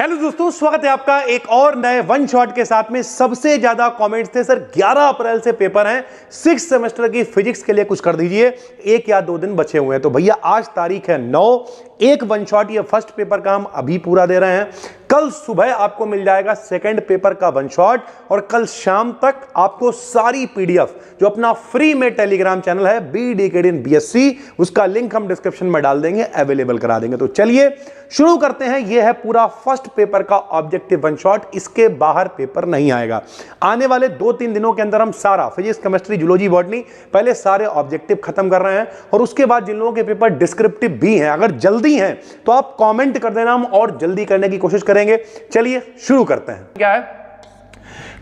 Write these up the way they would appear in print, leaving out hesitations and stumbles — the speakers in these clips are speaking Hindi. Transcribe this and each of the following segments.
हेलो दोस्तों, स्वागत है आपका एक और नए वन शॉट के साथ में। सबसे ज्यादा कमेंट्स थे सर 11 अप्रैल से पेपर हैं, 6 सेमेस्टर की फिजिक्स के लिए कुछ कर दीजिए, 1 या 2 दिन बचे हुए हैं। तो भैया आज तारीख है 9, एक वन शॉट ये फर्स्ट पेपर का हम अभी पूरा दे रहे हैं। कल सुबह आपको मिल जाएगा सेकंड पेपर का वन शॉट और कल शाम तक आपको सारी पीडीएफ जो अपना फ्री में टेलीग्राम चैनल है BDKD in BSc, उसका लिंक हम डिस्क्रिप्शन में डाल देंगे, अवेलेबल करा देंगे। तो चलिए शुरू करते हैं। यह है पूरा फर्स्ट पेपर का ऑब्जेक्टिव वन शॉट, इसके बाहर पेपर नहीं आएगा। आने वाले 2-3 दिनों के अंदर हम सारा फिजिक्स, केमिस्ट्री, जूलॉजी, बॉटनी पहले सारे ऑब्जेक्टिव खत्म कर रहे हैं और उसके बाद जिन लोगों के पेपर डिस्क्रिप्टिव भी हैं, अगर जल्दी हैं तो आप कमेंट कर देना, हम और जल्दी करने की कोशिश करेंगे। चलिए शुरू करते हैं। क्या है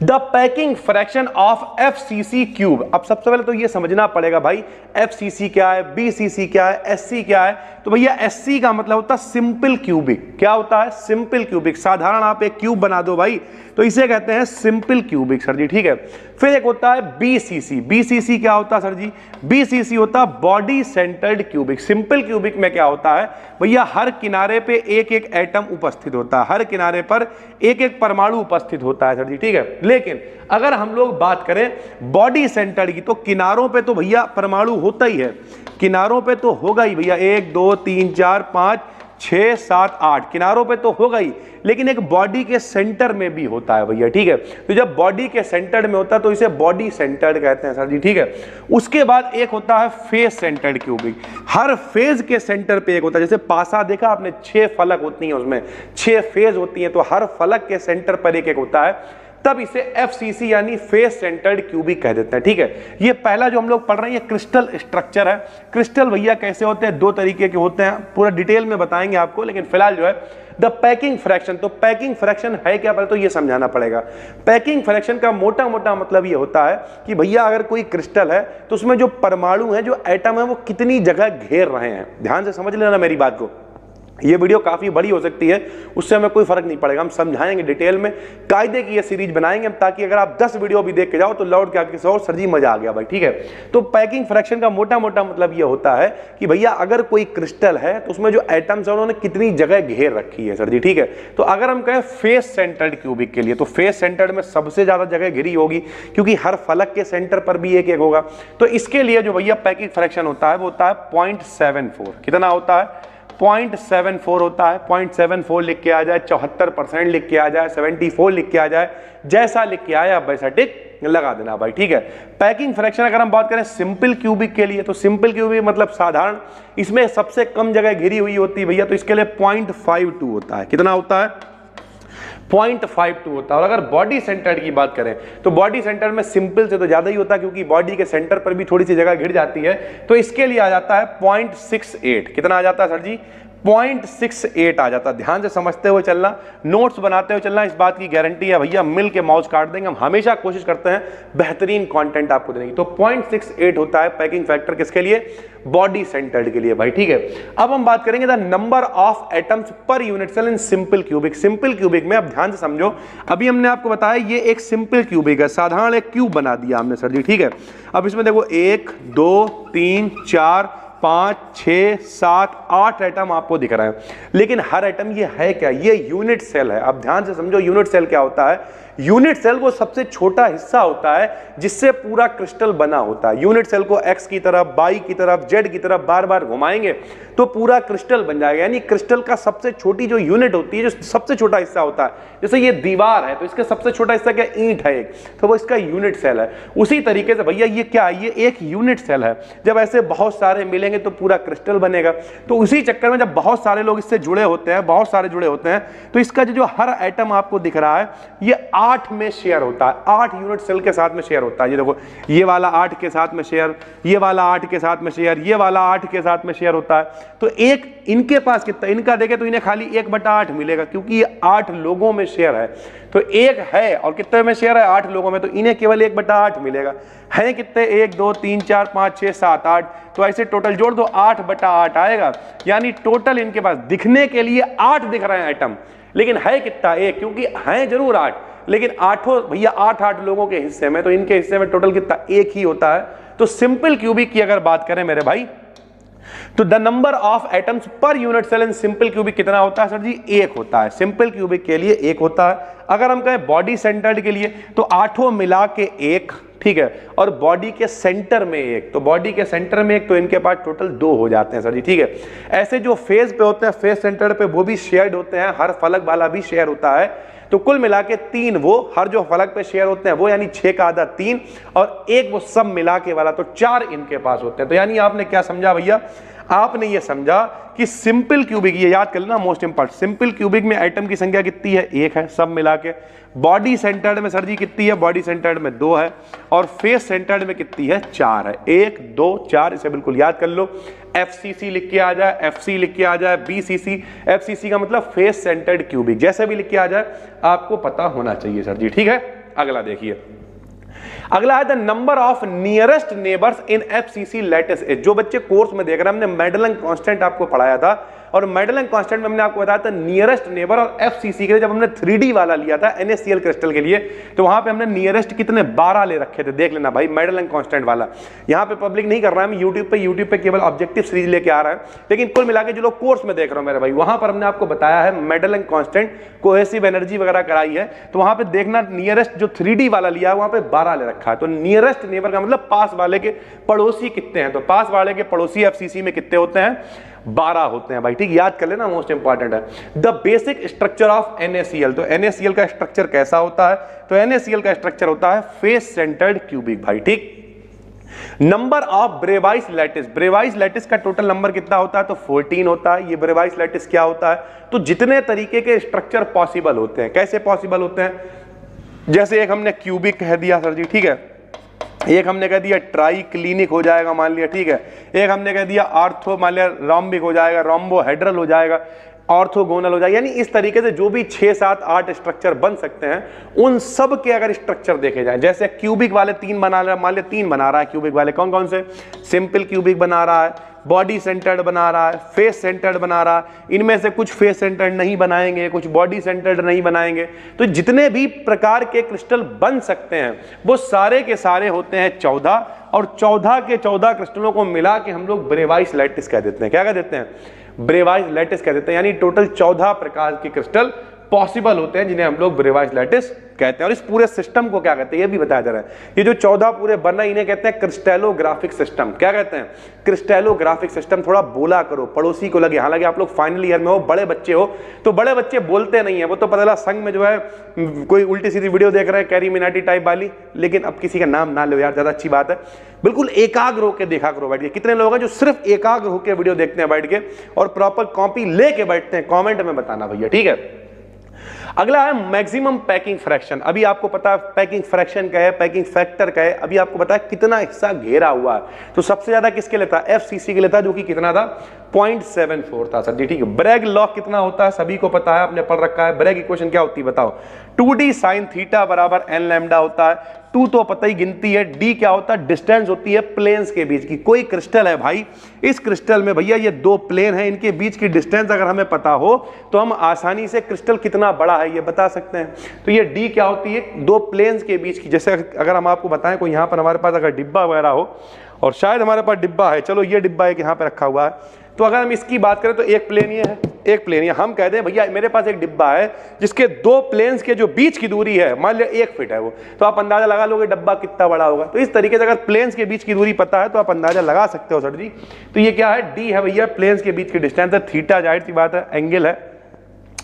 the packing fraction of FCC cube. अब सबसे पहले तो ये समझना पड़ेगा भाई FCC क्या है, BCC क्या है, SC क्या है। तो भैया SC का मतलब होता है सिंपल क्यूबिक। क्या होता है? Simple cubic. साधारण आप एक क्यूब बना दो भाई तो इसे कहते हैं सिंपल क्यूबिक सर जी, ठीक है। फिर एक होता है BCC। BCC क्या होता है सर जी? BCC होता है body centred cubic. Simple cubic में क्या होता है भैया, हर किनारे पे एक एक एटम उपस्थित होता है, हर किनारे पर एक एक परमाणु उपस्थित होता है सर जी, ठीक है। लेकिन अगर हम लोग बात करें बॉडी सेंटर्ड की तो किनारों पे तो भैया परमाणु होता ही है, किनारों पे तो होगा ही भैया, 1 2 3 4 5 6 7 8 किनारों पे तो होगा ही, लेकिन एक बॉडी के सेंटर में भी होता है भैया, ठीक है। तो जब बॉडी के सेंटर में होता है तो इसे बॉडी सेंटर्ड कहते हैं सर जी, ठीक है। उसके बाद एक होता है फेस सेंटर्ड क्यूबिक। हर फेज के सेंटर पे एक होता है, जैसे पासा देखा आपने, 6 फलक होती हैं, उसमें 6 फेज होती हैं, तो हर फलक के सेंटर पर एक एक होता है, तब इसे FCC यानी फेस सेंटर्ड क्यूबिक कह देते हैं, ठीक है। ये पहला जो हम लोग पढ़ रहे हैं ये क्रिस्टल स्ट्रक्चर है। क्रिस्टल भैया कैसे होते हैं? 2 तरीके के होते हैं, पूरा डिटेल में बताएंगे आपको, लेकिन फिलहाल जो है द पैकिंग फ्रैक्शन। तो पैकिंग फ्रैक्शन है क्या, पहले तो ये समझाना पड़ेगा। पैकिंग फ्रैक्शन का मोटा मोटा मतलब ये होता है कि भैया अगर कोई क्रिस्टल है तो उसमें जो परमाणु है, जो एटम है, वो कितनी जगह घेर रहे हैं। ध्यान से समझ लेना मेरी बात को। ये वीडियो काफी बड़ी हो सकती है, उससे हमें कोई फर्क नहीं पड़ेगा, हम समझाएंगे डिटेल में, कायदे की ये सीरीज बनाएंगे हम, ताकि अगर आप 10 वीडियो भी देख के जाओ तो लौट के आके सो सर जी मजा आ गया भाई, ठीक है। तो पैकिंग फ्रैक्शन का मोटा मोटा मतलब ये होता है कि भैया अगर कोई क्रिस्टल है तो उसमें जो एटम्स है उन्होंने कितनी जगह घेर रखी है सर जी, ठीक है। तो अगर हम कहें फेस सेंटर्ड क्यूबिक के लिए तो फेस सेंटर्ड में सबसे ज्यादा जगह घिरी होगी, क्योंकि हर फलक के सेंटर पर भी एक एक होगा। तो इसके लिए जो भैया पैकिंग फ्रैक्शन होता है वो होता है 0.74। कितना होता है? 0.74 होता है। 0.74 लिख के आ जाए, 74% लिख के आ जाए, 74 लिख के आ जाए, जैसा लिख के आए आप वैसा टिक लगा देना भाई, ठीक है। पैकिंग फ्रैक्शन अगर हम बात करें सिंपल क्यूबिक के लिए तो सिंपल क्यूबिक मतलब साधारण, इसमें सबसे कम जगह घिरी हुई होती है भैया, तो इसके लिए 0.52 होता है। कितना होता है? 0.52 होता है। और अगर बॉडी सेंटर्ड की बात करें तो बॉडी सेंटर में सिंपल से तो ज्यादा ही होता है, क्योंकि बॉडी के सेंटर पर भी थोड़ी सी जगह घिर जाती है, तो इसके लिए आ जाता है 0.68। कितना आ जाता है सर जी? 0.68 आ जाता है। ध्यान से समझते हुए चलना, नोट्स बनाते हुए चलना, इस बात की गारंटी है भैया, मिल के माउस काट देंगे। हम हमेशा कोशिश करते हैं बेहतरीन कंटेंट आपको देने की। तो 0.68 होता है पैकिंग फैक्टर, किसके लिए? बॉडी सेंटर्ड के लिए भाई, ठीक है। अब हम बात करेंगे the number of atoms per unit cell in simple cubic. Simple cubic में अब ध्यान से समझो, अभी हमने आपको बताया ये एक सिंपल क्यूबिक है, साधारण एक क्यूब बना दिया हमने सर जी, ठीक है। अब इसमें देखो 1 2 3 4 5 6 7 8 एटम आपको दिख रहा है, लेकिन हर एटम ये है क्या? ये यूनिट सेल है। अब ध्यान से समझो यूनिट सेल क्या होता है। यूनिट सेल वो सबसे छोटा हिस्सा होता है जिससे पूरा क्रिस्टल बना होता है। यूनिट सेल को X की तरफ, Y की तरफ, Z की तरफ बार बार घुमाएंगे तो पूरा क्रिस्टल बन जाएगा। यानी क्रिस्टल का सबसे छोटी जो यूनिट होती है, जो सबसे छोटा हिस्सा होता है, जैसे ये दीवार है तो इसका सबसे छोटा हिस्सा क्या? ईंट है एक, तो वो इसका यूनिट सेल है। उसी तरीके से भैया ये क्या है? ये एक यूनिट सेल है। जब ऐसे बहुत सारे मिलेंगे तो पूरा क्रिस्टल बनेगा। तो उसी चक्कर में जब बहुत सारे लोग इससे जुड़े होते हैं, बहुत सारे जुड़े होते हैं, तो इसका जो हर एटम आपको दिख रहा है ये 8 में शेयर होता है, 8 यूनिट सेल के साथ में शेयर होता है। ये देखो, ये वाला 8 के साथ में शेयर, ये वाला 8 के साथ में शेयर, ये वाला 8 के साथ में शेयर होता है। तो एक इनके पास कितना, इनका देखे तो इन्हें खाली 1/8 मिलेगा, क्योंकि ये 8 लोगों में शेयर है। तो एक है और कितने में शेयर है? 8 लोगों में, तो इन्हें केवल 1/8 मिलेगा। है कितने? 1 2 3 4 5 6 7 8, तो ऐसे टोटल जोड़ दो, 8/8 आएगा। यानी टोटल इनके पास दिखने के लिए 8 दिख रहे हैं आइटम, लेकिन है कितना? 1, क्योंकि है जरूर 8, लेकिन 8 भैया 8 लोगों के हिस्से में, तो इनके हिस्से में टोटल कितना? 1 ही होता है। तो सिंपल क्यूबिक की अगर बात करें मेरे भाई तो the number of atoms per unit cell in simple cubic कितना होता है सर जी? 1 होता है। सिंपल क्यूबिक के लिए 1 होता है। अगर हम कहें बॉडी सेंटर्ड के लिए तो 8 मिला के 1, ठीक है, और बॉडी के सेंटर में 1, तो बॉडी के सेंटर में 1, तो इनके पास टोटल 2 हो जाते हैं सर जी, ठीक है। ऐसे जो फेज पे होते हैं, फेज सेंटर पे, वो भी शेयर्ड होते हैं, हर फलक वाला भी शेयर होता है, तो कुल मिला के 3 वो हर जो फलक पे शेयर होते हैं वो, यानी 6 का आधा 3, और 1 वो सब मिला के वाला, तो 4 इनके पास होते हैं। तो यानी आपने क्या समझा भैया? आपने ये समझा कि सिंपल क्यूबिक, ये याद कर लेना मोस्ट इंपॉर्टेंट, सिंपल क्यूबिक में एटम की संख्या कितनी है? 1 है सब मिला के। बॉडी सेंटर्ड में सर जी कितनी है? बॉडी सेंटर्ड में 2 है, और फेस सेंटर्ड में कितनी है? 4 है। 1 2 4, इसे बिल्कुल याद कर लो। FCC लिख के आ जाए, FC लिख के आ जाए, BCC। FCC का मतलब फेस सेंटर्ड क्यूबिक, जैसे भी लिख के आ जाए आपको पता होना चाहिए सर जी, ठीक है। अगला देखिए, अगला है the number of nearest neighbours in FCC lattice is. जो बच्चे कोर्स में देख रहे हैं, हमने मेडलन कांस्टेंट आपको पढ़ाया था, और मेडलन कांस्टेंट में हमने आपको बताया था नियरेस्ट नेबर, और FCC के लिए जब हमने 3D वाला लिया था NaCl क्रिस्टल के लिए, तो वहां पे हमने नियरेस्ट कितने 12 ले रखे थे। देख लेना भाई, मेडलन कांस्टेंट वाला यहाँ पे पब्लिक नहीं कर रहा है, हम यूट्यूब पे केवल ऑब्जेक्टिव सीरीज लेके आ रहा है, लेकिन कुल मिला के जो लोग कोर्स में देख रहे हो मेरे भाई, वहां पर हमने आपको बताया है मेडलन कांस्टेंट, कोहेसिव एनर्जी वगैरह कराई है, तो वहां पे देखना नियरेस्ट जो 3D वाला लिया है वहां पे 12 ले रखा है। तो नियरेस्ट नेबर का मतलब पास वाले के पड़ोसी कितने हैं, तो पास वाले के पड़ोसी FCC में कितने होते हैं? 12 होते हैं भाई, ठीक, याद कर लेना, मोस्ट इंपॉर्टेंट है। The basic structure of NaCl, तो NaCl का स्ट्रक्चर कैसा होता है? तो NaCl का स्ट्रक्चर होता है फेस सेंटर्ड क्यूबिक भाई, ठीक। नंबर ऑफ ब्रेवाइस लैटिस, ब्रेवाइस लैटिस का टोटल नंबर कितना होता है? तो 14 होता है। ये ब्रेवाइस लैटिस क्या होता है? तो जितने तरीके के स्ट्रक्चर पॉसिबल होते हैं, कैसे पॉसिबल होते हैं? जैसे एक हमने क्यूबिक कह दिया सर जी, ठीक है, एक हमने कह दिया ट्राई क्लिनिक हो जाएगा मान लिया, ठीक है, एक हमने कह दिया आर्थो मान लिया रोम्बिक हो जाएगा, रोम्बोहेड्रल हो जाएगा, ऑर्थोगोनल हो जाएगा, यानी इस तरीके से जो भी 6 7 8 स्ट्रक्चर बन सकते हैं, उन सब के अगर स्ट्रक्चर देखे जाए, जैसे क्यूबिक वाले 3 बना रहा है, मान लिया 3 बना रहा है क्यूबिक वाले, कौन कौन से? सिंपल क्यूबिक बना रहा है, बॉडी सेंटर्ड बना रहा है, फेस सेंटर्ड बना रहा है, इनमें से कुछ फेस सेंटर्ड नहीं बनाएंगे, कुछ बॉडी सेंटर्ड नहीं बनाएंगे। तो जितने भी प्रकार के क्रिस्टल बन सकते हैं वो सारे के सारे होते हैं 14, और 14 के 14 क्रिस्टलों को मिला के हम लोग ब्रेवाइस लैटिस कह देते हैं। क्या कह देते हैं? ब्रेवाइस लैटिस कह देते हैं, यानी टोटल 14 प्रकार के क्रिस्टल पॉसिबल होते हैं जिन्हें हम लोग ब्रेवाइस लैटिस कहते हैं। और इस पूरे सिस्टम को क्या कहते हैं ये भी बताया जा रहा है। ये जो 14 पूरे बना, इन्हें कहते हैं क्रिस्टलोग्राफिक सिस्टम। क्या कहते हैं? Crystallographic system. थोड़ा बोला करो, पड़ोसी को लगे, हालांकि आप लोग फाइनल ईयर में हो, बड़े बच्चे हो, तो बड़े बच्चे बोलते नहीं है, वो तो पता चला संग में जो है कोई उल्टी सीधी वीडियो देख रहे हैं, कैरी मिनाटी टाइप वाली, लेकिन अब किसी का नाम ना लो यार, ज्यादा अच्छी बात है। बिल्कुल एकाग्र होकर देखा करो बैठ के। कितने लोग हैं जो सिर्फ एकाग्र होकर वीडियो देखते हैं बैठ के और प्रॉपर कॉपी लेके बैठते हैं? कमेंट में बताना भैया, ठीक है। अगला है मैक्सिमम पैकिंग फ्रैक्शन। अभी आपको पता है पैकिंग फ्रैक्शन क्या है, पैकिंग फैक्टर क्या है, अभी आपको पता है कितना हिस्सा घेरा हुआ है। तो सबसे ज्यादा किसके लिए था? FCC के लिए था, जो कि कितना था? 0.74 था सर जी, ठीक है। ब्रैग लॉ कितना होता है सभी को पता है, आपने पढ़ रखा है। ब्रैग इक्वेशन क्या होती है बताओ? 2D sin थीटा बराबर n लैम्डा होता है। 2 तो पता ही गिनती है, D क्या होता है? डिस्टेंस होती है प्लेन्स के बीच की। कोई क्रिस्टल है भाई, इस क्रिस्टल में भैया ये 2 प्लेन है, इनके बीच की डिस्टेंस अगर हमें पता हो तो हम आसानी से क्रिस्टल कितना बड़ा है ये बता सकते हैं। तो ये D क्या होती है? 2 प्लेन्स के बीच की। जैसे अगर हम आपको बताएं कोई यहाँ पर हमारे पास अगर डिब्बा वगैरह हो, और शायद हमारे पास डिब्बा है, चलो ये डिब्बा एक यहाँ पे रखा हुआ है, तो अगर हम इसकी बात करें तो एक प्लेन ये है, एक प्लेन ये, हम कहते हैं भैया मेरे पास एक डिब्बा है जिसके 2 प्लेन्स के जो बीच की दूरी है मान लिया 1 फीट है वो, तो आप अंदाजा लगा लोगे डिब्बा कितना बड़ा होगा। तो इस तरीके से अगर प्लेन्स के बीच की दूरी पता है तो आप अंदाजा लगा सकते हो सर जी। तो ये क्या है? D है भैया, प्लेन्स के बीच की डिस्टेंस है। थीटा जाहिर सी बात है एंगल है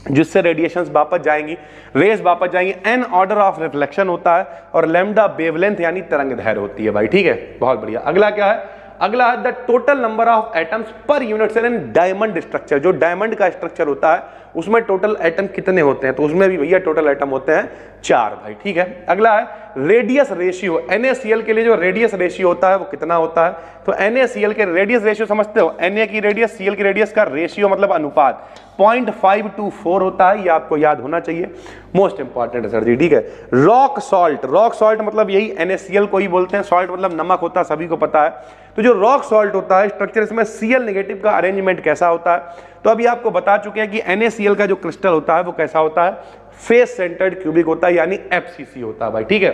जिससे रेडिएशंस वापस जाएंगी, रेज वापस जाएंगी। n ऑर्डर ऑफ रिफ्लेक्शन होता है, और लैम्डा वेवलेंथ यानी तरंग दैर्घ्य होती है भाई, ठीक है। बहुत बढ़िया। अगला क्या है? अगला है the total number of atoms per unit cell in diamond structure. जो डायमंड का स्ट्रक्चर होता है उसमें टोटल एटम कितने होते हैं? तो उसमें भी भैया टोटल एटम होते हैं 4 भाई, ठीक है। अगला है रेडियस रेशियो। NaCl के लिए जो रेडियस रेशियो होता है वो कितना होता है? तो NaCl के रेडियस रेशियो समझते हो? Na की रेडियस, Cl की रेडियस का रेशियो मतलब अनुपात 0.524 होता है, ये आपको याद होना चाहिए, मोस्ट इंपॉर्टेंट है सर जी, ठीक है। रॉक सॉल्ट, रॉक सॉल्ट मतलब यही NaCl को ही बोलते हैं, सॉल्ट मतलब नमक होता है, सभी को पता है। तो जो रॉक सॉल्ट होता है स्ट्रक्चर, इसमें Cl नेगेटिव का अरेंजमेंट कैसा होता है? तो अभी आपको बता चुके हैं कि NaCl का जो क्रिस्टल होता है वो कैसा होता है? फेस सेंटर्ड क्यूबिक होता है, यानी FCC होता है भाई, ठीक है।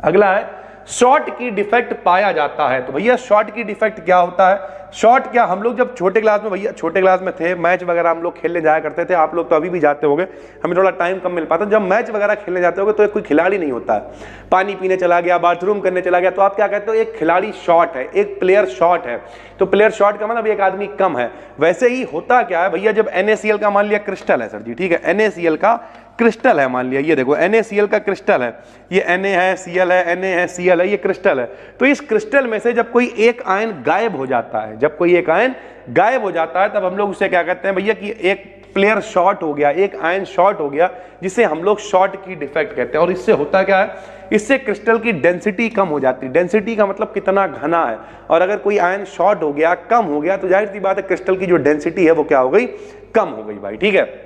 अगला है शॉर्ट की डिफेक्ट पाया जाता है। तो भैया शॉर्ट की डिफेक्ट क्या होता है? शॉर्ट क्या, हम लोग जब छोटे क्लास में, भैया छोटे क्लास में थे, मैच वगैरह हम लोग खेलने जाया करते थे, आप लोग तो अभी भी जाते होंगे, हमें थोड़ा टाइम कम मिल पाता। जब मैच वगैरह खेलने जाते होगे तो एक कोई खिलाड़ी नहीं होता है, पानी पीने चला गया, बाथरूम करने चला गया, तो आप क्या कहते हो? एक खिलाड़ी शॉर्ट है, एक प्लेयर शॉर्ट है। तो प्लेयर शॉर्ट का मतलब एक आदमी कम है। वैसे ही होता क्या है भैया, जब NaCl का मान लिया क्रिस्टल है सर जी, ठीक है, NaCl का क्रिस्टल है, मान लिया ये देखो NaCl का क्रिस्टल है, ये Na है, Cl है, Na है, Cl है, ये क्रिस्टल है। तो इस क्रिस्टल में से जब कोई एक आयन गायब हो जाता है, जब कोई एक आयन गायब हो जाता है, तब हम लोग उसे क्या कहते हैं भैया कि एक प्लेयर शॉर्ट हो गया, एक आयन शॉर्ट हो गया, जिसे हम लोग शॉर्ट की डिफेक्ट कहते हैं। और इससे होता क्या है? इससे क्रिस्टल की डेंसिटी कम हो जाती है। डेंसिटी का मतलब कितना घना है, और अगर कोई आयन शॉर्ट हो गया, कम हो गया, तो जाहिर सी बात है क्रिस्टल की जो डेंसिटी है वो क्या हो गई? कम हो गई भाई, ठीक है।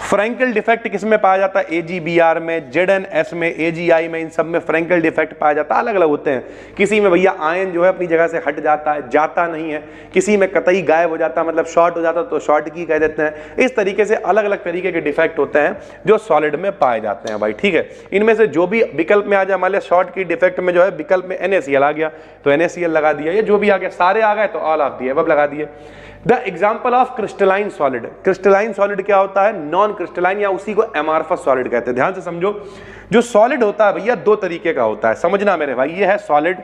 फ्रैंकल डिफेक्ट किसमें पाया जाता है? AgBr में, ZnS में, AgI में, इन सब में फ्रैंकल डिफेक्ट पाया जाता है। अलग अलग होते हैं। किसी में भैया आयन जो है अपनी जगह से हट जाता है, जाता नहीं है, किसी में कतई गायब हो जाता है, मतलब शॉर्ट हो जाता है तो शॉर्ट की कह देते हैं। इस तरीके से अलग अलग तरीके के डिफेक्ट होते हैं जो सॉलिड में पाए जाते हैं भाई, ठीक है। इनमें से जो भी विकल्प में आ जाए, मान लिया शॉर्ट की डिफेक्ट में जो है विकल्प में NaCl आ गया तो NaCl लगा दिया, ये जो भी आ गया, सारे आ गए तो ऑल ऑफ दी एबव लगा दिए। The example of crystalline solid. Crystalline solid क्या होता है? नॉन क्रिस्टलाइन, या उसी को एमार्फस सॉलिड कहते हैं। ध्यान से समझो, जो सॉलिड होता है भैया दो तरीके का होता है, समझना मेरे भाई, ये है सॉलिड,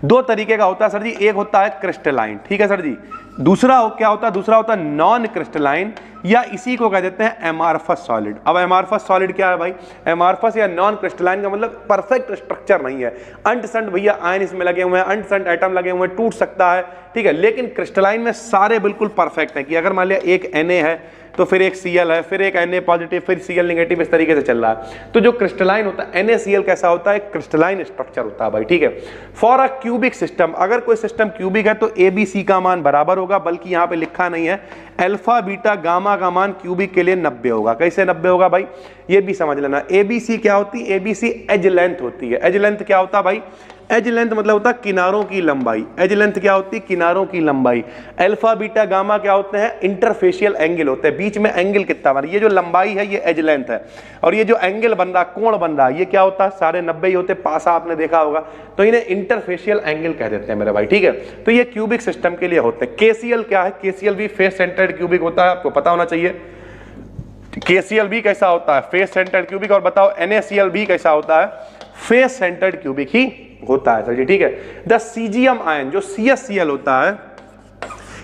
दो तरीके का होता है सर जी। एक होता है क्रिस्टलाइन, ठीक है सर जी, दूसरा क्या होता है? दूसरा होता है नॉन क्रिस्टलाइन, या इसी को कह देते हैं एमार्फस सॉलिड। अब एमार्फस सॉलिड क्या है भाई? एमार्फस या नॉन क्रिस्टलाइन का मतलब परफेक्ट स्ट्रक्चर नहीं है, अंट संट भैया आयन इसमें लगे हुए हैं, अंट संट एटम लगे हुए हैं, टूट सकता है, ठीक है। लेकिन क्रिस्टलाइन में सारे बिल्कुल परफेक्ट है, कि अगर मान लिया एक Na है तो फिर एक Cl है, फिर एक Na पॉजिटिव, फिर Cl नेगेटिव, इस तरीके से चल रहा है। तो जो क्रिस्टलाइन होता है NaCl कैसा होता है? क्रिस्टलाइन स्ट्रक्चर होता है भाई, ठीक है। फॉर अ क्यूबिक सिस्टम, अगर कोई सिस्टम क्यूबिक है तो ABC का मान बराबर होगा, बल्कि यहां पे लिखा नहीं है, अल्फा बीटा गामा का मान क्यूबिक के लिए 90 होगा। कैसे 90 होगा भाई? ये भी समझ लेना। ABC क्या होती है? ABC एज लेंथ होती है। एज लेंथ क्या होता है भाई? एज लेंथ मतलब होता है किनारों की लंबाई। एज लेंथ क्या होती है? किनारों की लंबाई। अल्फा बीटा गामा क्या होते हैं? इंटरफेशियल एंगल होते हैं, बीच में एंगल कितना बन, ये जो लंबाई है ये एज लेंथ है, और ये जो एंगल बन रहा, कोण बन रहा, ये क्या होता है? सारे 90 ही होते, पासा आपने देखा होगा, तो इन्हें इंटरफेशियल एंगल कह देते हैं मेरे भाई, ठीक है। तो ये क्यूबिक सिस्टम के लिए होते हैं। KCl क्या है? KCl भी फेस सेंटर्ड क्यूबिक होता है, आपको पता होना चाहिए। KCl भी कैसा होता है? Face centred cubic. और बताओ NaCl भी कैसा होता है? फेस सेंटर्ड क्यूबिक ही होता है सर जी, ठीक है। द सीजियम आयन, जो CsCl होता है,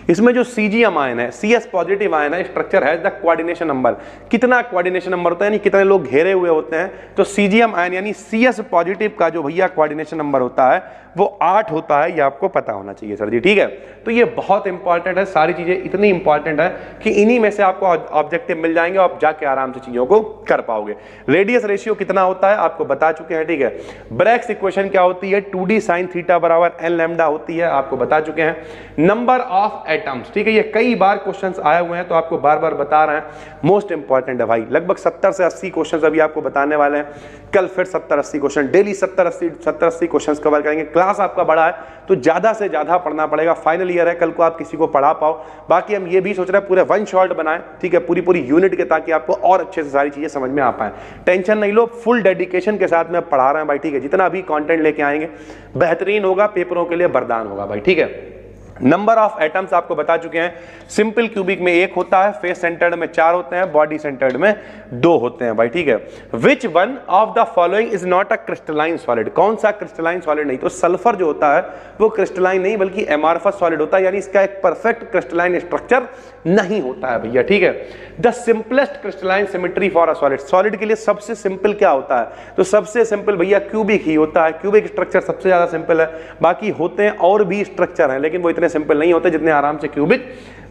इसमें जो सीजियम आयन है, CS पॉजिटिव आयन है, स्ट्रक्चर है द कोऑर्डिनेशन नंबर। कितना कोऑर्डिनेशन नंबर होता है, यानी कितने लोग घेरे हुए होते हैं, तो सीजियम आयन यानी CS पॉजिटिव का जो भैया कोऑर्डिनेशन नंबर होता है वो 8 होता है, ये आपको पता होना चाहिए सर जी, ठीक है। तो ये बहुत इंपॉर्टेंट है, सारी चीजें इतनी इंपॉर्टेंट है कि इन्हीं में से आपको ऑब्जेक्टिव मिल जाएंगे, आप जाके आराम से चीजों को कर पाओगे। रेडियस रेशियो कितना होता है आपको बता चुके हैं, ठीक है। ब्रैग्स इक्वेशन क्या होती है? 2d sin थीटा बराबर n लैम्डा होती है, आपको बता चुके हैं। नंबर ऑफ एटम्स, ठीक है, ये कई बार क्वेश्चंस आए हुए हैं तो आपको बार बार बता रहे हैं, मोस्ट इंपॉर्टेंट है भाई। लगभग 70 से 80 क्वेश्चंस अभी आपको बताने वाले हैं, कल फिर 70-80 क्वेश्चन, डेली 70-80 क्वेश्चंस कवर करेंगे। क्लास आपका बड़ा है तो ज्यादा से ज्यादा पढ़ना पड़ेगा, फाइनल ईयर है, कल को आप किसी को पढ़ा पाओ। बाकी हम ये भी सोच रहे हैं पूरे वन शॉट बनाएं, ठीक है, पूरी यूनिट के, ताकि आपको और अच्छे से सारी चीजें समझ में आ पाए। टेंशन नहीं लो, फुल डेडिकेशन के साथ में पढ़ा रहे हैं भाई, ठीक है। जितना भी कंटेंट लेके आएंगे बेहतरीन होगा, पेपरों के लिए वरदान होगा भाई, ठीक है। नंबर ऑफ एटम्स आपको बता चुके हैं। सिंपल क्यूबिक में 1 होता है, फेस सेंटर्ड में 4 होते हैं, बॉडी सेंटर्ड में 2 होते हैं भाई, ठीक है। Which one of the following is not a crystalline solid? कौन सा क्रिस्टलाइन सॉलिड नहीं? तो सल्फर जो होता है वो क्रिस्टलाइन नहीं बल्कि एमार्फस सॉलिड होता है, यानी इसका एक परफेक्ट क्रिस्टलाइन स्ट्रक्चर नहीं होता है भैया, ठीक है। The simplest crystalline symmetry for a solid, solid के लिए सबसे सिंपल क्या होता है? तो सबसे सिंपल भैया क्यूबिक ही होता है, क्यूबिक स्ट्रक्चर सबसे ज्यादा सिंपल है। बाकी होते हैं और भी स्ट्रक्चर हैं, लेकिन वो इतने सिंपल नहीं होते जितने आराम से क्यूबिक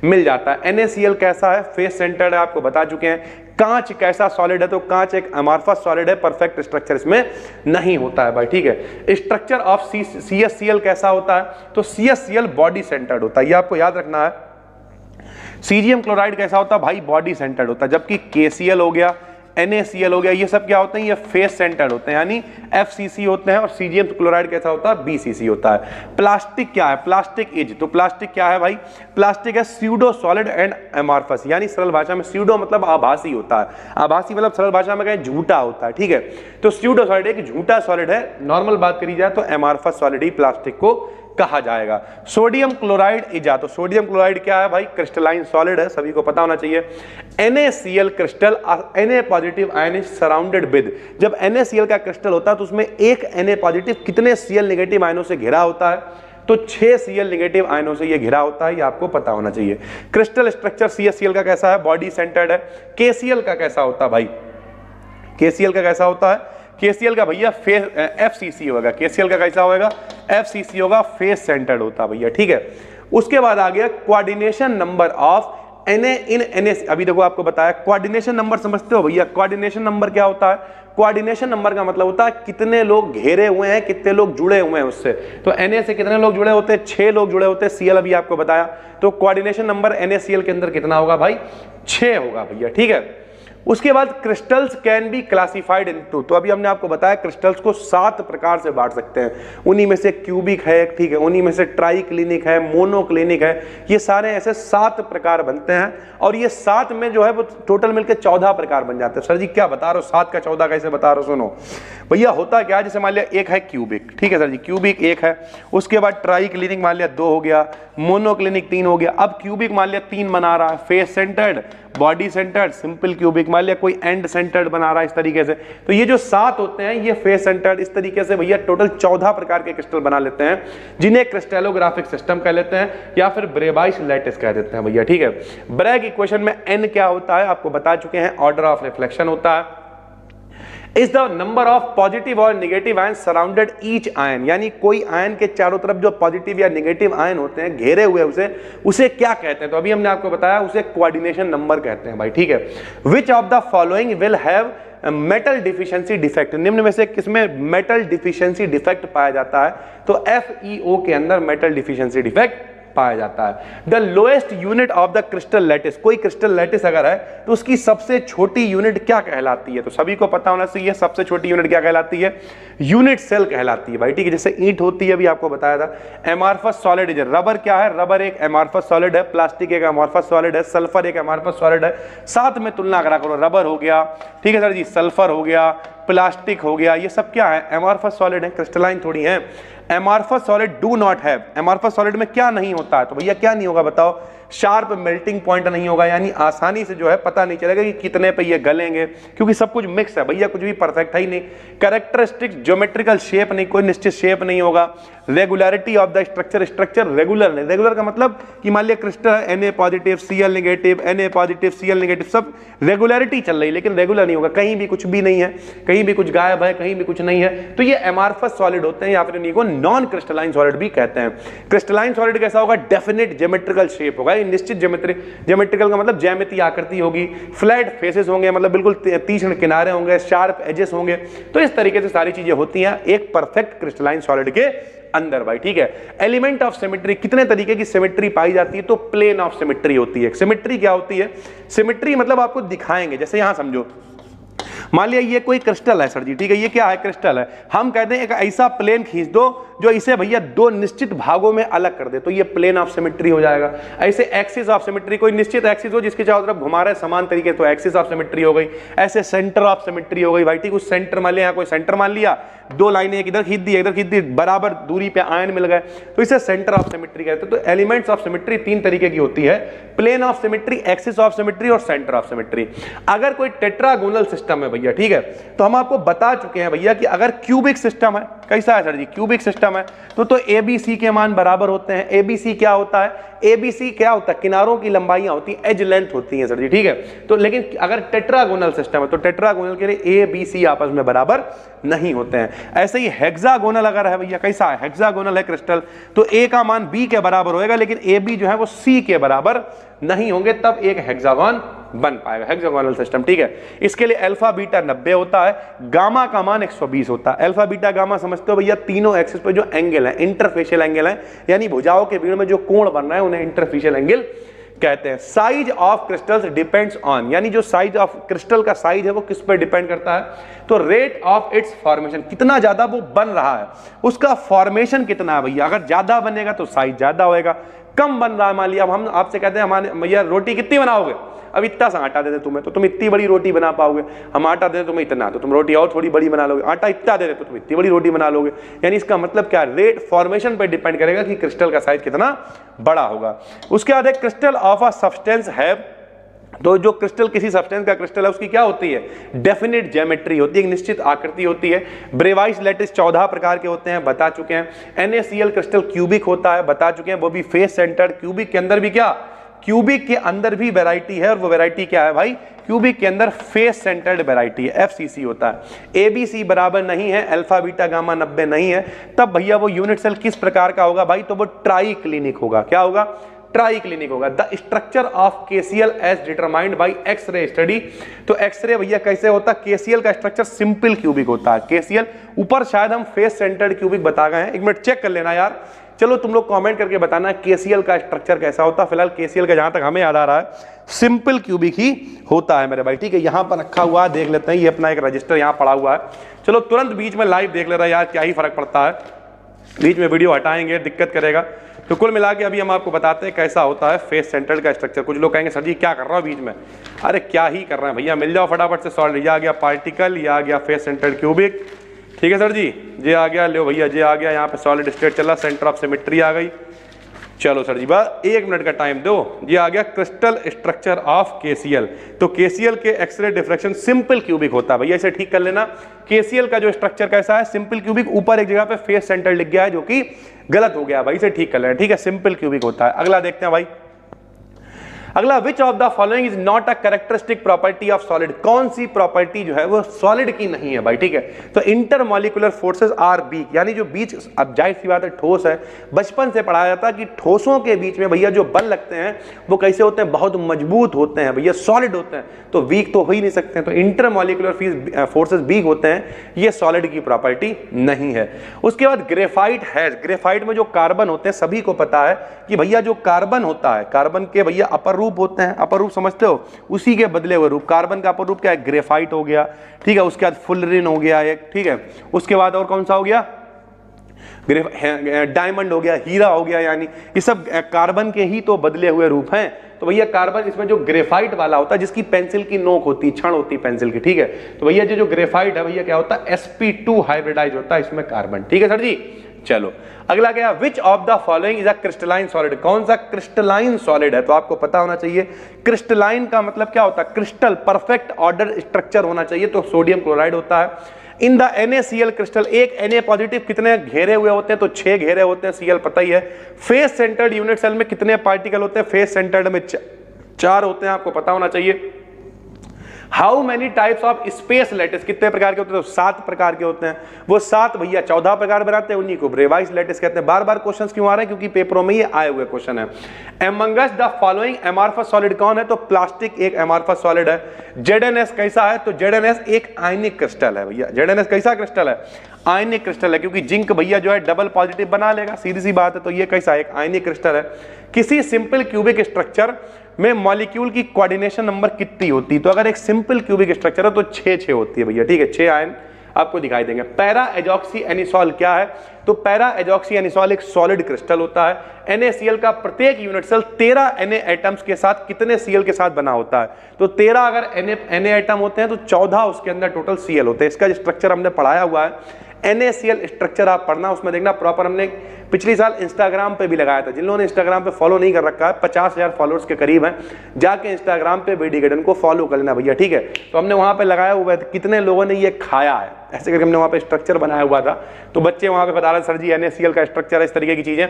मिल जाता है। NaCl कैसा है? फेस सेंटर्ड है, आपको बता चुके हैं। कांच कैसा सॉलिड है? तो कांच एक अमार्फस सॉलिड है, परफेक्ट स्ट्रक्चर इसमें नहीं होता है भाई, ठीक है। स्ट्रक्चर ऑफ CsCl कैसा होता है? तो CsCl बॉडी सेंटर्ड होता है, ये आपको याद रखना है। सीजियम क्लोराइड कैसा होता है भाई? बॉडी सेंटर्ड होता है। जबकि KCl हो गया, NaCl हो गया, ये सब क्या होते हैं, ये फेस सेंटर्ड होते हैं, यानी FCC होते हैं, और सीजियम क्लोराइड कैसा होता है, BCC होता है। प्लास्टिक क्या है, प्लास्टिक इज, तो प्लास्टिक क्या है भाई, प्लास्टिक है स्यूडो सॉलिड एंड एमॉर्फस, यानी सरल भाषा में स्यूडो मतलब आभासी होता है, आभासी मतलब सरल भाषा में कहें झूठा होता है, ठीक है। तो स्यूडो सॉलिड एक झूठा सॉलिड है, नॉर्मल बात करी जाए तो एमॉर्फस सॉलिड ही प्लास्टिक को कहा जाएगा। सोडियम क्लोराइड इजा, तो सोडियम क्लोराइड क्या है भाई, क्रिस्टलाइन सॉलिड है, सभी को पता होना चाहिए। NaCl crystal, Na positive ion is surrounded with, जब NaCl का क्रिस्टल होता है तो उसमें एक Na पॉजिटिव कितने Cl नेगेटिव आयनों से घिरा होता है, तो 6 Cl नेगेटिव आयनों से ये घिरा होता है, ये आपको पता होना चाहिए। क्रिस्टल स्ट्रक्चर CaCl का कैसा है, बॉडी सेंटर्ड है। KCl का कैसा होता है भाई, KCl का कैसा होता है, KCl का भैया फेस FCC होगा, KCl का कैसा होगा, FCC होगा, फेस सेंटर्ड होता है भैया, ठीक है। उसके बाद आ गया coordination number of Na in Na, अभी देखो आपको बताया कोऑर्डिनेशन नंबर, समझते हो भैया, कोऑर्डिनेशन नंबर क्या होता है, कोऑर्डिनेशन नंबर का मतलब होता है कितने लोग घेरे हुए हैं, कितने लोग जुड़े हुए हैं उससे, तो Na से कितने लोग जुड़े होते हैं, 6 लोग जुड़े होते हैं, Cl अभी आपको बताया, तो कोऑर्डिनेशन नंबर NaCl के अंदर कितना होगा भाई, 6 होगा भैया, ठीक है। उसके बाद crystals can be classified into, तो अभी हमने आपको बताया क्रिस्टल्स को 7 प्रकार से बांट सकते हैं, उन्हीं में से क्यूबिक है, ठीक है, उन्हीं में से ट्राइक्लिनिक है, मोनोक्लिनिक है, ये सारे ऐसे 7 प्रकार बनते हैं, और ये 7 में जो है वो टोटल मिलकर 14 प्रकार बन जाते हैं। सर जी क्या बता रहे हो, 7 का 14 कैसे बता रहे हो, सुनो भैया, होता क्या है, जैसे मान लिया एक है क्यूबिक, ठीक है सर जी, क्यूबिक एक है, उसके बाद ट्राइक्लिनिक मान लिया 2 हो गया, मोनोक्लिनिक 3 हो गया, अब क्यूबिक मान लिया 3 बना रहा है, face centred, body centred, simple cubic मान लिया कोई एंड सेंटर्ड बना रहा है, इस तरीके से, तो ये जो 7 होते हैं ये फेस सेंटर्ड, इस तरीके से भैया टोटल 14 प्रकार के क्रिस्टल बना लेते हैं, जिन्हें क्रिस्टलोग्राफिक सिस्टम कह लेते हैं या फिर ब्रेबाइस लैटिस कह देते हैं भैया, ठीक है। ब्रैग इक्वेशन में n क्या होता है आपको बता चुके हैं, ऑर्डर ऑफ रिफ्लेक्शन होता है, is the number of positive और negative ion surrounded each ion, यानी कोई आयन के चारों तरफ जो पॉजिटिव या नेगेटिव आयन होते हैं घेरे हुए उसे क्या कहते हैं, तो अभी हमने आपको बताया उसे कोऑर्डिनेशन नंबर कहते हैं भाई, ठीक है। Which of the following will have metal deficiency defect, निम्न में से किसमें मेटल डिफिशिएंसी डिफेक्ट पाया जाता है, तो FeO के अंदर मेटल डिफिशिएंसी डिफेक्ट पाया जाता है। The lowest unit of the crystal lattice, कोई क्रिस्टल लैटिस अगर है तो उसकी सबसे छोटी यूनिट क्या कहलाती है, तो सभी को पता होना चाहिए सबसे छोटी यूनिट क्या कहलाती है, यूनिट सेल कहलाती है भाई, ठीक है। जैसे ईंट होती है, अभी आपको बताया था। एमॉर्फस सॉलिड है, रबर क्या है, रबर एक एमॉर्फस सॉलिड है, प्लास्टिक एक एमॉर्फस सॉलिड है, सल्फर एक एमॉर्फस सॉलिड है, साथ में तुलना करा करो, रबर हो गया, ठीक है सर जी, सल्फर हो गया, प्लास्टिक हो गया, ये सब क्या है, एमॉर्फस सॉलिड है, क्रिस्टलाइन थोड़ी है। Amorphous solid do not have, amorphous solid में क्या नहीं होता है, तो भैया क्या नहीं होगा बताओ, शार्प मेल्टिंग पॉइंट नहीं होगा, यानी आसानी से जो है पता नहीं चलेगा कि कितने पे ये गलेंगे, क्योंकि सब कुछ मिक्स है भैया, कुछ भी परफेक्ट है ही नहीं। कैरेक्टरिस्टिक ज्योमेट्रिकल शेप नहीं, कोई निश्चित शेप नहीं होगा। Regularity of the structure, structure regular नहीं, रेगुलर का मतलब कि मान लिया crystal Na positive Cl negative, Na positive Cl negative, सब रेगुलरिटी चल रही है, लेकिन रेगुलर नहीं होगा, कहीं भी कुछ भी नहीं है, कहीं भी कुछ गायब है, कहीं भी कुछ नहीं है, तो ये एमॉर्फस सॉलिड होते हैं, या फिर इन्हीं को नॉन क्रिस्टलाइन सॉलिड भी कहते हैं। क्रिस्टलाइन सॉलिड कैसा होगा, डेफिनेट ज्योमेट्रिकल शेप होगा, निश्चित ज्योमेट्रिकल का मतलब ज्यामितीय आकृति होगी, फ्लैट फेसेस होंगे, मतलब बिल्कुल तीक्ष्ण किनारे होंगे, शार्प एजेस होंगे, तो इस तरीके से सारी चीजें होती हैं एक परफेक्ट क्रिस्टलाइन सॉलिड के अंदर भाई, ठीक है। एलिमेंट ऑफ सिमेट्री, कितने तरीके की सिमेट्री पाई जाती है, तो प्लेन ऑफ सिमेट्री होती है। सिमेट्री क्या होती है, सिमेट्री मतलब आपको दिखाएंगे, जैसे यहां समझो, मान लिया ये कोई क्रिस्टल है सर जी, ठीक है, ये क्या है, क्रिस्टल है, हम कहते हैं एक ऐसा प्लेन खींच दो जो इसे भैया 2 निश्चित भागों में अलग कर दे, तो ये प्लेन ऑफ सिमेट्री हो जाएगा। ऐसे एक्सिस ऑफ सिमेट्री, कोई निश्चित एक्सिस हो जिसके चारों तरफ घुमा रहे समान तरीके, तो एक्सिस ऑफ सिमेट्री हो गई। ऐसे सेंटर ऑफ सिमेट्री हो गई भाई, ठीक, उस सेंटर मान लिया, कोई सेंटर मान लिया, 2 लाइनें एक इधर खींच दी, इधर खींच दी, बराबर दूरी पे आयन मिल गए, तो इसे सेंटर ऑफ सिमेट्री कहते हैं। तो एलिमेंट्स ऑफ सिमेट्री 3 तरीके की होती है, plane of symmetry, axis of symmetry और सेंटर ऑफ सिमेट्री। अगर कोई टेट्रागोनल सिस्टम है भैया, ठीक है, तो हम आपको बता चुके हैं भैया कि अगर क्यूबिक सिस्टम है, कैसा है सर जी, क्यूबिक सिस्टम है, तो ABC के मान बराबर होते हैं। ABC क्या होता है, ABC क्या होता है, किनारों की लंबाइयां होती हैं, एज लेंथ होती हैं सर जी, ठीक है। तो लेकिन अगर टेट्रागोनल सिस्टम है तो टेट्रागोनल के लिए ABC आपस में बराबर नहीं होते हैं। ऐसे ही हेक्सागोनल अगर है भैया, कैसा है, हेक्सागोनल है क्रिस्टल, तो A का मान B के बराबर होएगा, लेकिन AB जो है वो C के बराबर नहीं होंगे, तब एक हेक्सागोन बन पाएगा, हेक्सागोनल सिस्टम, ठीक है। इसके लिए अल्फा बीटा 90 होता है, गामा का मान 120 होता है। अल्फा बीटा गामा समझते हो भैया, तीनों एक्सिस पे जो एंगल है, इंटरफेशियल एंगल है, यानी भुजाओं के बीच में जो कोण बन रहा है उन्हें इंटरफेशियल एंगल कहते हैं। Size of crystals depends on, यानी जो साइज ऑफ क्रिस्टल का साइज है वो किस पर डिपेंड करता है, तो रेट ऑफ इट्स फॉर्मेशन, कितना ज्यादा वो बन रहा है, उसका फॉर्मेशन कितना है भैया। अगर ज्यादा बनेगा तो साइज ज्यादा होएगा, कम बन रहा है मान लिया, अब हम आपसे कहते हैं हमारे भैया रोटी कितनी बनाओगे, अब इतना सा आटा देते तुम्हें तो तुम इतनी बड़ी रोटी बना पाओगे, हम आटा देते तुम्हें इतना तो तुम रोटी और थोड़ी बड़ी बना लोगे, आटा इतना दे देते तो तुम इतनी बड़ी रोटी बना लोगे। यानी इसका मतलब क्या, रेट फॉर्मेशन पर डिपेंड करेगा कि क्रिस्टल का साइज कितना बड़ा होगा। उसके बाद एक क्रिस्टल ऑफ अ सब्सटेंस है, तो जो क्रिस्टल किसी सब्सटेंस का क्रिस्टल है उसकी क्या होती है, डेफिनेट ज्योमेट्री होती है, एक निश्चित आकृति होती है। ब्रेवाइस लैटिस 14 प्रकार के होते हैं, बता चुके हैं। NaCl क्रिस्टल क्यूबिक होता है, बता चुके हैं, वो भी फेस सेंटर्ड। क्यूबिक के अंदर भी क्या, क्यूबिक के अंदर भी वैरायटी है, और वो वैरायटी क्या है भाई, क्यूबिक के अंदर फेस सेंटर्ड वैरायटी है, FCC होता है। ABC बराबर नहीं है, अल्फा बीटा गामा 90 नहीं है, तब भैया वो यूनिट सेल किस प्रकार का होगा भाई, तो वो ट्राई क्लिनिक होगा। क्या होगा, ट्राई क्लिनिक होगा। The structure of KCl as determined by X-ray study, तो एक्सरे भैया कैसे होता है, KCl का स्ट्रक्चर सिंपल क्यूबिक होता है। KCl ऊपर शायद हम फेस सेंटर्ड क्यूबिक बता गए हैं, एक मिनट चेक कर लेना यार, चलो तुम लोग कमेंट करके बताना KCl का स्ट्रक्चर कैसा होता है। फिलहाल KCl का जहां तक हमें याद आ रहा है सिंपल क्यूबिक ही होता है मेरे भाई, ठीक है। यहां पर रखा हुआ है, देख लेते हैं, ये अपना एक रजिस्टर यहां पड़ा हुआ है, चलो तुरंत बीच में लाइव देख ले रहा है यार, क्या ही फर्क पड़ता है, बीच में वीडियो हटाएंगे दिक्कत करेगा। तो कुल मिला के अभी हम आपको बताते हैं कैसा होता है फेस सेंटर्ड का स्ट्रक्चर। कुछ लोग कहेंगे सर जी क्या कर रहा हो बीच में, अरे क्या ही कर रहे हैं भैया, मिल जाओ फटाफट से सॉल्व। ये आ गया पार्टिकल, ये आ गया फेस सेंटर्ड क्यूबिक, ठीक है सर जी, ये आ गया, लो भैया ये आ गया, यहाँ पे सॉलिड स्टेट चला, सेंटर ऑफ सिमेट्री आ गई, चलो सर जी बस 1 मिनट का टाइम दो। ये आ गया क्रिस्टल स्ट्रक्चर ऑफ KCl, तो KCl के एक्सरे डिफ्रैक्शन सिंपल क्यूबिक होता है भैया, इसे ठीक कर लेना। KCl का जो स्ट्रक्चर कैसा है, सिंपल क्यूबिक, ऊपर एक जगह पे फेस सेंटर लिख गया है जो कि गलत हो गया भाई, इसे ठीक कर लेना, ठीक है, सिंपल क्यूबिक होता है। अगला देखते हैं भाई, अगला, विच of the following is not a characteristic property of solid, कौन सी प्रॉपर्टी जो है वो सॉलिड की नहीं है भाई, ठीक है। तो इंटरमॉलिक्यूलर फोर्सेस आर वीक, यानी जो बीच, अब जाहिर सी बात है ठोस है, बचपन से पढ़ाया जाता है कि ठोसों के बीच में भैया जो बल लगते हैं वो कैसे होते हैं, बहुत मजबूत होते हैं भैया, सॉलिड होते हैं, तो वीक तो हो ही नहीं सकते हैं, तो इंटरमॉलिक्यूलर फोर्सेस वीक होते हैं, ये सॉलिड की प्रॉपर्टी नहीं है। उसके बाद ग्रेफाइट है, ग्रेफाइट में जो कार्बन होते हैं सभी को पता है कि भैया जो कार्बन होता है, कार्बन के भैया अपर रूप होते हैं, अपर रूप समझते हो, उसी के बदले हुए रूप, कार्बन का अपर रूप क्या है, ग्रेफाइट हो गया, ठीक है। उसके बाद फुलरिन हो गया एक, ठीक है। उसके बाद और कौन सा हो गया, डायमंड हो गया, हीरा हो गया, यानी ये सब कार्बन के ही तो बदले हुए रूप हैं। तो भैया कार्बन इसमें जो ग्रेफाइट वाला होता है, जिसकी पेंसिल की नोक होती है, छड़ होती है पेंसिल की, ठीक है, तो भैया जो ग्रेफाइट है भैया क्या होता है, sp2 हाइब्रिडाइज होता है इसमें कार्बन, ठीक है सर जी। चलो अगला क्या, विच of the following is a crystalline solid, कौन सा क्रिस्टलाइन सॉलिड है, तो आपको पता होना चाहिए क्रिस्टलाइन का मतलब क्या होता है, क्रिस्टल, परफेक्ट ऑर्डर स्ट्रक्चर होना चाहिए, तो सोडियम क्लोराइड होता है। इन द NaCl क्रिस्टल, एक Na पॉजिटिव कितने घेरे हुए होते हैं, तो 6 घेरे होते हैं, Cl पता ही है। फेस सेंटर्ड यूनिट सेल में कितने पार्टिकल होते हैं, फेस सेंटर्ड में 4 होते हैं, आपको पता होना चाहिए। How many types of space lattice, कितने प्रकार के होते हैं, तो 7 प्रकार के होते हैं, वो 7 भैया 14 प्रकार बनाते हैं, उन्हीं को ब्रेवाइस लैटिस कहते हैं। बार बार क्वेश्चंस क्यों आ रहे हैं, क्योंकि पेपरों में ये आए हुए क्वेश्चन है। Amongst the following amorphous solid कौन है, तो प्लास्टिक एक एमॉर्फस सॉलिड है। ZnS कैसा है, तो ZnS एक आयनिक क्रिस्टल है भैया, ZnS कैसा क्रिस्टल है, आयनिक क्रिस्टल है, क्योंकि जिंक भैया जो है डबल पॉजिटिव बना लेगा, सीधी सी बात है, तो ये कैसा एक आयनिक क्रिस्टल है। किसी सिंपल क्यूबिक स्ट्रक्चर में मॉलिक्यूल की कोऑर्डिनेशन नंबर कितनी होती है, तो अगर एक सिंपल क्यूबिक स्ट्रक्चर है तो 6 होती है भैया, ठीक है, 6 आयन आपको दिखाई देंगे। पैरा एजॉक्सी एनिसॉल क्या है, तो पैरा एजॉक्सी एनिसॉल एक सॉलिड क्रिस्टल होता है। NaCl का प्रत्येक यूनिट सेल 13 Na एटम्स के साथ कितने Cl के साथ बना होता है, तो 13 अगर Na एटम होते हैं तो 14 उसके अंदर टोटल Cl होते हैं। इसका जो स्ट्रक्चर हमने पढ़ाया हुआ है NaCl स्ट्रक्चर, आप पढ़ना, उसमें देखना प्रॉपर, हमने पिछली साल इंस्टाग्राम पे भी लगाया था। जिन लोगों ने इंस्टाग्राम पे फॉलो नहीं कर रखा है, 50,000 फॉलोअर्स के करीब हैं, जाके इंस्टाग्राम पे बीडी गार्डन को फॉलो कर लेना भैया, ठीक है। तो हमने वहां पे लगाया हुआ है कितने लोगों ने ये खाया है, ऐसे करके हमने वहां पे स्ट्रक्चर बनाया हुआ था, तो बच्चे वहां पे बता रहे सर जी NaCl का स्ट्रक्चर है, इस तरीके की चीजें।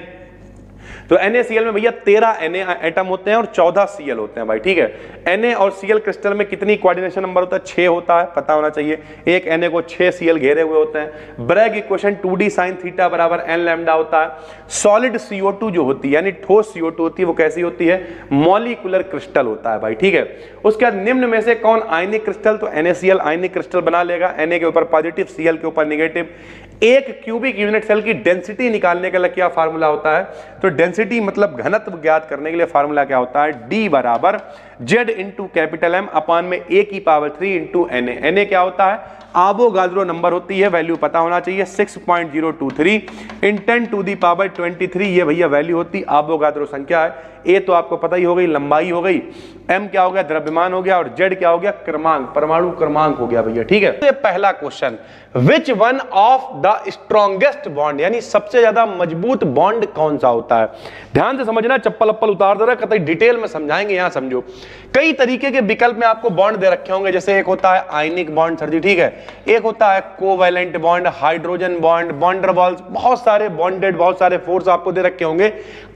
तो NaCl में भैया 13 Na एटम होते हैं और 14 Cl होते हैं भाई, ठीक है। Na और Cl क्रिस्टल में कितनी कोऑर्डिनेशन नंबर होता है, 6 होता है, पता होना चाहिए। एक Na को 6 Cl घेरे हुए होते हैं। Bragg equation 2D sin theta बराबर n लैम्डा होता है। सॉलिड CO2 जो होती है, यानी ठोस CO2 होती है, वो कैसी होती है, मॉलिक्यूलर क्रिस्टल होता है भाई, ठीक है। उसके बाद निम्न में से कौन आयनिक क्रिस्टल, तो NaCl आयनिक क्रिस्टल बना लेगा, Na के ऊपर पॉजिटिव, Cl के ऊपर निगेटिव। एक क्यूबिक यूनिट सेल की डेंसिटी निकालने के लिए क्या फार्मूला होता है? तो डेंसिटी मतलब घनत्व ज्ञात करने के लिए फार्मूला क्या होता है? D बराबर Z इंटू कैपिटल M अपान में A की पावर 3 इंटू Na। Na क्या होता है? आवोगाद्रो नंबर होती है, वैल्यू पता होना चाहिए 6.023 इन 10 टू दी पावर 23। ये भैया वैल्यू होती आवोगाद्रो संख्या है। ए तो आपको पता ही हो गई, लंबाई हो गई, एम क्या हो गया? द्रव्यमान हो गया, और जेड क्या हो गया? क्रमांक, परमाणु क्रमांक हो गया भैया। ठीक है, तो पहला question, which one of the strongest bond, यानी सबसे ज्यादा मजबूत बॉन्ड कौन सा होता है? ध्यान से समझना, चप्पल अप्पल उतार दे रहा है, कतई डिटेल में समझाएंगे, यहां समझो। कई तरीके के विकल्प में आपको बॉन्ड दे रखे होंगे, जैसे एक होता है आयनिक बॉन्ड सर जी, ठीक है, एक होता है कोवैलेंट बॉन्ड, हाइड्रोजन बॉन्ड, वॉन्डरवॉल्स, बहुत सारे बॉन्डेड, बहुत सारे फोर्स आपको दे रखे होंगे।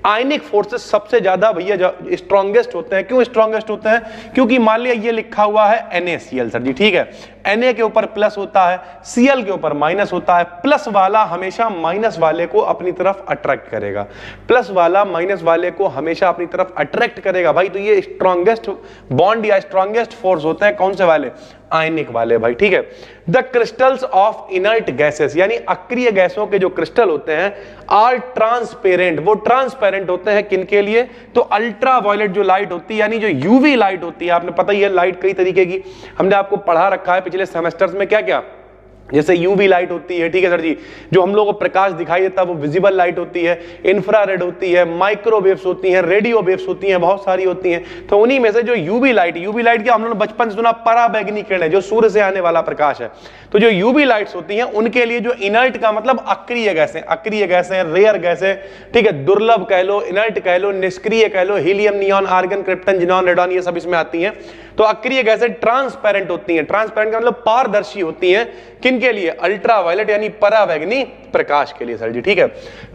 आयनिक फोर्सेस सबसे ज्यादा भैया स्ट्रॉन्गेस्ट होते हैं। क्यों स्ट्रॉन्गेस्ट होते हैं? क्योंकि मान लिया ये लिखा हुआ है NaCl सर जी, ठीक है, Na के ऊपर प्लस होता है, Cl के ऊपर माइनस होता है। प्लस वाला हमेशा माइनस वाले को अपनी तरफ अट्रैक्ट करेगा, प्लस वाला माइनस वाले को हमेशा अपनी तरफ अट्रैक्ट करेगा भाई। तो ये स्ट्रॉन्गेस्ट बॉन्ड या स्ट्रॉन्गेस्ट फोर्स होते हैं कौन से वाले? आयनिक वाले भाई। ठीक है, the crystals of inert gases, यानी अक्रिय गैसों के जो क्रिस्टल होते हैं, आर ट्रांसपेरेंट, वो ट्रांसपेरेंट होते हैं किनके लिए? तो अल्ट्रा वायलेट जो लाइट होती है, यानी जो यूवी लाइट होती है, आपने पता ही है लाइट कई तरीके की, हमने आपको पढ़ा रखा है पिछले सेमेस्टर्स में क्या क्या, जैसे यूवी लाइट होती है, ठीक है सर जी, जो हम लोगों को प्रकाश दिखाई देता है वो विजिबल लाइट होती है, इंफ्रारेड होती है, माइक्रोवेव्स होती हैं, रेडियो वेव्स होती हैं, बहुत सारी होती हैं। तो उन्हीं में से जो यूवी लाइट क्या हम लोगों ने बचपन से सुना, पराबैंगनी किरण है, जो सूर्य से आने वाला प्रकाश है। तो जो यूवी लाइट्स होती हैं उनके लिए जो इनर्ट का मतलब अक्रिय गैसें, रेयर गैसें, ठीक है, दुर्लभ कह लो, इनर्ट कह लो, निष्क्रिय कह लो, helium, neon, argon, krypton, xenon, radon, ये सब इसमें आती हैं। तो अक्रिय गैसें ट्रांसपेरेंट होती हैं। ट्रांसपेरेंट का मतलब पारदर्शी होती हैं, किनके लिए? अल्ट्रावायलेट यानी परावैंगनी प्रकाश के लिए सर जी, ठीक है।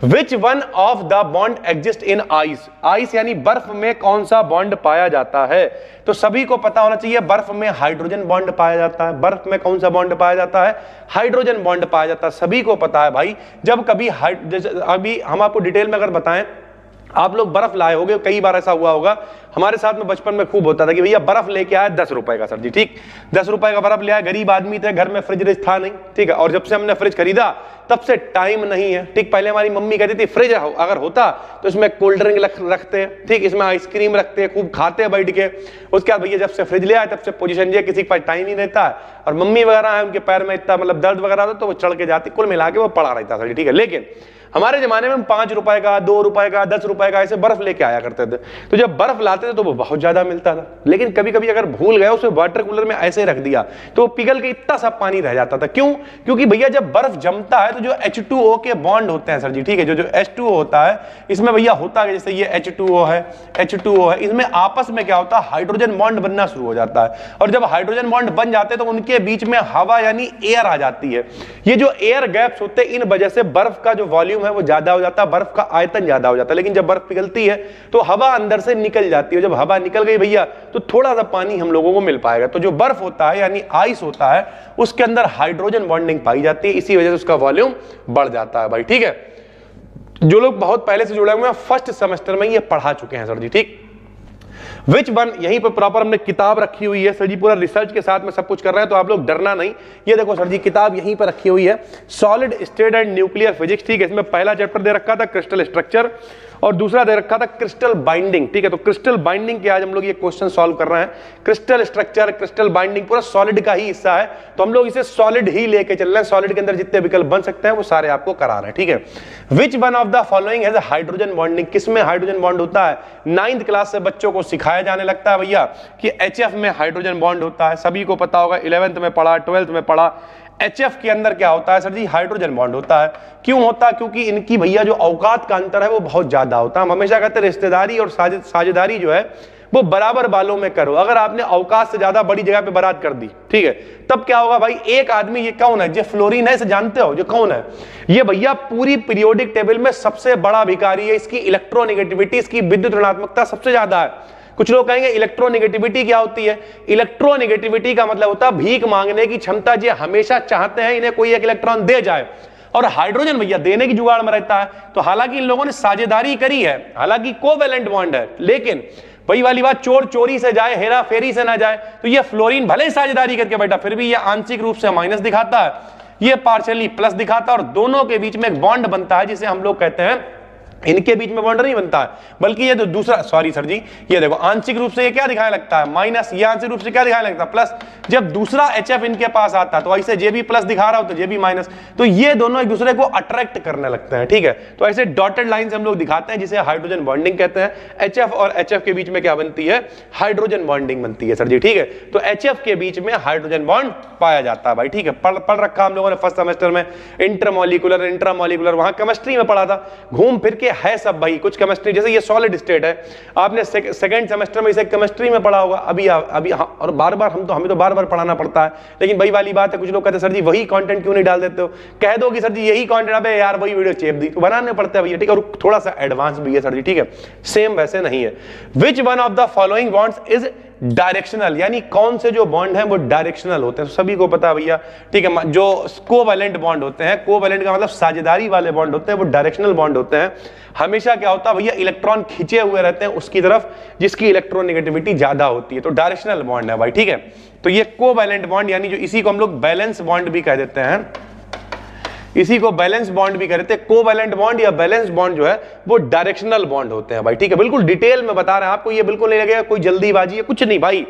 Which one of the bond exist in ice, ice यानी बर्फ में कौन सा बॉन्ड पाया जाता है? तो सभी को पता होना चाहिए, बर्फ में हाइड्रोजन बॉन्ड पाया जाता है। बर्फ में कौन सा बॉन्ड पाया जाता है? हाइड्रोजन बॉन्ड पाया जाता है, सभी को पता है भाई। जब कभी अभी हम आपको डिटेल में अगर बताएं, आप लोग बर्फ लाए होगे, कई बार ऐसा हुआ होगा, हमारे साथ में बचपन में खूब होता था कि भैया बर्फ लेके आया 10 रुपए का सर जी, ठीक, 10 रुपए का बर्फ ले आया, गरीब आदमी थे, घर में फ्रिज था नहीं, ठीक है, और जब से हमने फ्रिज खरीदा तब से टाइम नहीं है, ठीक। पहले हमारी मम्मी कहती थी फ्रिज अगर होता तो इसमें कोल्ड ड्रिंक रखते, ठीक, इसमें आइसक्रीम रखते, खूब खाते बैठ के। उसके बाद भैया जब से फ्रिज ले आए तब से पोजीशन ये, किसी के पास टाइम ही रहता है, और मम्मी वगैरह है उनके पैर में इतना मतलब दर्द वगैरह होता तो वो चढ़ के जाती, कुल मिला के वो पड़ा रहता था, ठीक है। लेकिन हमारे जमाने में हम 5 रुपए का, 2 रुपए का, 10 रुपए का ऐसे बर्फ लेके आया करते थे। तो जब बर्फ लाते थे तो वो बहुत ज्यादा मिलता था, लेकिन कभी कभी अगर भूल गए उसे वाटर कूलर में ऐसे रख दिया तो वो पिघल के इतना सा पानी रह जाता था। क्यों? क्योंकि भैया जब बर्फ जमता है तो जो H2O के बॉन्ड होते हैं सर जी, ठीक है, जो H2O होता है, इसमें भैया होता है जैसे ये H2O है, इसमें आपस में क्या होता है? हाइड्रोजन बॉन्ड बनना शुरू हो जाता है, और जब हाइड्रोजन बॉन्ड बन जाते हैं तो उनके बीच में हवा यानी एयर आ जाती है। ये जो एयर गैप्स होते हैं, इन वजह से बर्फ का जो वॉल्यूम है वो ज्यादा हो जाता है, बर्फ का आयतन ज्यादा हो जाता है। लेकिन जब बर्फ पिघलती है तो हवा अंदर से निकल जाती है, जब हवा निकल गई भैया तो थोड़ा सा पानी हम लोगों को मिल पाएगा। तो जो बर्फ होता है यानी आइस होता है, उसके अंदर हाइड्रोजन बॉन्डिंग पाई जाती है, इसी वजह से उसका वॉल्यूम बढ़ जाता है भाई, ठीक है। जो लोग बहुत पहले से जुड़े हुए हैं, फर्स्ट सेमेस्टर में ये पढ़ा चुके हैं सर जी, ठीक। विच वन, यहीं पर प्रॉपर हमने किताब रखी हुई है सर जी, पूरा रिसर्च के साथ में सब कुछ कर रहे हैं, तो आप लोग डरना नहीं। ये देखो सर जी, किताब यहीं पर रखी हुई है, solid state and nuclear physics, ठीक है। इसमें पहला चैप्टर दे रखा था क्रिस्टल स्ट्रक्चर, और दूसरा दे रखा था क्रिस्टल बाइंडिंग, ठीक है। तो क्रिस्टल बाइंडिंग के आज हम लोग ये क्वेश्चन सॉल्व कर रहे हैं। क्रिस्टल स्ट्रक्चर, क्रिस्टल बाइंडिंग पूरा सॉलिड का ही हिस्सा है, तो हम लोग इसे सॉलिड ही लेके चल रहे हैं। सॉलिड के अंदर जितने विकल्प बन सकते हैं वो सारे आपको करा रहे हैं, ठीक है। Which one of the following has hydrogen bonding, किसमें हाइड्रोजन बॉन्ड होता है? 9th क्लास से बच्चों को सिखाया जाने लगता है भैया कि HF में हाइड्रोजन बॉन्ड होता है, सभी को पता होगा, 11th में पढ़ा, 12th में पढ़ा। HF के अंदर क्या होता है सर जी? हाइड्रोजन बॉन्ड होता है। क्यों होता है? क्योंकि इनकी भैया जो औकात का अंतर है वो बहुत ज्यादा होता है। हम हमेशा कहते हैं रिश्तेदारी और साझेदारी जो है वो बराबर बालों में करो। अगर आपने औकात से ज्यादा बड़ी जगह पे बारात कर दी, ठीक है, तब क्या होगा भाई? एक आदमी, ये कौन है? जो फ्लोरीन है, इसे जानते हो? जो कौन है? ये भैया पूरी पीरियोडिक टेबल में सबसे बड़ा भिखारी है। इसकी इलेक्ट्रोनेगेटिविटी, इसकी विद्युत ऋणात्मकता सबसे ज्यादा है। कुछ लोग कहेंगे इलेक्ट्रोनेगेटिविटी क्या होती है? इलेक्ट्रोनेगेटिविटी का मतलब होता है भीख मांगने की क्षमता। जो हमेशा चाहते हैं इन्हें कोई एक इलेक्ट्रॉन दे जाए, और हाइड्रोजन भैया देने की जुगाड़ में रहता है। तो हालांकि इन लोगों ने साझेदारी करी है, हालांकि कोवेलेंट बॉन्ड है, लेकिन वही वाली बात, चोर चोरी से जाए, हेरा फेरी से ना जाए। तो ये फ्लोरीन भले ही साझेदारी करके बैठा, फिर भी ये आंशिक रूप से माइनस दिखाता है। ये पार्शियली प्लस दिखाता है और दोनों के बीच में एक बॉन्ड बनता है जिसे हम लोग कहते हैं, इनके बीच में बॉन्ड नहीं बनता है बल्कि ये तो दूसरा, सॉरी सर जी, ये देखो आंशिक रूप से ये क्या दिखाने लगता है माइनस, ये आंशिक रूप से क्या दिखाने लगता है प्लस। जब दूसरा HF इनके पास आता है तो ऐसे जे भी प्लस दिखा रहा हो तो जे भी माइनस, तो ये दोनों एक दूसरे को अट्रैक्ट करने लगते हैं, ठीक है। तो ऐसे डॉटेड लाइन से हम लोग दिखाते हैं जिसे हाइड्रोजन बॉन्डिंग कहते हैं। HF और HF के बीच में क्या बनती है, हाइड्रोजन बॉन्डिंग बनती है सर जी, ठीक है। तो HF के बीच में हाइड्रोजन बॉन्ड पाया जाता है भाई, ठीक है। पढ़ रखा हम लोगों ने फर्स्ट सेमेस्टर में, इंटरमॉलिक्यूलर इंट्रामॉलिक्यूलर, वहां केमिस्ट्री में पढ़ा था, घूम फिर के है सब भाई। कुछ केमिस्ट्री जैसे ये सॉलिड स्टेट है, आपने सेकंड सेमेस्टर में इसे केमिस्ट्री में पढ़ा होगा अभी और बार-बार हमें तो बार-बार पढ़ाना पड़ता है। लेकिन वही वाली बात है, कुछ लोग कहते हैं सर जी वही कंटेंट क्यों नहीं डाल देते हो, कह दो कि सर जी यही कंटेंट, अबे यार वही वीडियो चेप दी, तो बनाने पड़ता है भैया, ठीक है। और थोड़ा सा एडवांस भी है सर जी, ठीक है, सेम वैसे नहीं है। Which one of the following bonds is directional, यानी कौन से जो बॉन्ड हैं वो डायरेक्शनल होते हैं, सभी को पता है भैया, ठीक है। जो कोवैलेंट बॉन्ड होते हैं, कोवैलेंट का मतलब साझेदारी वाले बॉन्ड होते हैं, वो डायरेक्शनल बॉन्ड होते हैं। हमेशा क्या होता है भैया, इलेक्ट्रॉन खींचे हुए रहते हैं उसकी तरफ जिसकी इलेक्ट्रोनेगेटिविटी ज्यादा होती है, तो डायरेक्शनल बॉन्ड है भाई, ठीक है। तो ये कोवैलेंट बॉन्ड, यानी जो इसी को हम लोग बैलेंस बॉन्ड भी कह देते हैं, इसी को बैलेंस बॉन्ड भी कहते हैं। कोवैलेंट बॉन्ड या बैलेंस बॉन्ड जो है वो डायरेक्शनल बॉन्ड होते हैं भाई, ठीक है। बिल्कुल डिटेल में बता रहे हैं आपको, ये बिल्कुल नहीं लगेगा कोई जल्दीबाजी है, कुछ नहीं भाई,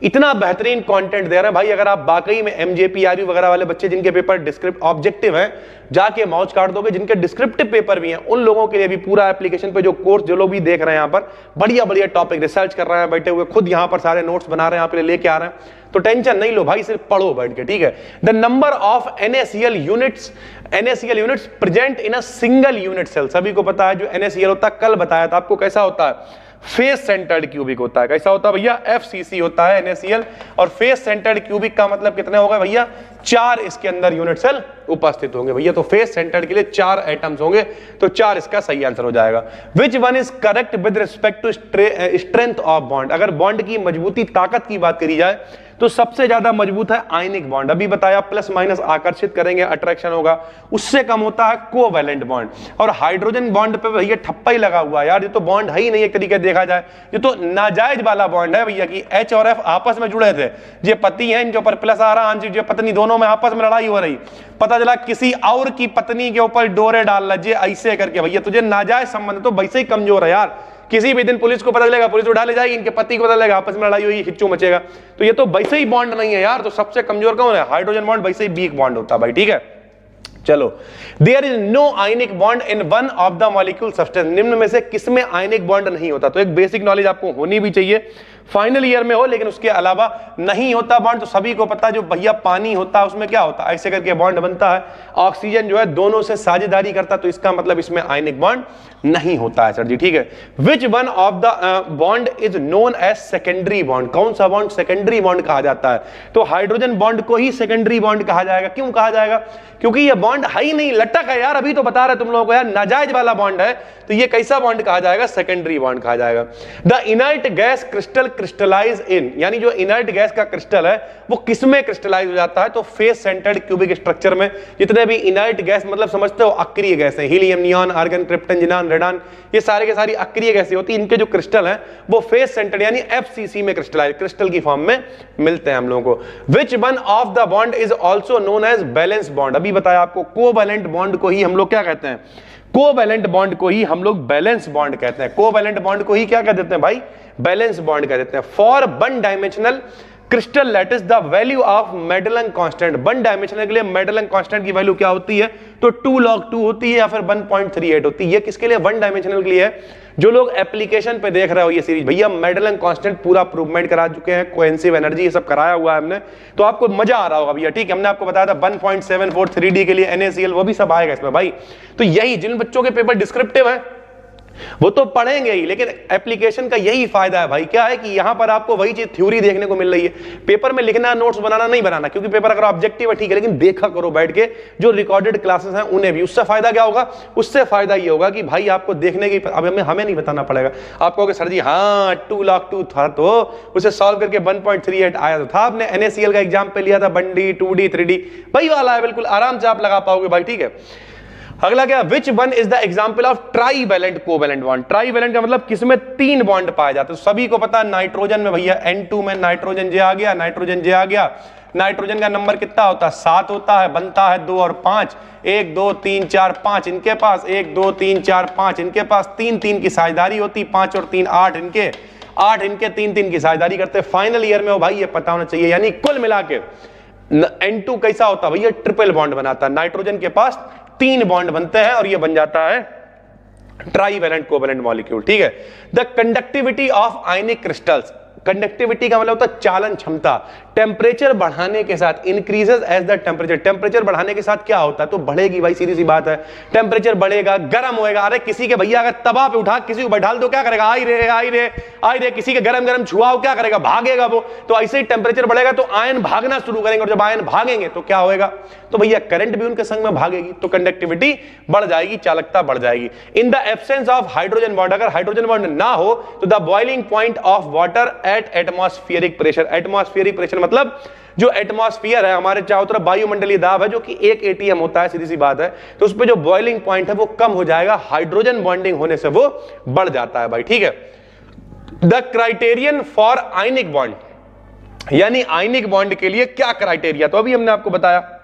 इतना बेहतरीन कंटेंट दे रहे हैं भाई। अगर आप वाकई में MJPRU वगैरह वाले बच्चे जिनके पेपर डिस्क्रिप्ट ऑब्जेक्टिव हैं, जाके मौज काट दोगे, जिनके डिस्क्रिप्टिव पेपर भी हैं, उन लोगों के लिए भी पूरा एप्लीकेशन पे जो कोर्स, जो लोग भी देख रहे हैं यहाँ पर बढ़िया बढ़िया टॉपिक रिसर्च कर रहे हैं बैठे हुए, खुद यहाँ पर सारे नोट्स बना रहे हैं, आपके लिए लेके आ रहे हैं, तो टेंशन नहीं लो भाई, सिर्फ पढ़ो बैठ के, ठीक है। The number of NaCl units present in a single unit cell, सभी को पता है जो NaCl होता है, कल बताया था आपको कैसा होता है, फेस सेंटर्ड क्यूबिक होता है। कैसा होता है भैया, FCC होता है NaCl, और फेस सेंटर्ड क्यूबिक का मतलब कितने होगा भैया, 4 इसके अंदर यूनिट सेल उपस्थित होंगे भैया। तो फेस सेंटर्ड के लिए 4 एटम्स होंगे, तो 4 इसका सही आंसर हो जाएगा। Which one is correct with respect to strength of bond, अगर बॉन्ड की मजबूती, ताकत की बात करी जाए तो सबसे ज्यादा मजबूत है आयनिक बॉन्ड, अभी बताया, प्लस माइनस आकर्षित करेंगे, अट्रैक्शन होगा। उससे कम होता है कोवैलेंट बॉन्ड। और हाइड्रोजन बॉन्ड पे भैया ठप्पा ही लगा हुआ है यार, ये तो बॉन्ड है ही नहीं एक तरीके से देखा जाए, ये तो नाजायज वाला बॉन्ड है भैया कि H और F आपस में जुड़े थे, ये पति है, इनके ऊपर प्लस आ रहा है, जो पत्नी, दोनों में आपस में लड़ाई हो रही, पता चला किसी और की पत्नी के ऊपर डोरे डाल लजे ऐसे करके, भैया तुझे नाजायज संबंध, तो वैसे ही कमजोर है यार, किसी भी दिन पुलिस को पता चलेगा, पुलिस उठा ले जाएगी, इनके पति को पता चलेगा, आपस में लड़ाई हुई, हिच्चू मचेगा, तो ये तो वैसे ही बॉन्ड नहीं है यार। तो सबसे कमजोर कौन है, हाइड्रोजन बॉन्ड, वैसे ही वीक बॉन्ड होता है भाई, ठीक है। चलो, there is no ionic bond in one of the molecule substance, निम्न में से किसमें आयनिक बॉन्ड नहीं होता, तो एक बेसिक नॉलेज आपको होनी भी चाहिए, फाइनल ईयर में हो, लेकिन उसके अलावा नहीं होता बॉन्ड। तो सभी को पता, जो भैया पानी होता है उसमें क्या होता है, ऐसे करके बॉन्ड बनता है, ऑक्सीजन जो है दोनों से साझेदारी करता है, तो इसका मतलब इसमें आयनिक बॉन्ड नहीं होता है सर जी, ठीक है। Which one of the bond is known as secondary bond, कौन सा बॉन्ड सेकेंडरी बॉन्ड कहा जाता है, तो हाइड्रोजन बॉन्ड को ही सेकेंडरी बॉन्ड कहा जाएगा। क्यों कहा जाएगा, क्योंकि ये बॉन्ड है ही नहीं, लटक है यार, अभी तो बता रहे तुम लोगों को यार, नाजायज वाला बॉन्ड है, तो ये कैसा बॉन्ड कहा जाएगा, सेकेंडरी बॉन्ड कहा जाएगा। The inert gas crystal crystallize in, यानी जो इनर्ट गैस का क्रिस्टल है वो किसमें क्रिस्टलाइज हो जाता है, तो फेस सेंटर्ड क्यूबिक स्ट्रक्चर में। जितने भी इनर्ट गैस, मतलब समझते हो अक्रिय गैस है, helium, neon, argon, krypton, xenon, radon, ये सारे के सारी अक्रिय गैसें होती है, इनके जो क्रिस्टल हैं वो फेस सेंटर्ड यानी FCC में क्रिस्टलाइज, क्रिस्टल की फॉर्म में मिलते हैं हम लोगों को। Which one of the bond is also known as valence bond, अभी बताया आपको, कोवैलेंट बॉन्ड को ही हम लोग क्या कहते हैं, कोवैलेंट बॉन्ड को ही हम लोग बैलेंस बॉन्ड कहते हैं, कोवैलेंट बॉन्ड को ही क्या कह देते हैं भाई, बैलेंस बॉन्ड कह देते हैं। For one dimensional crystal lattice the value of Madelung constant, one dimensional के लिए मेडलन कांस्टेंट की वैल्यू क्या होती है, तो 2 log 2 होती है या फिर 1.38 होती है। ये किसके लिए, वन डायमेंशनल के लिए है। जो लोग एप्लीकेशन पे देख रहे हो ये सीरीज, भैया मेडलन कांस्टेंट पूरा प्रूवमेंट करा चुके हैं, कोहेसिव एनर्जी ये सब कराया हुआ है हमने, तो आपको मजा आ रहा होगा भैया, ठीक है। हमने आपको बताया था 1.74 3D के लिए NaCl, वो भी सब आएगा इसमें भाई। तो यही जिन बच्चों के पेपर डिस्क्रिप्टिव है वो तो पढ़ेंगे ही, लेकिन एप्लीकेशन का यही फायदा है भाई, क्या है कि यहां पर आपको वही चीज थ्योरी देखने को मिल रही है, पेपर में लिखना, नोट्स बनाना नहीं बनाना, क्योंकि पेपर अगर ऑब्जेक्टिव है ठीक है, लेकिन देखा करो बैठ के जो रिकॉर्डेड क्लासेस हैं उन्हें भी। उससे फायदा क्या होगा, उससे फायदा ये होगा कि भाई आपको देखने की, अब हमें नहीं बताना पड़ेगा, आप कहोगे सर जी हाँ 2 log 2 था, तो उसे सॉल्व करके 1.38 आया तो था, आपने NaCl का एग्जाम पे लिया था 1D 2D 3D, वही वाला है, बिल्कुल आराम से आप लगा पाओगे भाई, ठीक है। अगला क्या, विच one is the example of trivalent covalent bond, trivalent का मतलब किसमें 3 बॉन्ड पाए जाते हैं, सभी को पता है नाइट्रोजन में भैया N2 में नाइट्रोजन जे आ गया, नाइट्रोजन जे आ गया, नाइट्रोजन का नंबर कितना होता है 7 होता है, बनता है 2 और 5, 1 2 3 4 5 इनके पास, 1 2 3 4 5 इनके पास, 3 3 की साझेदारी होती, 5 और 3 8 इनके, 8 इनके, 3 3 की साझेदारी करते। फाइनल ईयर में हो भाई ये पता होना चाहिए। यानी कुल मिला के N2 कैसा होता है भैया, ट्रिपल बॉन्ड बनाता है, नाइट्रोजन के पास 3 बॉन्ड बनते हैं और ये बन जाता है ट्राईवैलेंट कोवैलेंट मॉलिक्यूल। ठीक है। The conductivity of ionic crystals, conductivity का मतलब होता है चालन क्षमता, टेम्परेचर बढ़ाने के साथ increases as the temperature, temperature बढ़ाने के साथ क्या होता है, तो बढ़ेगी भाई, सीधी सी बात है, टेम्परेचर बढ़ेगा, गर्म होएगा। अरे किसी के भैया अगर तवा पे उठा किसी को बैठा दो क्या करेगा, आई रे आई रे आई रे, किसी के गरम गरम छुआओ क्या करेगा, भागेगा वो। तो ऐसे ही टेम्परेचर बढ़ेगा तो आयन भागना शुरू करेंगे, और जब आयन भागेंगे तो क्या होएगा, तो भैया करंट भी उनके संग में भागेगी, तो कंडक्टिविटी बढ़ जाएगी, चालकता बढ़ जाएगी। In the absence of hydrogen bond, अगर हाइड्रोजन बॉन्ड ना हो तो the boiling point of water at atmospheric pressure, atmospheric pressure मतलब जो एटमॉस्फेयर है हमारे चारों तरफ वायुमंडलीय दाब है जो कि 1 atm होता है, सीधी सी बात है, तो उस पे जो बॉइलिंग पॉइंट है वो कम हो जाएगा, हाइड्रोजन बॉन्डिंग होने से वो बढ़ जाता है भाई। ठीक है। The criterion for ionic bond, यानी आयनिक बॉन्ड के लिए क्या क्राइटेरिया, तो अभी हमने आपको बताया,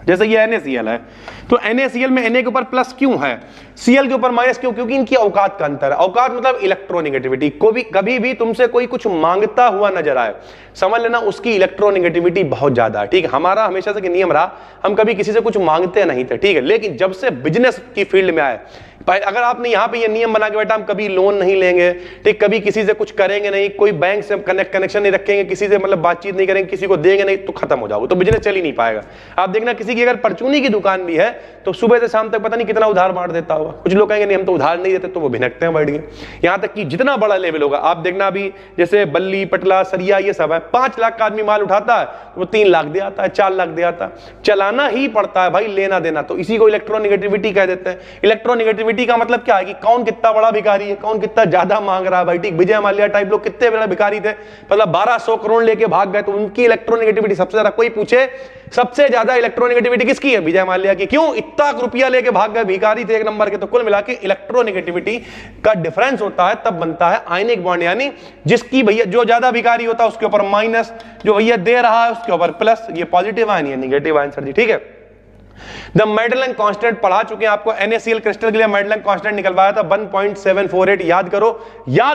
जैसे ये NaCl है तो NaCl में Na के ऊपर प्लस क्यों है, Cl के ऊपर माइनस क्यों, क्योंकि इनकी औकात का अंतर है। औकात मतलब इलेक्ट्रोनेगेटिविटी, कभी भी तुमसे कोई कुछ मांगता हुआ नजर आए, समझ लेना उसकी इलेक्ट्रोनेगेटिविटी बहुत ज्यादा है। ठीक है। हमारा हमेशा से नियम रहा, हम कभी किसी से कुछ मांगते नहीं थे। ठीक है। लेकिन जब से बिजनेस की फील्ड में आए, अगर आपने यहां पे ये नियम बना के बैठा हम कभी लोन नहीं लेंगे, ठीक, कभी किसी से कुछ करेंगे नहीं, कोई बैंक से कनेक्शन नहीं रखेंगे, किसी से मतलब बातचीत नहीं करेंगे, किसी को देंगे नहीं, तो खत्म हो जाओगे, तो बिजनेस चल ही नहीं पाएगा। आप देखना किसी की अगर परचूनी की दुकान भी है तो सुबह से शाम तक पता नहीं कितना उधार बांट देता होगा। कुछ लोग कहेंगे नहीं हम तो उधार नहीं देते, तो वो भिनकते हैं बैठ गए। यहां तक कि जितना बड़ा लेवल होगा आप देखना, अभी जैसे बल्ली पटला सरिया ये सब है, 5 लाख का आदमी माल उठाता है तो वो 3 लाख दे आता है, 4 लाख दे आता है, चलाना ही पड़ता है भाई, लेना देना। तो इसी को इलेक्ट्रोनेगेटिविटी कह देते हैं। इलेक्ट्रोनेगेटिविटी का मतलब क्या है कि कौन कितना बड़ा भिखारी है, कौन कितना ज्यादा मांग रहा है भाई। ठीक, विजय माल्या टाइप लोग कितने बड़े भिखारी थे, मतलब 1200 करोड़ लेके भाग गए, तो उनकी इलेक्ट्रोनेगेटिविटी सबसे ज्यादा। कोई पूछे सबसे ज्यादा इलेक्ट्रोनेगेटिविटी किसकी है, विजय माल्या की। क्यों, इतना रुपया लेके भाग गए, भिखारी थे 1 नंबर के। तो कुल मिला के इलेक्ट्रोनेगेटिविटी का डिफरेंस होता है, तब बनता है आयनिक बॉन्ड। यानी जिसकी भैया जो ज्यादा भिखारी होता है उसके ऊपर माइनस, जो भैया दे रहा है उसके ऊपर प्लस। ये पॉजिटिव आयन है, निगेटिव आयन सर जी। ठीक है। द मेडलन कांस्टेंट पढ़ा चुके हैं आपको, NaCl क्रिस्टल के लिए मेडलन कांस्टेंट निकलवाया था 1.748। याद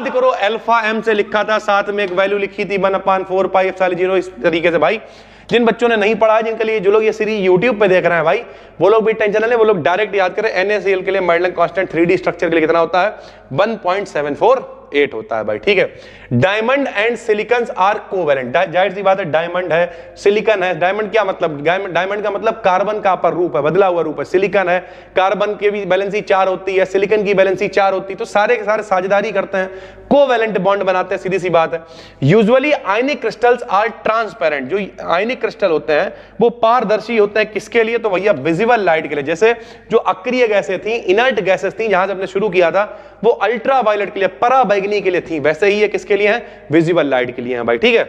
करो अल्फा m से लिखा था, साथ में एक वैल्यू लिखी थी 1/4 पाई एप्सिलॉन 0। इस तरीके से भाई जिन बच्चों ने नहीं पढ़ा है, जिनके लिए जो लोग ये सीरीज YouTube पे देख रहे हैं भाई, वो लोग भी टेंशन ले, वो लोग डायरेक्ट याद करें। NaCl के लिए मेडलन कांस्टेंट 3D स्ट्रक्चर के लिए कितना होता है, 1.748 होता है भाई। ठीक है। Diamond and silicon are covalent, जाहिर सी बात है, डायमंड है सिलिकन है। डायमंड क्या मतलब, डायमंड का मतलब कार्बन का अपर रूप है, बदला हुआ रूप है। सिलिकन है, कार्बन की भी बैलेंसी 4 होती है, सिलिकन की बैलेंसी 4 होती है, तो सारे के सारे साझेदारी करते हैं, कोवैलेंट बॉन्ड बनाते हैं, सीधी सी बात है। Usually ionic crystals are transparent, जो आयनिक क्रिस्टल होते हैं वो पारदर्शी होते हैं। किसके लिए, तो भैया विजिबल लाइट के लिए। जैसे जो अक्रिय गैसें थी, इनर्ट गैसेस थी, जहां से हमने शुरू किया था, वो अल्ट्रावायलेट के लिए, पराबैंगनी के लिए थी, वैसे ही ये किसके लिए है, विजिबल लाइट के लिए है भाई। ठीक है।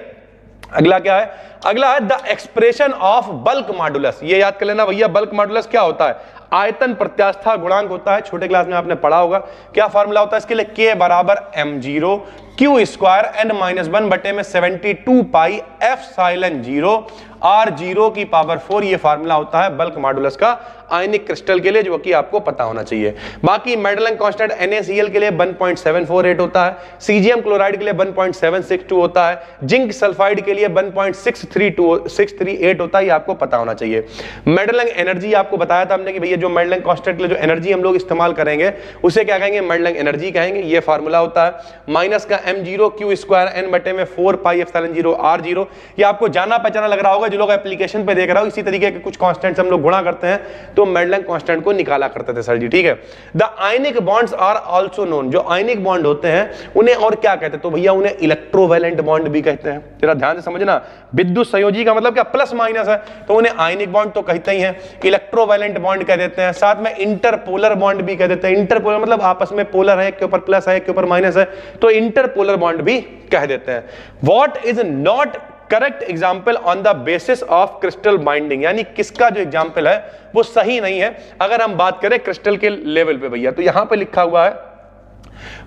अगला क्या है, अगला है the expression of bulk modulus. ये याद कर लेना भैया, बल्क मॉडुलस क्या होता है, आयतन प्रत्यास्था गुणांक होता है। छोटे क्लास में आपने पढ़ा होगा, क्या फार्मूला होता है इसके लिए, K बराबर m0 Q स्क्वायर n-1 बटे में 72 पाई एप्सिलॉन 0 R0 की पावर 4। ये फार्मूला होता है बल्क मॉडुलस का आयनिक क्रिस्टल के लिए, जो कि आपको पता होना चाहिए। बाकी मेडलन कांस्टेंट NaCl के लिए 1.748 होता है, सीजियम क्लोराइड के लिए 1.762 होता है, जिंक सल्फाइड के लिए 1.638 होता है, ये आपको पता होना चाहिए। मेडलन एनर्जी आपको बताया था हमने कि भैया जो मेडलन कांस्टेंट के लिए जो एनर्जी हम लोग इस्तेमाल करेंगे उसे क्या कहेंगे, मेडलन एनर्जी कहेंगे। ये फार्मूला होता है माइनस का m0 Q स्क्वायर n बटे में 4 पाई एप्सिलॉन 0 R0। ये आपको जाना पहचाना लग रहा होगा, जो लोग एप्लीकेशन पे देख रहा हो, इसी तरीके के कुछ कांस्टेंट्स हम लोग गुणा करते हैं तो मेडलन कांस्टेंट को निकाला करते थे सर जी। ठीक है। The ionic bonds are also known, जो आयनिक बॉन्ड होते हैं उन्हें और क्या कहते हैं, तो भैया उन्हें इलेक्ट्रोवैलेंट बॉन्ड भी कहते हैं। जरा ध्यान से समझना, विद्युत संयोजी का मतलब क्या, प्लस माइनस है, तो उन्हें आयनिक बॉन्ड तो कहते ही हैं, इलेक्ट्रोवैलेंट बॉन्ड कह देते हैं, साथ में इंटरपोलर बॉन्ड भी कह देते हैं। इंटरपोलर मतलब आपस में पोलर है, एक के ऊपर प्लस है, एक के ऊपर माइनस है, तो इंटरपोलर बॉन्ड भी कह देते हैं। What is not correct example on the basis of crystal binding, यानी किसका जो एग्जाम्पल है वो सही नहीं है अगर हम बात करें क्रिस्टल के लेवल पे भैया। तो यहां पे लिखा हुआ है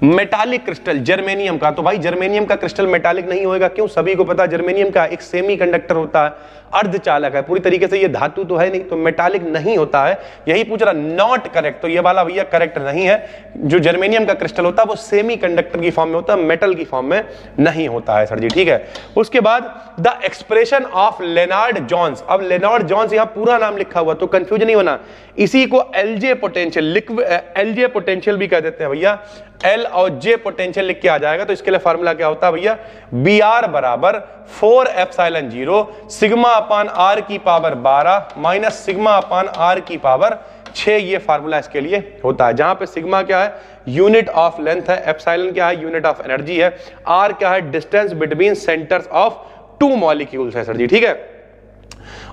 मेटालिक क्रिस्टल जर्मेनियम का, तो भाई जर्मेनियम का क्रिस्टल मेटालिक नहीं होएगा, क्यों? सभी को पता जर्मेनियम का एक सेमी कंडक्टर होता है, अर्धचालक है, पूरी तरीके से ये धातु तो है नहीं, तो मेटालिक नहीं होता है। यही पूछ रहा, नॉट करेक्ट, तो ये वाला भैया करेक्ट नहीं है। जो जर्मेनियम का क्रिस्टल होता है वो सेमी कंडक्टर की फॉर्म में होता है, मेटल की फॉर्म में नहीं होता है सर जी, ठीक है। उसके बाद the expression of Lennard Jones, अब लेनार्ड जोन्स यहां पूरा नाम लिखा हुआ तो कंफ्यूज नहीं होना, इसी को LJ potential, liquid LJ potential भी कह देते हैं भैया, एल और जे पोटेंशियल लिख के आ जाएगा। तो इसके लिए फार्मूला क्या होता है भैया, बी आर बराबर 4 एप्सिलॉन 0 सिग्मा अपान आर की power 12 minus sigma upon r की पावर 6, ये फार्मूला इसके लिए होता है। जहां पे सिग्मा क्या है, यूनिट ऑफ लेंथ है, एप्सिलॉन क्या है, यूनिट ऑफ एनर्जी है, आर क्या है, distance between centres of 2 molecules है सर जी, ठीक है।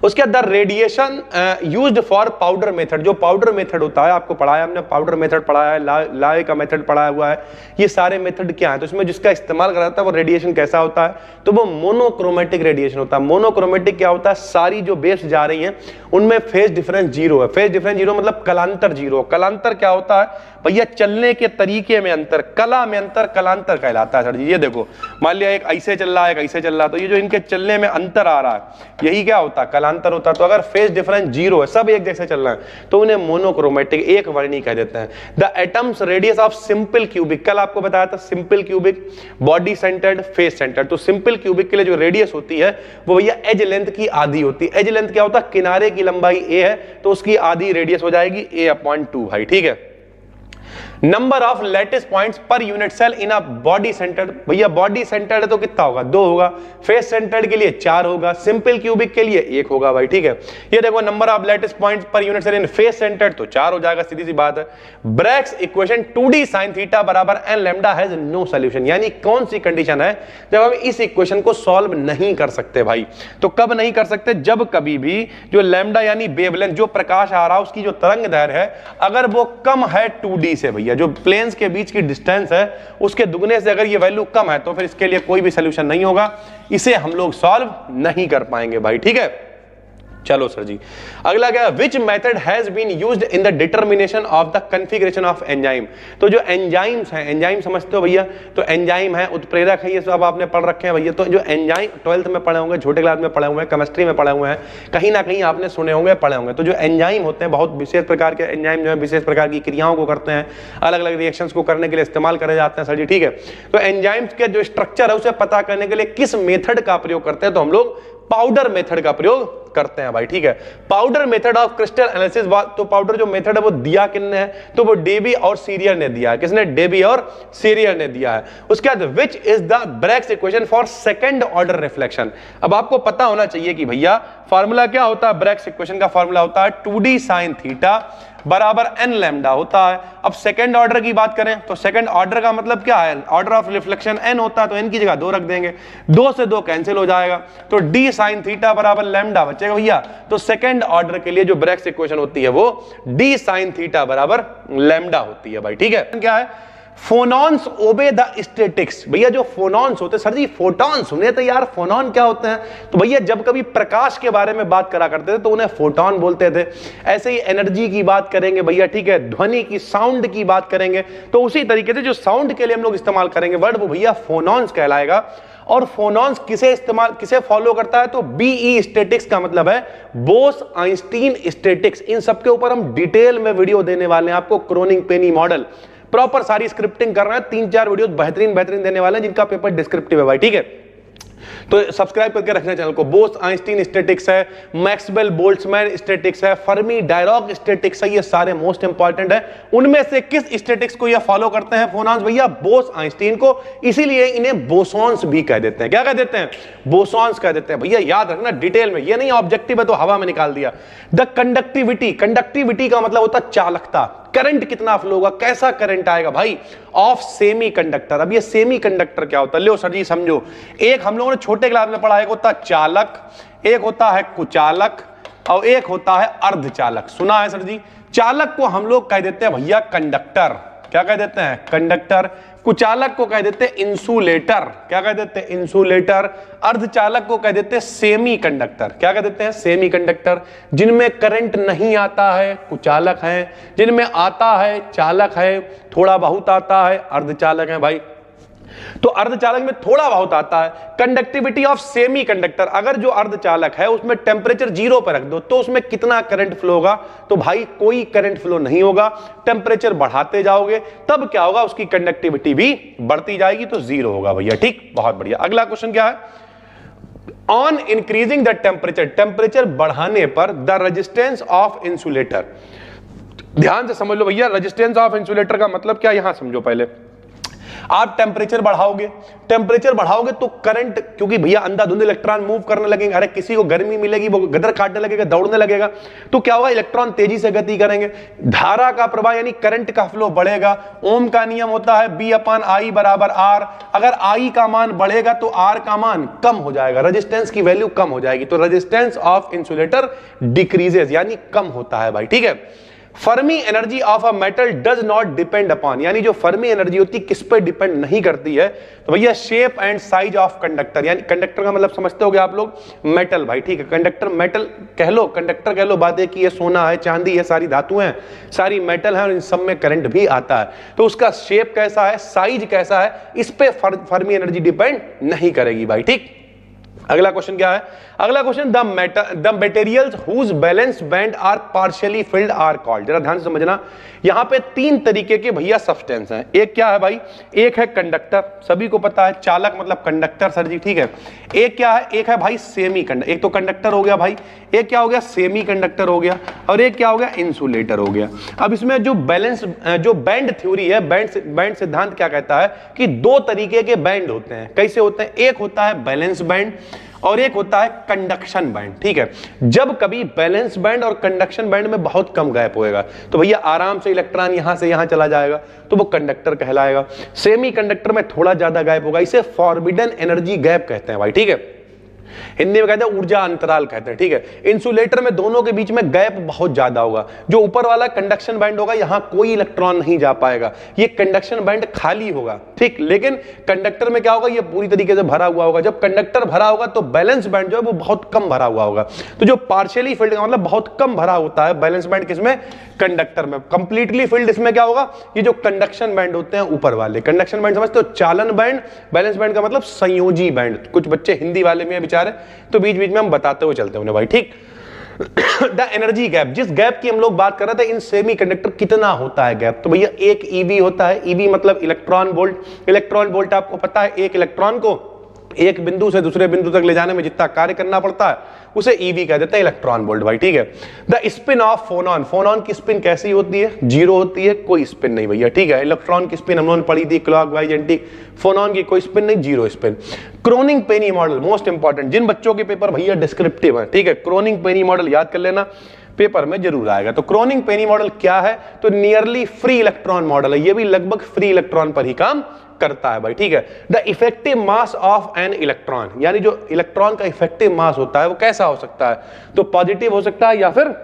उसके बाद radiation used for powder method, जो पाउडर मेथड होता है आपको पढ़ाया हमने, पाउडर मेथड पढ़ाया है, लाए का मेथड पढ़ाया हुआ है, ये सारे मेथड क्या है, तो इसमें जिसका इस्तेमाल करा जाता है वो रेडिएशन कैसा होता है, तो वो मोनोक्रोमेटिक रेडिएशन होता है। मोनोक्रोमेटिक क्या होता है, सारी जो वेव्स जा रही हैं उनमें फेज डिफरेंस जीरो है, फेज डिफरेंस जीरो मतलब कलांतर जीरो। कलांतर क्या होता है भैया, चलने के तरीके में अंतर, कला में अंतर, कलांतर कहलाता है सर जी। ये देखो मान लिया एक ऐसे चल रहा है, एक ऐसे चल रहा है, तो ये जो इनके चलने में अंतर आ रहा है यही क्या होता है, कलांतर होता है। तो अगर फेज डिफरेंस जीरो है, सब एक जैसे चल रहा है, तो उन्हें मोनोक्रोमेटिक, एक वर्णी कह देते हैं। The atoms radius of simple cubic, कल आपको बताया था simple cubic, body centred, face centred. तो सिंपल क्यूबिक के लिए जो रेडियस होती है वो भैया एज लेंथ की आधी होती है। एज लेंथ क्या होता है, किनारे की लंबाई ए है तो उसकी आधी रेडियस हो जाएगी a/2 भाई, ठीक है। Number of lattice points per unit cell in a body centred, भैया बॉडी सेंटर्ड तो कितना होगा, 2 होगा, फेस सेंटर्ड के लिए 4 होगा, सिंपल क्यूबिक के लिए 1 होगा भाई, ठीक है। ये देखो number of lattice points per unit cell in face centred तो 4 हो जाएगा, सीधी सी बात है। Bragg's equation 2d sin theta बराबर n lambda has no solution, यानी कौन सी कंडीशन है जब हम इस इक्वेशन को सॉल्व नहीं कर सकते भाई, तो कब नहीं कर सकते, जब कभी भी जो लैम्डा यानी वेवलेंथ, जो प्रकाश आ रहा है उसकी जो तरंग दैर्घ्य है अगर वो कम है 2d से, भैया जो प्लेन्स के बीच की डिस्टेंस है उसके दुगने से अगर ये वैल्यू कम है तो फिर इसके लिए कोई भी सॉल्यूशन नहीं होगा, इसे हम लोग सॉल्व नहीं कर पाएंगे भाई, ठीक है। चलो सर जी, अगला क्या है, which method has been used in the determination of the configuration of enzyme. तो जो एंजाइम्स हैं, एंजाइम समझते हो भैया, तो एंजाइम है, उत्प्रेरक है, ये सब आपने पढ़ रखे हैं भैया। तो जो एंजाइम 12th में पढ़े होंगे, छोटे क्लास में पढ़े हुए हैं, केमिस्ट्री में पढ़े हुए हैं, कहीं ना कहीं आपने सुने होंगे, पढ़े होंगे। तो जो एंजाइम होते हैं, बहुत विशेष प्रकार के एंजाइम जो है विशेष प्रकार की क्रियाओं को करते हैं, अलग अलग रिएक्शंस को करने के लिए इस्तेमाल करे जाते हैं सर जी, ठीक है। तो एंजाइम्स के जो स्ट्रक्चर है उसे पता करने के लिए किस मेथड का प्रयोग करते हैं, तो हम लोग पाउडर मेथड का प्रयोग करते हैं भाई, ठीक है। Powder method of crystal analysis, तो पाउडर जो मेथड है वो दिया किसने है, तो वो डेबी और सीरियर ने दिया है। किसने, डेबी और सीरियर ने दिया है। उसके बाद which is the Bragg's equation for second order reflection. अब आपको पता होना चाहिए कि भैया फार्मूला क्या होता है, ब्रैग्स इक्वेशन का फार्मूला होता है 2d sin थीटा बराबर n लैम्डा होता है। अब सेकंड ऑर्डर की बात करें तो सेकंड ऑर्डर का मतलब क्या है, ऑर्डर ऑफ रिफ्लेक्शन n होता है, तो n की जगह 2 रख देंगे, 2 से 2 कैंसिल हो जाएगा, तो d sin थीटा बराबर लैम्डा बचेगा भैया। तो सेकंड ऑर्डर के लिए जो ब्रैग्स इक्वेशन होती है वो d sin थीटा बराबर लैम्डा होती है भाई, ठीक है। क्या है, फोनॉन्स ओबे द स्टैटिक्स। भैया जो फोनॉन्स होते हैं, सर जी फोटॉन सुने तो यार, फोनॉन क्या होते हैं, तो भैया जब कभी प्रकाश के बारे में बात करा करते थे तो उन्हें फोटॉन बोलते थे। ऐसे ही एनर्जी की बात करेंगे भैया, ठीक है, ध्वनि की, साउंड की बात करेंगे तो उसी तरीके से जो साउंड के लिए हम लोग इस्तेमाल करेंगे वर्ड वो भैया फोनॉन्स कहलाएगा। और फोनॉन्स किसे फॉलो करता है, तो बीई स्टैटिक्स का मतलब है बोस आइंस्टीन स्टैटिक्स। इन सब के ऊपर हम डिटेल में वीडियो देने वाले हैं आपको, क्रोनिंग पेनी मॉडल प्रॉपर सारी स्क्रिप्टिंग कर रहे हैं, 3-4 वीडियो बेहतरीन देने वाले हैं जिनका पेपर डिस्क्रिप्टिव है भाई, ठीक है। तो सब्सक्राइब करके रखना चैनल को। बोस आइंस्टीन स्टैटिक्स है, मैक्सवेल बोल्ट्जमैन स्टैटिक्स है, फर्मी डायराक स्टैटिक्स है, ये सारे मोस्ट इंपॉर्टेंट है। उनमें से किस स्टैटिक्स को ये फॉलो करते हैं फोनॉन्स, भैया बोस आइंस्टीन को, इसीलिए इन्हें बोसॉन्स भी कह देते हैं। क्या कह देते हैं, बोसॉन्स कह देते हैं भैया, याद रखना डिटेल में, ये नहीं ऑब्जेक्टिव है तो हवा में निकाल दिया। द कंडक्टिविटी, कंडक्टिविटी का मतलब होता है चालकता, करंट कितना फ्लो होगा, कैसा करंट आएगा भाई, ऑफ सेमी कंडक्टर। अब ये सेमी कंडक्टर क्या होता है, लो सर जी समझो, एक हम लोगों ने छोटे क्लास में पढ़ा, एक होता है चालक, एक होता है कुचालक और एक होता है अर्धचालक। सुना है सर जी। चालक को हम लोग कह देते हैं भैया कंडक्टर, क्या कह देते हैं, कंडक्टर। कुचालक को कह देते हैं इंसुलेटर। क्या कह देते हैं? इंसुलेटर। अर्धचालक को कह देते हैं सेमी कंडक्टर। क्या कह देते हैं? Semi conductor. जिनमें करंट नहीं आता है कुचालक है, जिनमें आता है चालक है, थोड़ा बहुत आता है अर्धचालक है भाई। तो अर्धचालक में थोड़ा बहुत आता है। कंडक्टिविटी ऑफ सेमी कंडक्टर, अगर जो अर्धचालक है उसमें टेम्परेचर 0 पर रख दो तो उसमें कितना करंट फ्लो होगा? तो भाई कोई करंट फ्लो नहीं होगा। टेम्परेचर बढ़ाते जाओगे तब क्या होगा? उसकी कंडक्टिविटी भी बढ़ती जाएगी तो 0 होगा भैया। ठीक, बहुत बढ़िया। अगला क्वेश्चन क्या है? On increasing the temperature, temperature बढ़ाने पर द रेजिस्टेंस ऑफ इंसुलेटर। ध्यान से समझ लो भैया, रेजिस्टेंस ऑफ इंसुलेटर का मतलब क्या, यहां समझो पहले। आप टेम्परेचर बढ़ाओगे तो करंट, क्योंकि भैया अंधाधुंध इलेक्ट्रॉन मूव करने लगेंगे। अरे किसी को गर्मी मिलेगी वो गदर काटने लगेगा, दौड़ने लगेगा, तो क्या होगा? इलेक्ट्रॉन तेजी से गति करेंगे, धारा का प्रवाह यानी करंट का फ्लो बढ़ेगा। ओम का नियम होता है B/I बराबर R। अगर I का मान बढ़ेगा तो R का मान कम हो जाएगा, रेजिस्टेंस की वैल्यू कम हो जाएगी। तो रेजिस्टेंस ऑफ इंसुलेटर डिक्रीजेस यानी कम होता है भाई। ठीक है। Fermi energy of a metal does not depend upon, यानी जो फर्मी एनर्जी होती है किस पे डिपेंड नहीं करती है? तो भैया shape and size of conductor, यानी कंडक्टर का मतलब समझते होगे आप लोग, मेटल भाई। ठीक है, कंडक्टर मेटल कह लो, कंडक्टर कह लो, बात है कि ये सोना है, चांदी है, सारी धातुएं हैं, सारी मेटल है और इन सब में करंट भी आता है। तो उसका शेप कैसा है, साइज कैसा है, इस पे फर्मी एनर्जी डिपेंड नहीं करेगी भाई। ठीक। अगला क्वेश्चन क्या है? अगला question, the materials whose valence band are partially filled are called. जरा ध्यान से समझना, यहां पे 3 तरीके के भैया सब्सटेंस हैं। एक क्या है भाई? एक है कंडक्टर, सभी को पता है, चालक मतलब कंडक्टर सर जी। ठीक है। एक क्या है? एक है भाई सेमी कंडक्टर। एक तो कंडक्टर हो गया भाई, एक क्या हो गया? सेमी कंडक्टर हो गया, और एक क्या हो गया? इंसुलेटर हो गया। अब इसमें जो बैलेंस, जो बैंड थ्योरी है, बैंड सिद्धांत क्या कहता है कि 2 तरीके के बैंड होते हैं। कैसे होते हैं? एक होता है बैलेंस बैंड और एक होता है कंडक्शन बैंड। ठीक है। जब कभी बैलेंस बैंड और कंडक्शन बैंड में बहुत कम गैप होएगा तो भैया आराम से इलेक्ट्रॉन यहां से यहां चला जाएगा, तो वो कंडक्टर कहलाएगा। सेमी कंडक्टर में थोड़ा ज्यादा गैप होगा, इसे फॉरबिडन एनर्जी गैप कहते हैं भाई। ठीक है, हिंदी में कहते हैं ऊर्जा अंतराल कहते हैं। ठीक है। इंसुलेटर में दोनों के बीच में गैप बहुत ज्यादा होगा। जो ऊपर वाला कंडक्शन बैंड होगा यहां कोई इलेक्ट्रॉन नहीं जा पाएगा, ये कंडक्शन बैंड खाली होगा। ठीक। लेकिन कंडक्टर में क्या होगा? ये पूरी तरीके से भरा हुआ होगा। जब कंडक्टर भरा होगा तो बैलेंस बैंड जो है वो बहुत कम भरा हुआ होगा। तो जो पार्शियली फिल्ड का मतलब बहुत कम भरा होता है बैलेंस बैंड किसमें? कंडक्टर में। कंप्लीटली फिल्ड इसमें क्या होगा? ये जो कंडक्शन बैंड होते हैं ऊपर वाले। कंडक्शन बैंड समझते हो? चालन बैंड। बैलेंस बैंड का मतलब संयोजी बैंड। कुछ बच्चे हिंदी वाले में विचार है तो बीच बीच में हम बताते हुए चलते हैं भाई। ठीक। द एनर्जी गैप, जिस गैप की हम लोग बात कर रहे थे, इन सेमी कंडक्टर कितना होता है गैप? तो भैया 1 EV होता है। EV मतलब इलेक्ट्रॉन वोल्ट। इलेक्ट्रॉन वोल्ट आपको पता है, एक इलेक्ट्रॉन को एक बिंदु से दूसरे बिंदु तक ले जाने में जितना कार्य करना पड़ता है उसे EV कह देते हैं, इलेक्ट्रॉन वोल्ट भाई। ठीक है। द स्पिन ऑफ फोनॉन, फोनॉन की स्पिन कैसी होती है? 0 होती है, कोई स्पिन नहीं भैया। ठीक है। इलेक्ट्रॉन की स्पिन हम लोगों ने पढ़ी थी क्लॉकवाइज एंटी, फोनॉन की कोई स्पिन नहीं, 0 spin. Kronig Penney model most important, जिन बच्चों के पेपर भैया डिस्क्रिप्टिव है, ठीक है, क्रोनिंग पेनी मॉडल याद कर लेना, पेपर में जरूर आएगा। तो क्रोनिंग पेनी मॉडल क्या है? तो नियरली फ्री इलेक्ट्रॉन मॉडल है, ये भी लगभग फ्री इलेक्ट्रॉन पर ही काम करता है भाई। ठीक है। The effective mass of an electron, यानी जो इलेक्ट्रॉन का इफेक्टिव मास होता है वो कैसा हो सकता है? तो पॉजिटिव हो सकता है या फिर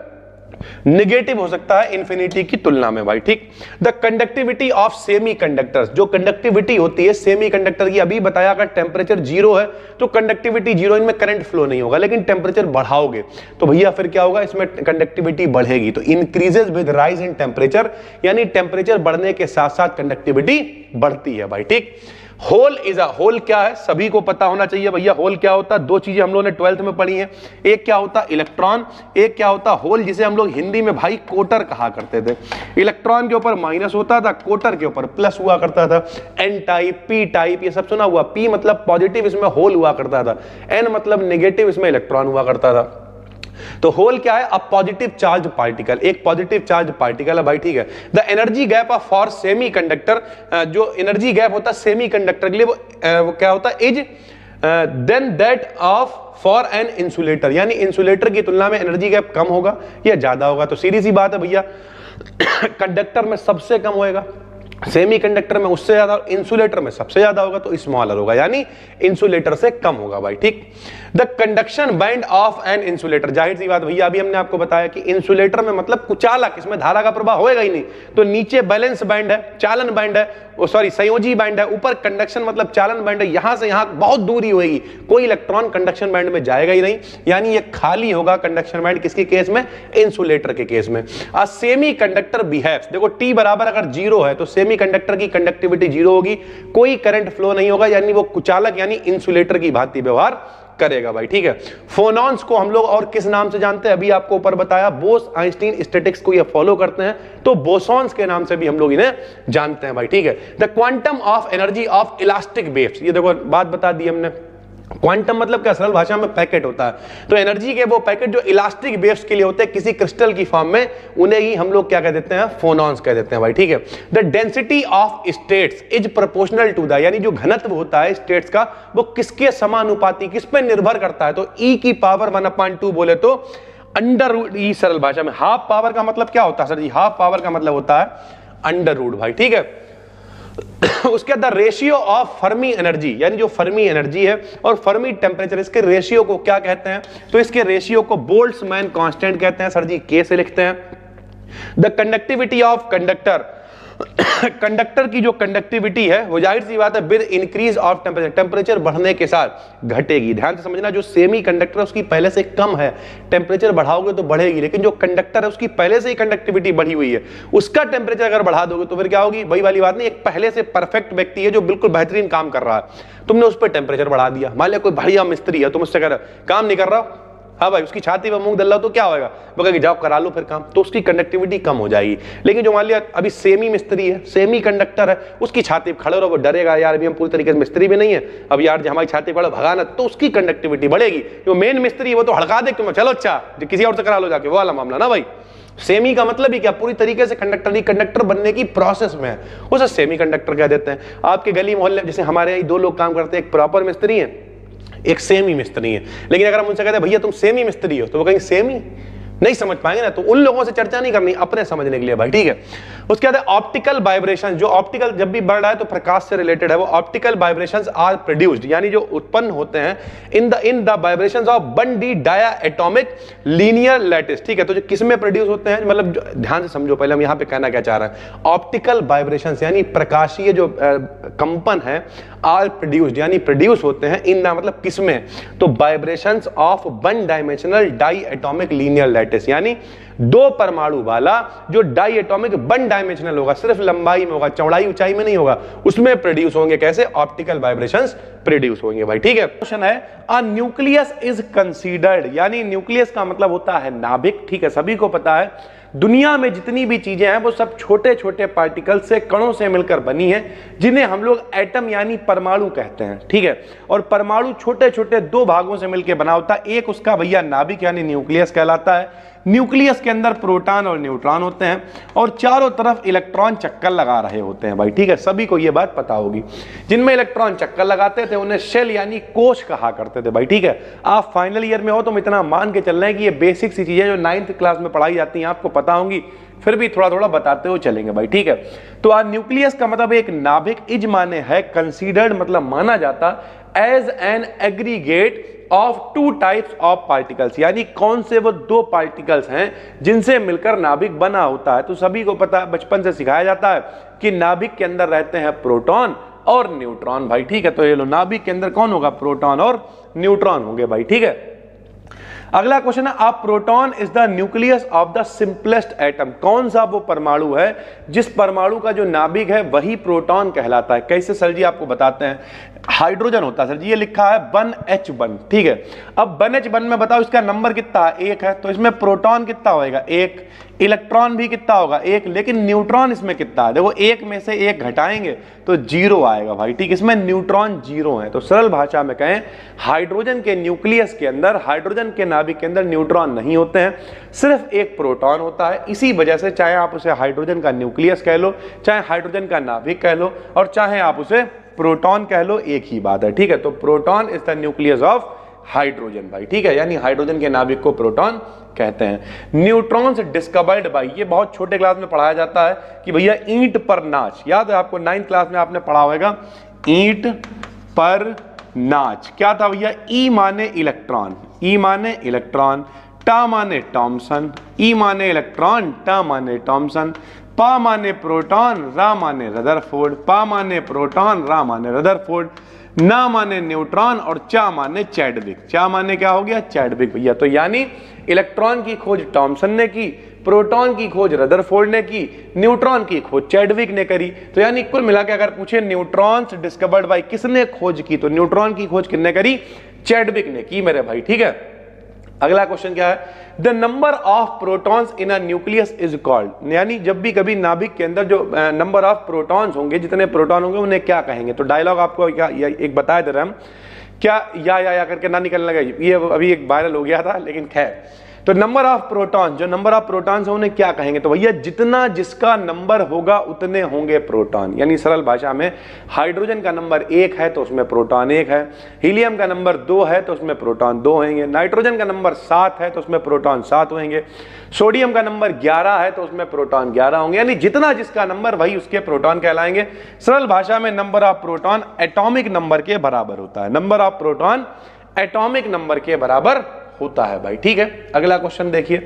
नेगेटिव हो सकता है इंफिनिटी की तुलना में भाई। ठीक। The conductivity of semi conductors, जो कंडक्टिविटी होती है सेमी कंडक्टर की, अभी बताया अगर टेम्परेचर 0 है तो कंडक्टिविटी 0, इनमें करंट फ्लो नहीं होगा। लेकिन टेम्परेचर बढ़ाओगे तो भैया फिर क्या होगा? इसमें कंडक्टिविटी बढ़ेगी। तो increases with rise in temperature, यानी टेम्परेचर बढ़ने के साथ साथ कंडक्टिविटी बढ़ती है भाई। ठीक। होल इज अ, होल क्या है? सभी को पता होना चाहिए भैया। होल क्या होता है? 2 चीजें हम लोगों ने 12th में पढ़ी हैं। एक क्या होता है? इलेक्ट्रॉन। एक क्या होता है? होल, जिसे हम लोग हिंदी में भाई कोटर कहा करते थे। इलेक्ट्रॉन के ऊपर माइनस होता था, कोटर के ऊपर प्लस हुआ करता था। N टाइप, P टाइप, ये सब सुना हुआ। P मतलब पॉजिटिव, इसमें होल हुआ करता था। N मतलब नेगेटिव, इसमें इलेक्ट्रॉन हुआ करता था। तो होल क्या है? अ पॉजिटिव चार्ज पार्टिकल, एक पॉजिटिव चार्ज पार्टिकल है भाई। ठीक है। The energy gap of for semi conductor, जो एनर्जी गैप होता है सेमी कंडक्टर के लिए वो क्या होता है? Is than that of for an insulator, यानी इंसुलेटर की तुलना में एनर्जी गैप कम होगा या ज्यादा होगा? तो सीधी सी बात है भैया, कंडक्टर में सबसे कम होएगा, सेमी कंडक्टर में उससे ज्यादा, इंसुलेटर में सबसे ज्यादा होगा तो स्मॉलर होगा, यानी इंसुलेटर से कम होगा भाई। ठीक। The conduction band of an insulator, जाहिर सी बात भैया अभी हमने आपको बताया कि इंसुलेटर में मतलब कुचालक, इसमें धारा का प्रवाह होएगा ही नहीं, तो नीचे बैलेंस बैंड है, चालन बैंड है, संयोजी बैंड है, ऊपर कंडक्शन मतलब चालन बैंड है, यहां से यहां बहुत दूरी होगी, कोई इलेक्ट्रॉन कंडक्शन बैंड में जाएगा ही नहीं, यानी ये खाली होगा कंडक्शन बैंड किसके केस में, इंसुलेटर के केस में। अ सेमी कंडक्टर बिहेव्स, देखो टी बराबर अगर 0 है तो सेमी कंडक्टर की कंडक्टिविटी 0 होगी, कोई करंट फ्लो नहीं होगा, यानी वो कुचालक यानी इंसुलेटर की भांति व्यवहार करेगा भाई, ठीक है। फोनॉन्स को हम लोग और किस नाम से जानते हैं, अभी आपको ऊपर बताया, बोस आइंस्टीन स्टैटिक्स को ये फॉलो करते हैं, तो बोसॉन्स के नाम से भी हम लोग इन्हें जानते हैं भाई, ठीक है। The quantum of energy of elastic waves, ये देखो बात बता दी हमने, क्वांटम मतलब क्या, सरल भाषा में पैकेट होता है, तो एनर्जी के वो पैकेट जो इलास्टिक वेव्स के लिए होते हैं किसी क्रिस्टल की फॉर्म में, उन्हें ही हम लोग क्या कह देते हैं, फोनॉन्स कह देते हैं भाई, ठीक है। The density of states is proportional to the, यानी जो घनत्व होता है स्टेट्स का वो किसके समानुपाती, किस पे निर्भर करता है, तो e की पावर 1/2 बोले तो अंडर रूट ई, सरल भाषा में हाफ पावर का मतलब क्या होता है सर जी, हाफ पावर का मतलब होता है अंडर रूट भाई, ठीक है। उसके बाद रेशियो ऑफ फर्मी एनर्जी, यानी जो फर्मी एनर्जी है और फर्मी टेम्परेचर, इसके रेशियो को क्या कहते हैं, तो इसके रेशियो को बोल्ट्जमैन कांस्टेंट कहते हैं सर जी, के से लिखते हैं। The conductivity of conductor, conductor की जो कंडक्टिविटी है वो जाहिर सी बात है with increase of temperature, temperature बढ़ने के साथ घटेगी। ध्यान से समझना, जो सेमी कंडक्टर उसकी पहले से कम है, टेम्परेचर बढ़ाओगे तो बढ़ेगी, लेकिन जो कंडक्टर है उसकी पहले से ही कंडक्टिविटी बढ़ी हुई है, उसका टेम्परेचर अगर बढ़ा दोगे तो फिर क्या होगी, वही वाली बात नहीं, एक पहले से परफेक्ट व्यक्ति है जो बिल्कुल बेहतरीन काम कर रहा है, तुमने उस पर टेम्परेचर बढ़ा दिया, मान लिया कोई बढ़िया मिस्त्री है, तुम उससे कह रहे काम नहीं कर रहा, हाँ भाई, उसकी छाती में मूंग दल रहा तो क्या होगा, वो कहेगी जाओ करा लो फिर काम, तो उसकी कंडक्टिविटी कम हो जाएगी। लेकिन जो मान लिया अभी सेमी मिस्त्री है, सेमी कंडक्टर है, उसकी छाती पे खड़े रहो, वो डरेगा यार अभी हम पूरी तरीके से मिस्त्री भी नहीं है, अब यार हमारी छाती पर भगाना, तो उसकी कंडक्टिविटी बढ़ेगी। जो मेन मिस्त्री है वो तो हड़का दे, तुम चलो अच्छा किसी और से करा लो जाके, वो वाला मामला ना भाई। सेमी का मतलब ही क्या, पूरी तरीके से कंडक्टर बनने की प्रोसेस में है, उसे सेमी कंडक्टर कह देते हैं। आपके गली मोहल्ले जैसे हमारे यहाँ 2 लोग काम करते हैं, एक प्रॉपर मिस्त्री है, एक सेमी मिस्त्री है, लेकिन अगर हम उनसे कहते हैं भैया तुम सेमी मिस्त्री हो, तो वो कहेंगे सेमी, नहीं समझ पाएंगे ना, तो उन लोगों से चर्चा नहीं करनी, अपने समझने के लिए भाई, ठीक है। उसके बाद ऑप्टिकल वाइब्रेशन, जो ऑप्टिकल जब भी बढ़ रहा है तो प्रकाश से रिलेटेड है, वो ऑप्टिकल वाइब्रेशंस आर प्रोड्यूस्ड, यानी जो उत्पन्न होते हैं in the vibrations of 1D diatomic linear lattice, ठीक है। तो जो किस में प्रोड्यूस होते हैं, मतलब ध्यान से समझो पहले हम यहाँ पे कहना क्या चाह रहे हैं, ऑप्टिकल वाइब्रेशंस यानी प्रकाशीय जो कंपन है, आर प्रोड्यूस्ड यानी प्रोड्यूस होते हैं इन द मतलब किस में, तो vibrations of 1 dimensional diatomic linear lattice, यानी 2 परमाणु वाला जो डाई एटॉमिक 1 डायमेंशनल होगा, सिर्फ लंबाई में होगा, चौड़ाई ऊंचाई में नहीं होगा, उसमें प्रोड्यूस होंगे, कैसे, ऑप्टिकल वाइब्रेशंस प्रोड्यूस होंगे भाई, ठीक है। क्वेश्चन है अ न्यूक्लियस इज कंसीडर्ड, यानी न्यूक्लियस का मतलब होता है नाभिक, ठीक है, सभी को पता है दुनिया में जितनी भी चीजें हैं वो सब छोटे छोटे पार्टिकल से, कणों से मिलकर बनी है, जिन्हें हम लोग एटम यानी परमाणु कहते हैं, ठीक है। और परमाणु छोटे छोटे 2 भागों से मिलकर बना होता है, एक उसका भैया नाभिक यानी न्यूक्लियस कहलाता है, न्यूक्लियस के अंदर प्रोटॉन और न्यूट्रॉन होते हैं और चारों तरफ इलेक्ट्रॉन चक्कर लगा रहे होते हैं भाई, ठीक है, सभी को यह बात पता होगी। जिनमें इलेक्ट्रॉन चक्कर लगाते थे उन्हें शेल यानी कोश कहा करते थे भाई, ठीक है। आप फाइनल ईयर में हो तो इतना मान के चल रहे हैं कि ये बेसिक सी चीजें जो 9th क्लास में पढ़ाई जाती हैं आपको पता होंगी, फिर भी थोड़ा थोड़ा बताते हुए चलेंगे भाई, ठीक है। तो आज न्यूक्लियस का मतलब एक नाभिक, इज माने है कंसीडर्ड मतलब माना जाता, as an aggregate of 2 types of particles, यानी कौन से वो 2 पार्टिकल्स हैं जिनसे मिलकर नाभिक बना होता है। तो सभी को पता है, बचपन से सिखाया जाता है कि नाभिक के अंदर रहते हैं प्रोटॉन और न्यूट्रॉन भाई, ठीक है। तो ये लो नाभिक के अंदर कौन होगा, प्रोटॉन और न्यूट्रॉन होंगे भाई, ठीक है। अगला क्वेश्चन है, a proton is the nucleus of the simplest atom, कौन सा वो परमाणु है जिस परमाणु का जो नाभिक है वही प्रोटॉन कहलाता है। कैसे सर जी, आपको बताते हैं। हाइड्रोजन होता है सर जी, ये लिखा है 1H1, ठीक है। अब 1H1 में बताओ इसका नंबर कितना है, 1 है, तो इसमें प्रोटॉन कितना होएगा, 1, इलेक्ट्रॉन भी कितना होगा, 1, लेकिन न्यूट्रॉन इसमें कितना है, देखो 1 में से 1 घटाएंगे तो 0 आएगा भाई, ठीक, इसमें न्यूट्रॉन 0 है। तो सरल भाषा में कहें, हाइड्रोजन के न्यूक्लियस के अंदर, हाइड्रोजन के नाभिक के अंदर न्यूट्रॉन नहीं होते हैं, सिर्फ एक प्रोटॉन होता है। इसी वजह से चाहे आप उसे हाइड्रोजन का न्यूक्लियस कह लो, चाहे हाइड्रोजन का नाभिक कह लो, और चाहे आप उसे प्रोटॉन कह लो, एक ही बात है, ठीक है। तो proton is the nucleus of hydrogen भाई, ठीक है, यानी हाइड्रोजन के नाभिक को प्रोटॉन कहते हैं। न्यूट्रॉन्स डिस्कवर्ड बाय, ये बहुत छोटे क्लास में पढ़ाया जाता है कि भैया ईंट पर नाच, याद है आपको 9th क्लास में आपने पढ़ा होगा, ईंट पर नाच। क्या था भैया? ई माने इलेक्ट्रॉन, ई माने इलेक्ट्रॉन, टा माने टॉमसन, ई माने इलेक्ट्रॉन, टा माने टॉमसन, पा माने प्रोटॉन, रा माने रदरफोर्ड, पा माने प्रोटॉन, रा माने रदरफोर्ड, ना माने न्यूट्रॉन और चा माने चैडविक। चा माने क्या हो गया? चैडविक भैया। तो यानी इलेक्ट्रॉन की खोज टॉमसन ने की, प्रोटॉन की खोज रदरफोर्ड ने की, न्यूट्रॉन की खोज चैडविक ने करी। तो यानी कुल मिला के अगर पूछे न्यूट्रॉन्स डिस्कवर्ड बाय किसने खोज की, तो न्यूट्रॉन की खोज किसने करी? चैडविक ने की मेरे भाई। ठीक है, अगला क्वेश्चन क्या है? The number of protons in a nucleus is called, यानी जब भी कभी नाभिक के अंदर जो नंबर ऑफ प्रोटॉन्स होंगे, जितने प्रोटॉन होंगे उन्हें क्या कहेंगे? तो डायलॉग आपको क्या एक बताया दे रहे हम, क्या या करके ना निकलने लगा, ये अभी एक वायरल हो गया था, लेकिन खैर। तो नंबर ऑफ प्रोटॉन, जो नंबर ऑफ प्रोटॉन्स है उन्हें क्या कहेंगे? तो भैया जितना जिसका नंबर होगा उतने होंगे प्रोटॉन। यानी सरल भाषा में हाइड्रोजन का नंबर 1 है तो उसमें प्रोटॉन 1 है, हीलियम का नंबर 2 है तो उसमें प्रोटॉन 2 होंगे, नाइट्रोजन का नंबर 7 है तो उसमें प्रोटॉन 7 होंगे, सोडियम का नंबर 11 है तो उसमें प्रोटॉन 11 होंगे। यानी जितना जिसका नंबर वही उसके प्रोटॉन कहलाएंगे। सरल भाषा में number of proton atomic number के बराबर होता है, number of proton atomic number के बराबर होता है भाई। ठीक है, अगला क्वेश्चन देखिए,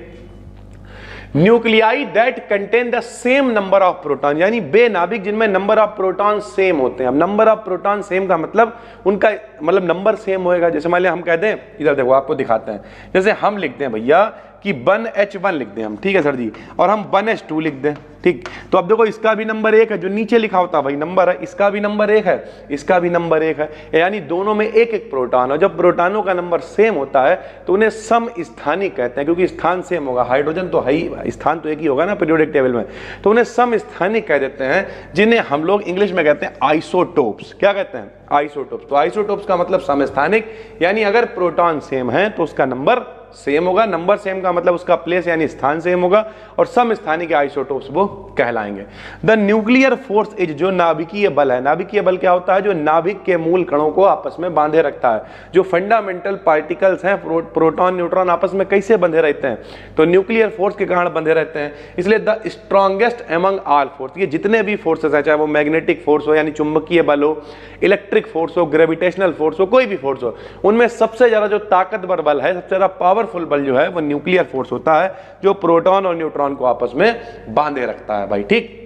nuclei that contain the same number of proton, यानी बे नाभिक जिनमें नंबर ऑफ प्रोटॉन सेम होते हैं। अब नंबर ऑफ प्रोटॉन सेम का मतलब उनका मतलब नंबर सेम होएगा। जैसे मान लिया हम कहते हैं, इधर देखो आपको दिखाते हैं, जैसे हम लिखते हैं भैया कि 1H1 लिख दें हम, ठीक है सर जी, और हम 1H2 लिख दें, ठीक। तो अब देखो इसका भी नंबर 1 है, जो नीचे लिखा होता है भाई नंबर है, इसका भी नंबर 1 है, इसका भी नंबर 1 है, यानी दोनों में एक एक प्रोटॉन है। जब प्रोटॉनों का नंबर सेम होता है तो उन्हें सम स्थानिक कहते हैं, क्योंकि स्थान सेम होगा, हाइड्रोजन तो है ही, स्थान तो एक ही होगा ना पीरियोडिक टेबल में, तो उन्हें सम स्थानिक कह देते हैं, जिन्हें हम लोग इंग्लिश में कहते हैं आइसोटोप्स। क्या कहते हैं? आइसोटोप्स। तो आइसोटोप्स का मतलब समस्थानिक, यानी अगर प्रोटॉन सेम है तो उसका नंबर सेम होगा, नंबर सेम का मतलब उसका प्लेस यानी स्थान सेम होगा, और समस्थानिक आइसोटोप्स वो कहलाएंगे। द न्यूक्लियर फोर्स इज, जो नाभिकीय बल है, नाभिकीय बल क्या होता है? जो नाभिक के मूल कणों को आपस में बांधे रखता है। जो फंडामेंटल पार्टिकल्स हैं, प्रोटॉन न्यूट्रॉन आपस में कैसे बंधे रहते हैं? तो न्यूक्लियर फोर्स के कारण बंधे रहते हैं। इसलिए the strongest among all force, ये जितने भी फोर्सेस है, चाहे वो मैग्नेटिक फोर्स हो यानी चुंबकीय बल हो, इलेक्ट्रिक फोर्स हो, ग्रेविटेशनल फोर्स हो, कोई भी फोर्स हो, उनमें सबसे ज्यादा जो ताकतवर बल है, सबसे ज्यादा पावरफुल बल जो है वो न्यूक्लियर फोर्स होता है, जो प्रोटॉन और न्यूट्रॉन को आपस में बांधे रखता है भाई। ठीक,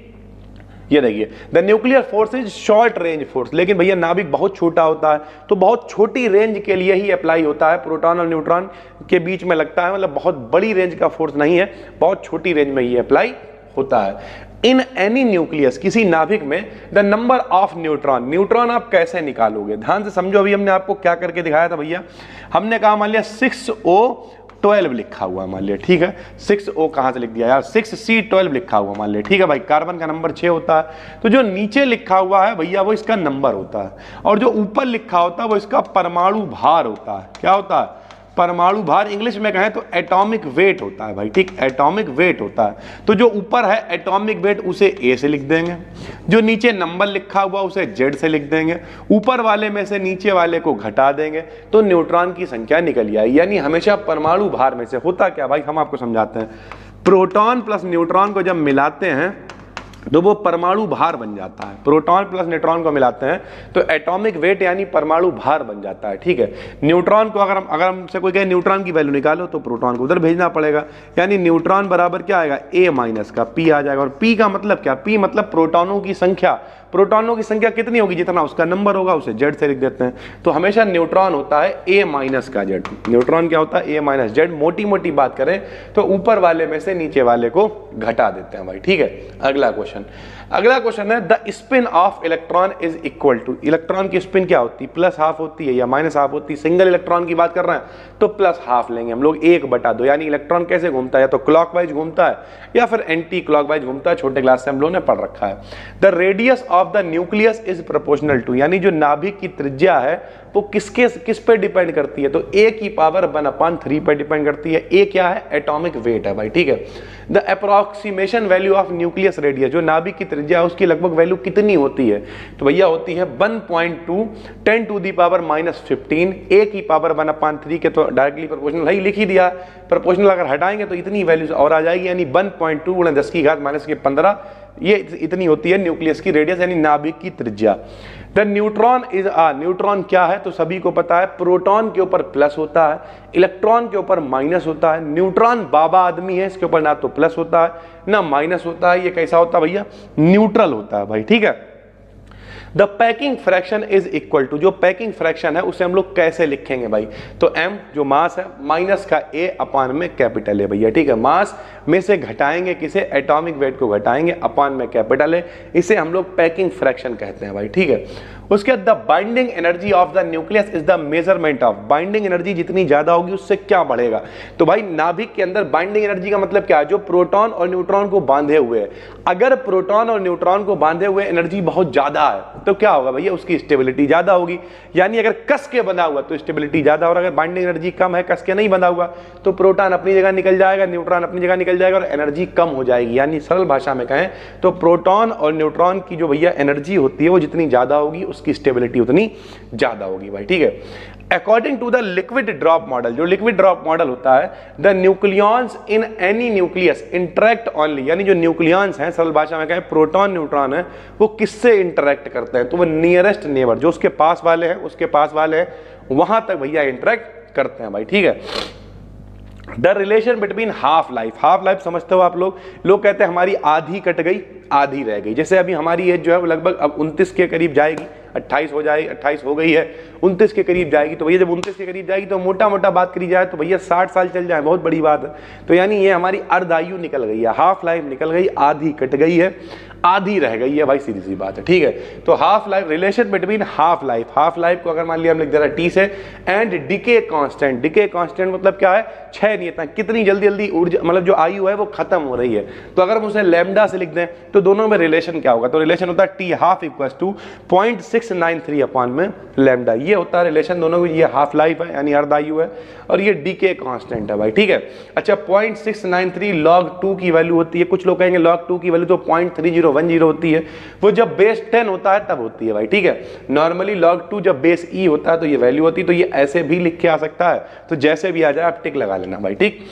ये देखिए, the nuclear force is short range force, लेकिन भैया नाभिक बहुत छोटा होता है, तो बहुत छोटी रेंज के लिए ही अप्लाई होता है, प्रोटॉन और न्यूट्रॉन के बीच में लगता है, मतलब बहुत बड़ी रेंज का फोर्स नहीं है, बहुत छोटी रेंज में ही अप्लाई होता है। इन एनी न्यूक्लियस, किसी नाभिक में, the number of neutron, neutron आप कैसे निकालोगे? ध्यान से समझो, अभी हमने आपको क्या करके दिखाया था भैया, हमने कहा मान लिया 6O12 लिखा हुआ मान लिया, ठीक है, 6O कहां से लिख दिया यार, 6C12 लिखा हुआ मान लिया, ठीक है भाई, कार्बन का नंबर 6 होता है, तो जो नीचे लिखा हुआ है भैया वो इसका नंबर होता है, और जो ऊपर लिखा होता है वो इसका परमाणु भार होता है। क्या होता है? परमाणु भार। इंग्लिश में कहें तो एटॉमिक वेट होता है भाई, ठीक, एटॉमिक वेट होता है। तो जो ऊपर है एटॉमिक वेट उसे ए से लिख देंगे, जो नीचे नंबर लिखा हुआ उसे जेड से लिख देंगे, ऊपर वाले में से नीचे वाले को घटा देंगे तो न्यूट्रॉन की संख्या निकल आई। यानी हमेशा परमाणु भार में से होता क्या भाई, हम आपको समझाते हैं, प्रोटॉन प्लस न्यूट्रॉन को जब मिलाते हैं तो वो परमाणु भार बन जाता है। प्रोटॉन प्लस न्यूट्रॉन को मिलाते हैं तो एटॉमिक वेट यानी परमाणु भार बन जाता है, ठीक है। न्यूट्रॉन को अगर हमसे कोई कहे न्यूट्रॉन की वैल्यू निकालो तो प्रोटॉन को उधर भेजना पड़ेगा, यानी न्यूट्रॉन बराबर क्या आएगा? A माइनस का P आ जाएगा। और P का मतलब क्या? P मतलब प्रोटॉनों की संख्या। प्रोटॉनों की संख्या कितनी होगी? जितना उसका नंबर होगा उसे जेड से लिख देते हैं। तो हमेशा न्यूट्रॉन होता है A माइनस का जेड। न्यूट्रॉन क्या होता है? A minus Z. मोटी मोटी बात करें तो ऊपर वाले में से नीचे वाले को घटा देते हैं भाई, ठीक है। अगला क्वेश्चन है the spin of electron is equal to, electron की स्पिन क्या होती है? प्लस हाफ होती है या माइनस हाफ होती है? सिंगल इलेक्ट्रॉन की बात कर रहे हैं तो प्लस हाफ लेंगे हम लोग, 1/2, यानी इलेक्ट्रॉन कैसे घूमता है? या तो क्लॉकवाइज घूमता है या फिर एंटी क्लॉकवाइज घूमता है, छोटे क्लास से हम लोगों ने पढ़ रखा है। The radius of the nucleus is proportional to, यानी जो नाभिक की त्रिज्या है वो किस पे डिपेंड करती है? तो A की पावर 1/3 पे डिपेंड करती है। A क्या है? एटॉमिक वेट है भाई, ठीक है। The approximation value of nucleus radius, जो नाभिक की त्रिज्या है उसकी लगभग वैल्यू कितनी होती है? तो भैया होती है 1.2 10⁻⁻15। A की पावर 1/3 के तो डायरेक्टली प्रोपोर्शनल ही लिख ही दिया, प्रोपोर्शनल अगर हटाएंगे तो इतनी वैल्यू और आ जाएगी, यानी 1.2 × 10⁻⁻15, ये इतनी होती है न्यूक्लियस की रेडियस यानी नाभिक की त्रिज्या। द न्यूट्रॉन इज न्यूट्रॉन क्या है तो सभी को पता है, प्रोटॉन के ऊपर प्लस होता है, इलेक्ट्रॉन के ऊपर माइनस होता है। न्यूट्रॉन बाबा आदमी है, इसके ऊपर ना तो प्लस होता है ना माइनस होता है। ये कैसा होता है भैया, न्यूट्रल होता है भाई, ठीक है। The packing fraction is equal to, जो पैकिंग फ्रैक्शन है उसे हम लोग कैसे लिखेंगे भाई, तो m जो मास है माइनस का a अपान में कैपिटल है भैया, ठीक है। मास में से घटाएंगे किसे, एटॉमिक वेट को घटाएंगे, अपान में कैपिटल है, इसे हम लोग पैकिंग फ्रैक्शन कहते हैं भाई, ठीक है। उसके बाद the binding energy of the nucleus is the measurement of, binding energy जितनी ज्यादा होगी उससे क्या बढ़ेगा, तो भाई नाभिक के अंदर बाइंडिंग एनर्जी का मतलब क्या है, जो प्रोटॉन और न्यूट्रॉन को बांधे हुए है। अगर प्रोटॉन और न्यूट्रॉन को बांधे हुए एनर्जी बहुत ज्यादा है तो क्या होगा भैया, उसकी स्टेबिलिटी ज्यादा होगी। यानी अगर कस के बंधा हुआ तो स्टेबिलिटी ज्यादा, और अगर बाइंडिंग एनर्जी कम है, कस के नहीं बंधा हुआ, तो प्रोटॉन अपनी जगह निकल जाएगा, न्यूट्रॉन अपनी जगह निकल जाएगा और एनर्जी कम हो जाएगी। यानी सरल भाषा में कहें तो प्रोटॉन और न्यूट्रॉन की जो भैया एनर्जी होती है वो जितनी ज्यादा होगी उसकी स्टेबिलिटी उतनी ज्यादा होगी भाई, ठीक है। According to the liquid drop model, जो लिक्विड ड्रॉप मॉडल होता है, the nucleons in any nucleus interact only, यानी जो न्यूक्लियॉन्स हैं सरल भाषा में कहें प्रोटॉन न्यूट्रॉन है, वो किससे इंटरेक्ट करते हैं, तो वो नियरेस्ट नेबर, जो उसके पास वाले हैं, उसके पास वाले हैं, वहां तक भैया इंटरेक्ट करते हैं भाई, ठीक है। The relation between half life समझते हो आप लोग कहते हैं हमारी आधी कट गई आधी रह गई। जैसे अभी हमारी एज जो है वो लगभग अब 29 के करीब जाएगी, 28 हो जाएगी, 28 हो गई है, 29 के करीब जाएगी। तो भैया जब 29 के करीब जाएगी तो मोटा मोटा बात करी जाए तो भैया 60 साल चल जाए, बहुत बड़ी बात है। तो यानी ये हमारी अर्ध आयु निकल गई है, हाफ लाइफ निकल गई, आधी कट गई है, आधी रह गई है भाई, सीधी सी बात है, ठीक है। तो half life, relation between half life को अगर मान लिया हम लिख दे रहा टी से, एंड डिके कांस्टेंट मतलब क्या है, क्षय नियतांक, कितनी जल्दी जल्दी ऊर्जा मतलब जो आयु है वो खत्म हो रही है। तो अगर हम उसे लैम्डा से लिख दें तो दोनों में रिलेशन क्या होगा, तो रिलेशन होता है टी हाफ इक्वल टू 0.693 अपान में लैम्डा, ये होता है रिलेशन दोनों को। ये हाफ लाइफ है यानी अर्ध आयु है, और ये डीके कांस्टेंट है भाई, ठीक है। अच्छा 0.693 log 2 की वैल्यू होती है, कुछ लोग कहेंगे log 2 की वैल्यू तो 0.3010 होती है, वो जब बेस 10 होता है तब होती है भाई, ठीक है। नॉर्मली log 2 जब बेस ई होता है तो ये वैल्यू होती है, तो ये ऐसे भी लिख के आ सकता है, तो जैसे भी आ जाए आप टिक लगा लेना भाई, ठीक।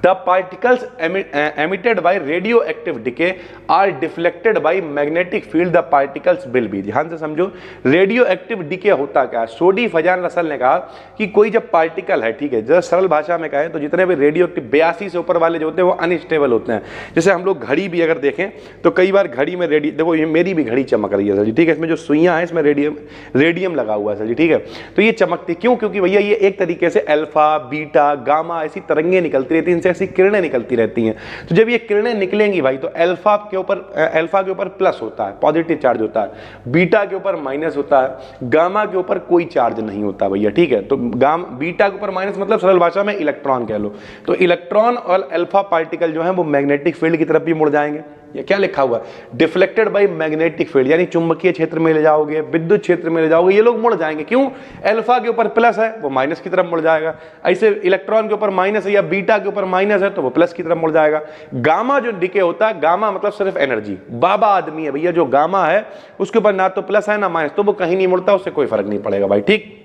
The particles emitted by radioactive decay are deflected by magnetic field. The particles will be, ध्यान से समझो, रेडियोएक्टिव डिके होता क्या है। सोडी फजान रसल ने कहा कि कोई जब पार्टिकल है, ठीक है, जब सरल भाषा में कहें तो जितने भी रेडियोएक्टिव 82 से ऊपर वाले जो होते हैं वो अनस्टेबल होते हैं। जैसे हम लोग घड़ी भी अगर देखें तो कई बार घड़ी में देखो ये मेरी भी घड़ी चमक रही है सर जी, ठीक है, इसमें जो सुइयां हैं इसमें रेडियम लगा हुआ है सर जी, ठीक है। तो ये चमकती क्यों, क्योंकि भैया ये एक तरीके से अल्फा बीटा गामा ऐसी तरंगें निकलती रहती हैं, इनसे ऐसी किरणें निकलती रहती हैं। तो जब ये किरणें निकलेंगी भाई तो अल्फा के ऊपर प्लस होता है, पॉजिटिव चार्ज होता है, बीटा के ऊपर माइनस होता है, गामा के ऊपर कोई चार्ज नहीं होता भैया, ठीक है। तो बीटा के ऊपर माइनस मतलब सरल भाषा में इलेक्ट्रॉन कह लो। तो इलेक्ट्रॉन और अल्फा पार्टिकल जो है वो मैग्नेटिक फील्ड की तरफ भी मुड़ जाएंगे। ये क्या लिखा हुआ, डिफ्लेक्टेड बाय मैग्नेटिक फील्ड, यानी चुंबकीय क्षेत्र में ले जाओगे, विद्युत क्षेत्र में ले जाओगे, ये लोग मुड़ जाएंगे। क्यों, अल्फा के ऊपर प्लस है वो माइनस की तरफ मुड़ जाएगा, ऐसे इलेक्ट्रॉन के ऊपर माइनस है या बीटा के ऊपर माइनस है तो वो प्लस की तरफ मुड़ जाएगा। गामा जो डिके होता है, गामा मतलब सिर्फ एनर्जी, बाबा आदमी है भैया, जो गामा है उसके ऊपर ना तो प्लस है ना माइनस, तो वो कहीं नहीं मुड़ता, उससे कोई फर्क नहीं पड़ेगा भाई, ठीक।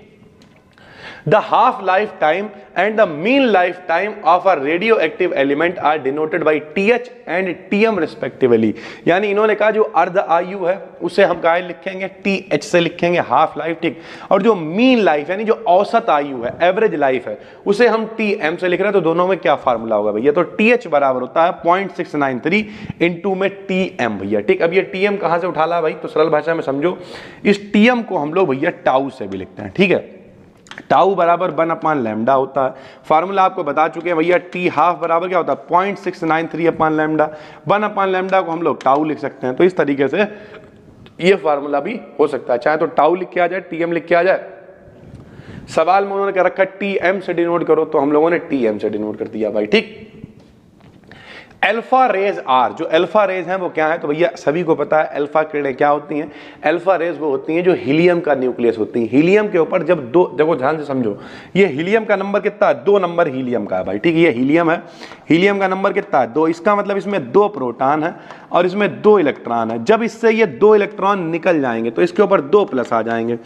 The half-lifetime and the mean lifetime of a radioactive element are denoted by TH and TM respectively। यानी इन्होंने कहा जो अर्ध आयु है उसे हम क्या लिखेंगे, TH से लिखेंगे, हाफ लाइफ, ठीक। और जो मीन लाइफ यानी जो औसत आयु है, एवरेज लाइफ है, उसे हम TM से लिख रहे हैं। तो दोनों में क्या फार्मूला होगा भैया, तो TH बराबर होता है 0.693 इंटू में TM भैया, ठीक। अब ये TM कहां से उठा ला भाई, तो सरल भाषा में समझो, इस TM को हम लोग भैया टाउ से भी लिखते हैं, ठीक है। टाउ बराबर 1 अपान लैम्डा होता है, फार्मूला आपको बता चुके हैं भैया। टी हाफ बराबर क्या होता है, 0.693 अपान लैम्डा, 1 अपान लैम्डा को हम लोग टाउ लिख सकते हैं। तो इस तरीके से ये फार्मूला भी हो सकता है, चाहे तो टाउ लिख के आ जाए, टीएम लिख के आ जाए। सवाल में उन्होंने क्या रखा, टीएम से डिनोट करो, तो हम लोगों ने टीएम से डिनोट कर दिया भाई, ठीक। अल्फा रेज आर, जो अल्फा रेज हैं वो क्या है, तो भैया सभी को पता है अल्फा किरणें क्या होती हैं। अल्फा रेज वो होती हैं जो हीलियम का न्यूक्लियस होती हैं। हीलियम के ऊपर जब दो, देखो ध्यान से समझो, ये हीलियम का नंबर कितना है, 2 नंबर हीलियम का है भाई, ठीक है। ये हीलियम है, हीलियम का नंबर कितना है, 2। इसका मतलब इसमें 2 प्रोटॉन है और इसमें 2 इलेक्ट्रॉन है। जब इससे ये 2 इलेक्ट्रॉन निकल जाएंगे तो इसके ऊपर 2 प्लस आ जाएंगे।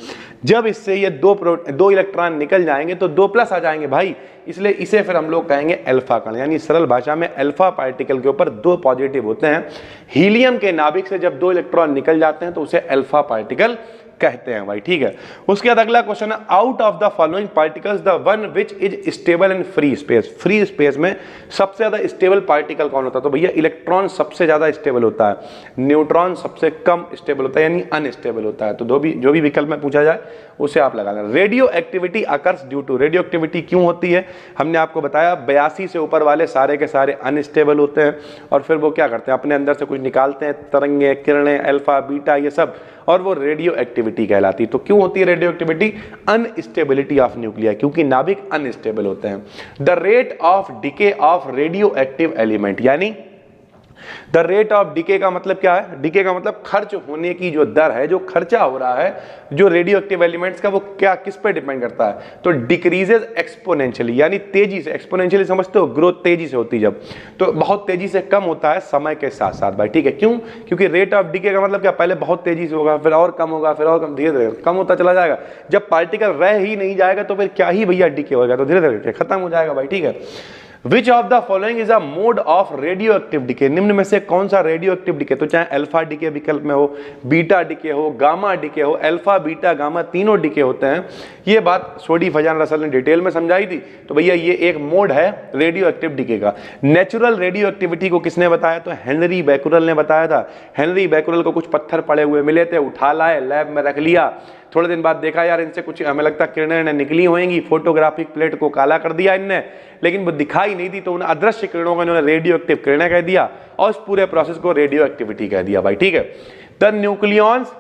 जब इससे ये 2 इलेक्ट्रॉन निकल जाएंगे तो 2 प्लस आ जाएंगे भाई, इसलिए इसे फिर हम लोग कहेंगे अल्फा कण। यानी सरल भाषा में अल्फा पार्टिकल के ऊपर 2 पॉजिटिव होते हैं। हीलियम के नाभिक से जब 2 इलेक्ट्रॉन निकल जाते हैं तो उसे अल्फा पार्टिकल कहते हैं भाई, ठीक है। उसके बाद अगला क्वेश्चन है, out of the following particles the one which is stable in free space. Free space में सबसे ज्यादा स्टेबल पार्टिकल कौन होता है? तो भैया इलेक्ट्रॉन सबसे ज्यादा स्टेबल होता है, न्यूट्रॉन सबसे कम स्टेबल होता है, यानी अनस्टेबल होता है। तो जो भी विकल्प में पूछा जाए उसे आप लगा लेना। Radioactivity occurs due to, radioactivity क्यों होती है? हमने आपको बताया 82 से ऊपर वाले सारे के सारे अनस्टेबल होते हैं और फिर वो क्या करते हैं, अपने अंदर से कुछ निकालते हैं, तरंगे, किरणें, अल्फा, बीटा, ये सब, और वो रेडियो एक्टिविटी कहलाती है। तो क्यों होती है radioactivity? Instability of nuclei, क्योंकि नाभिक अनस्टेबल होते हैं। The rate of decay of radioactive element, यानी द रेट ऑफ डिके का मतलब क्या है? डिके का मतलब खर्च होने की जो दर है, जो खर्चा हो रहा है जो रेडियो एक्टिव एलिमेंट्स का, वो क्या किस पे डिपेंड करता है? तो डिक्रीजेज एक्सपोनेंशियली, यानी तेजी से। एक्सपोनेंशियली समझते हो, ग्रोथ तेजी से होती जब, तो बहुत तेजी से कम होता है समय के साथ साथ भाई, ठीक है। क्यों? क्योंकि रेट ऑफ डिके का मतलब क्या, पहले बहुत तेजी से होगा, फिर और कम होगा, फिर और कम, धीरे धीरे कम होता चला जाएगा। जब पार्टिकल रह ही नहीं जाएगा तो फिर क्या ही भैया डिके होगा, तो धीरे धीरे खत्म हो जाएगा भाई, ठीक है। Which of the following is a mode of radioactive decay? निम्न में से कौन सा रेडियो एक्टिव डिके, तो चाहे अल्फा डिके विकल्प में हो, बीटा डिके हो, गामा डिके हो, अल्फा, बीटा, गामा तीनों डिके होते हैं। ये बात सोडी फजान रसल ने डिटेल में समझाई थी। तो भैया ये एक मोड है रेडियो एक्टिव डिके का। नेचुरल रेडियो एक्टिविटी को किसने बताया? तो हेनरी बैकुरल ने बताया था। हेनरी बैकुरल को कुछ पत्थर पड़े हुए मिले थे, उठा लाए, लैब में रख लिया, थोड़े दिन बाद देखा यार इनसे कुछ हमें लगता किरणें निकली होंगी, फोटोग्राफिक प्लेट को काला कर दिया इनने, लेकिन वो दिखाई नहीं दी, तो उन्हें अदृश्य किरणों को इन्होंने रेडियो एक्टिव किरणें कह दिया और उस पूरे प्रोसेस को रेडियो एक्टिविटी कह दिया भाई, ठीक है। The nucleons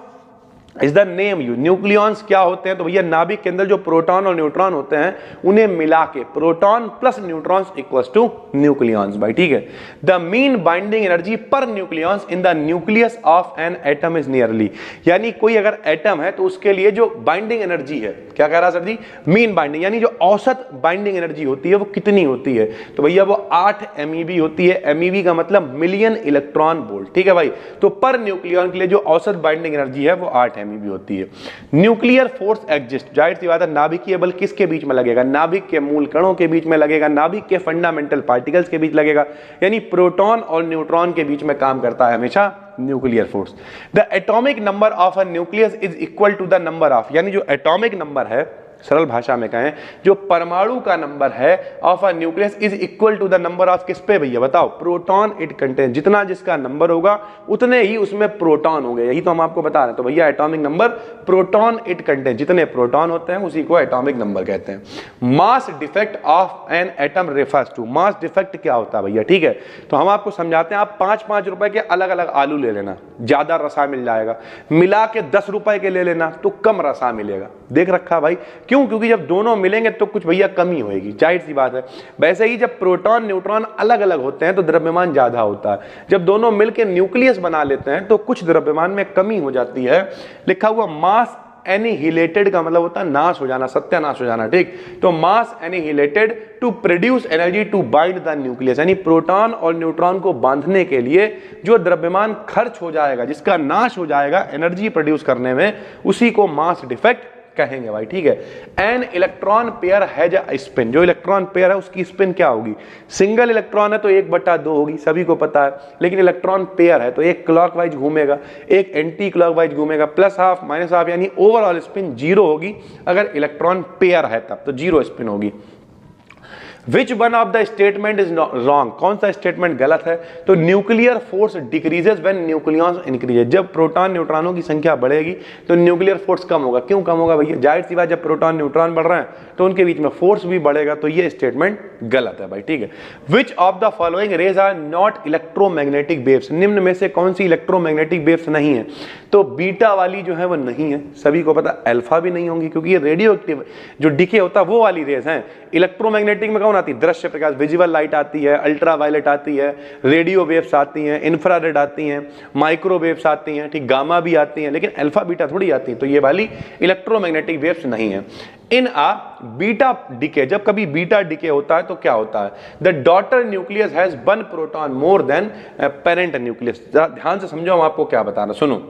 is the name you. Nucleons क्या होते हैं? तो भैया नाभिक के अंदर जो प्रोटॉन और न्यूट्रॉन होते हैं उन्हें मिला के proton plus neutrons equals to nucleons भाई, ठीक है। The mean binding energy per nucleons in the nucleus of an atom is nearly, यानी कोई अगर एटम है तो उसके लिए जो बाइंडिंग एनर्जी है, क्या कह रहा सर जी? मीन बाइंडिंग, यानी जो औसत बाइंडिंग एनर्जी होती है वो कितनी होती है? तो भैया वो 8 MeV होती है। MeV का मतलब मिलियन इलेक्ट्रॉन वोल्ट, ठीक है भाई। तो पर न्यूक्लियॉन के लिए जो औसत बाइंडिंग एनर्जी है वो 8 MeV होती है। न्यूक्लियर फोर्स एग्जिस्ट, जाहिर सी बात है नाभिकीय बल किसके बीच में लगेगा? नाभिक के मूल कणों के बीच में लगेगा, नाभिक के फंडामेंटल पार्टिकल्स के बीच लगेगा, यानी प्रोटॉन और न्यूट्रॉन के बीच में काम करता है हमेशा nuclear force. The atomic number of a nucleus is equal to the number of, यानी जो एटॉमिक नंबर है, सरल भाषा में कहें जो परमाणु का नंबर है of a nucleus is equal to the number of किस पे भैया बताओ? Proton it contain. जितना जिसका नंबर होगा उतने ही उसमें प्रोटॉन होंगे, यही तो हम आपको बता रहे हैं। तो भैया atomic number proton it contain, जितने प्रोटॉन होते हैं उसी को एटॉमिक नंबर कहते हैं। Mass defect of an atom refers to, mass defect क्या होता है भैया, ठीक है। तो हम आपको समझाते हैं, आप 5-5 रुपए के अलग अलग आलू ले लेना, ज्यादा रसा मिल जाएगा। मिला के 10 रुपए के ले लेना तो कम रसा मिलेगा, देख रखा भाई। क्यों? क्योंकि जब दोनों मिलेंगे तो कुछ भैया कमी होगी, जाहिर सी बात है। वैसे ही जब प्रोटॉन न्यूट्रॉन अलग अलग होते हैं तो द्रव्यमान ज्यादा होता है। जब दोनों मिलकर न्यूक्लियस बना लेते हैं तो कुछ द्रव्यमान में कमी हो जाती है। लिखा हुआ मास एनिहिलेटेड का मतलब होता है नाश हो जाना, सत्यानाश हो जाना, ठीक। तो mass annihilated to produce energy to bind the nucleus, यानी प्रोटॉन और न्यूट्रॉन को बांधने के लिए जो द्रव्यमान खर्च हो जाएगा, जिसका नाश हो जाएगा एनर्जी प्रोड्यूस करने में, उसी को मास डिफेक्ट कहेंगे भाई, ठीक है। An electron pair has a spin, जो इलेक्ट्रॉन पेयर है उसकी स्पिन क्या होगी? सिंगल इलेक्ट्रॉन है तो 1/2 होगी, सभी को पता है। लेकिन इलेक्ट्रॉन पेयर है तो एक क्लॉकवाइज घूमेगा, एक एंटी क्लॉकवाइज घूमेगा, +½ -½ यानी ओवरऑल स्पिन 0 होगी। अगर इलेक्ट्रॉन पेयर है तब तो 0 स्पिन होगी। Which one of the statement is wrong? कौन सा स्टेटमेंट गलत है? तो nuclear force decreases when nucleons increases, जब प्रोटॉन न्यूट्रॉनों की संख्या बढ़ेगी तो न्यूक्लियर फोर्स कम होगा। क्यों कम होगा भैया? जाहिर सी बात, जब प्रोटॉन न्यूट्रॉन बढ़ रहे हैं तो उनके बीच में फोर्स भी बढ़ेगा, तो ये स्टेटमेंट गलत है भाई, ठीक है। Which of the following rays are not electromagnetic waves? निम्न में से कौन सी इलेक्ट्रोमैग्नेटिक वेव्स नहीं है? तो बीटा वाली जो है वो नहीं है, सभी को पता। अल्फा भी नहीं होंगी क्योंकि ये रेडियो एक्टिव जो डिके होता है वो वाली रेज है। इलेक्ट्रोमैग्नेटिक में कौन आती है, दृश्य प्रकाश, विजुअल लाइट आती है, अल्ट्रा वायलेट आती है, रेडियो वेव्स आती हैं, इंफ्रारेड आती हैं, माइक्रोवेव्स आती हैं, ठीक, गामा भी आती हैं, लेकिन अल्फा बीटा थोड़ी आती हैं। तो ये वाली इलेक्ट्रोमैग्नेटिक वेव्स नहीं है। इन आ बीटा डिके, जब कभी बीटा डिके होता है तो क्या होता है, the daughter nucleus has 1 proton more than parent nucleus. ध्यान से समझो, हम आपको क्या बता रहे, सुनो।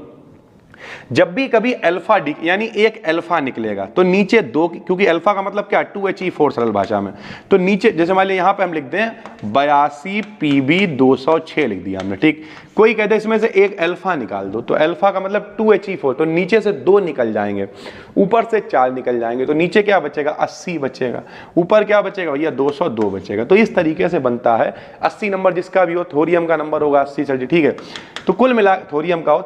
जब भी कभी अल्फा यानी एक अल्फा निकलेगा तो नीचे दो, क्योंकि अल्फा का मतलब क्या, 2He4 सरल भाषा में, तो नीचे जैसे मान लिया यहां पे हम लिख दें 82 PB 206 लिख दिया हमने, ठीक। कोई कहते हैं इसमें से एक अल्फा निकाल दो, तो अल्फा का मतलब 2He4, तो नीचे से 2 निकल जाएंगे, ऊपर से 4 निकल जाएंगे, तो नीचे क्या बचेगा, 80 बचेगा, ऊपर क्या बचेगा भैया, 202 बचेगा। तो इस तरीके से बनता है 80 नंबर जिसका भी हो, थोरियम का नंबर होगा 80 सर जी, ठीक है। तो कुल मिला, थोरियम का हो,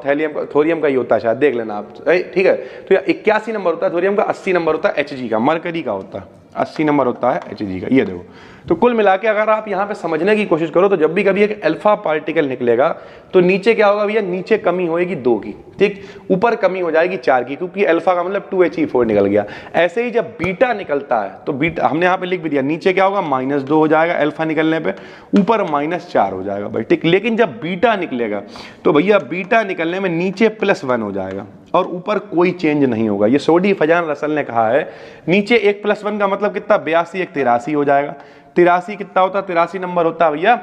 थोरियम का ही होता है शायद, देख लेना आप, ठीक है। तो 81 नंबर होता है थोरियम का, 80 नंबर होता है Hg का, मरकरी का होता है 80 नंबर होता है Hg का, ये देखो। तो कुल मिला के अगर आप यहाँ पे समझने की कोशिश करो तो जब भी कभी एक अल्फा पार्टिकल निकलेगा तो नीचे क्या होगा भैया, नीचे कमी होएगी 2 की, ठीक, ऊपर कमी हो जाएगी 4 की, क्योंकि अल्फा का मतलब 2He4 निकल गया। ऐसे ही जब बीटा निकलता है तो बीटा हमने यहाँ पे लिख भी दिया, नीचे क्या होगा, -2 हो जाएगा अल्फा निकलने पे, ऊपर -4 हो जाएगा भाई, ठीक। लेकिन जब बीटा निकलेगा तो भैया बीटा निकलने में नीचे +1 हो जाएगा और ऊपर कोई चेंज नहीं होगा। ये सोडी फजान रसल ने कहा है, नीचे एक +1 का मतलब कितना, 82 एक 83 हो जाएगा। 83 कितना होता है, 83 नंबर होता है भैया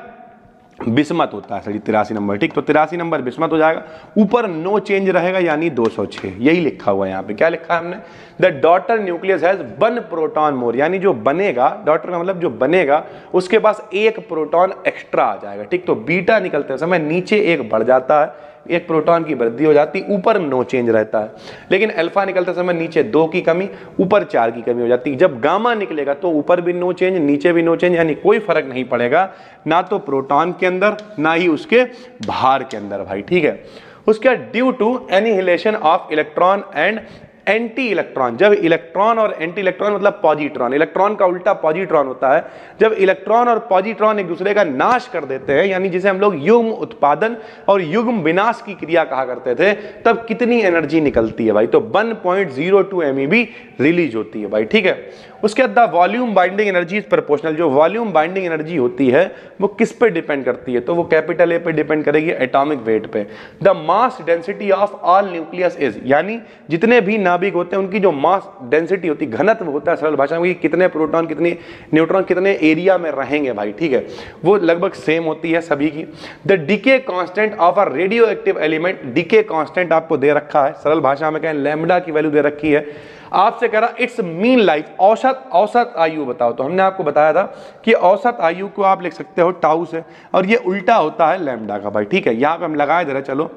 बिस्मत होता है सर जी, 83 नंबर, ठीक। तो 83 नंबर बिस्मत हो जाएगा, ऊपर नो चेंज रहेगा यानी 206, यही लिखा हुआ है यहाँ पे। क्या लिखा है हमने, the daughter nucleus has 1 proton more, यानी जो बनेगा, डॉटर का मतलब जो बनेगा उसके पास 1 प्रोटॉन एक्स्ट्रा आ जाएगा, ठीक। तो बीटा निकलते समय नीचे 1 बढ़ जाता है, 1 प्रोटॉन की वृद्धि हो जाती, ऊपर नो चेंज रहता है। लेकिन अल्फा निकलते समय नीचे 2 की कमी, ऊपर 4 की कमी हो जाती है। जब गामा निकलेगा तो ऊपर भी नो चेंज, नीचे भी नो चेंज, यानी कोई फर्क नहीं पड़ेगा, ना तो प्रोटॉन के अंदर ना ही उसके बाहर के अंदर भाई, ठीक है। उसके बाद due to annihilation of electron and anti electron, जब इलेक्ट्रॉन और एंटी इलेक्ट्रॉन मतलब पॉजिट्रॉन, इलेक्ट्रॉन का उल्टा पॉजिट्रॉन होता है, जब इलेक्ट्रॉन और पॉजिट्रॉन एक दूसरे का नाश कर देते हैं, यानी जिसे हम लोग युग्म उत्पादन और युग्म विनाश की क्रिया कहा करते थे, तब कितनी एनर्जी निकलती है भाई, तो 1.02 MeV रिलीज होती है भाई, ठीक है। उसके बाद volume binding energy is proportional, जो वॉल्यूम बाइंडिंग एनर्जी होती है वो किस पे डिपेंड करती है, तो वो कैपिटल ए पे डिपेंड करेगी, एटॉमिक वेट पे। The mass density of all nucleus is, यानी जितने भी नाभिक होते हैं उनकी जो मास डेंसिटी होती है, घनत्व होता है सरल भाषा में, कितने प्रोटॉन कितने न्यूट्रॉन कितने एरिया में रहेंगे भाई, ठीक है, वो लगभग सेम होती है सभी की। The decay constant of a radio active element, decay constant आपको दे रखा है, सरल भाषा में कहें लैम्बडा की वैल्यू दे रखी है। आपसे कह रहा इट्स मीन लाइफ, औसत आयु बताओ, तो हमने आपको बताया था कि औसत आयु को आप लिख सकते हो टाउ से, और ये उल्टा होता है लैम्बडा का भाई, ठीक है। यहाँ पे हम लगाए दे रहे, चलो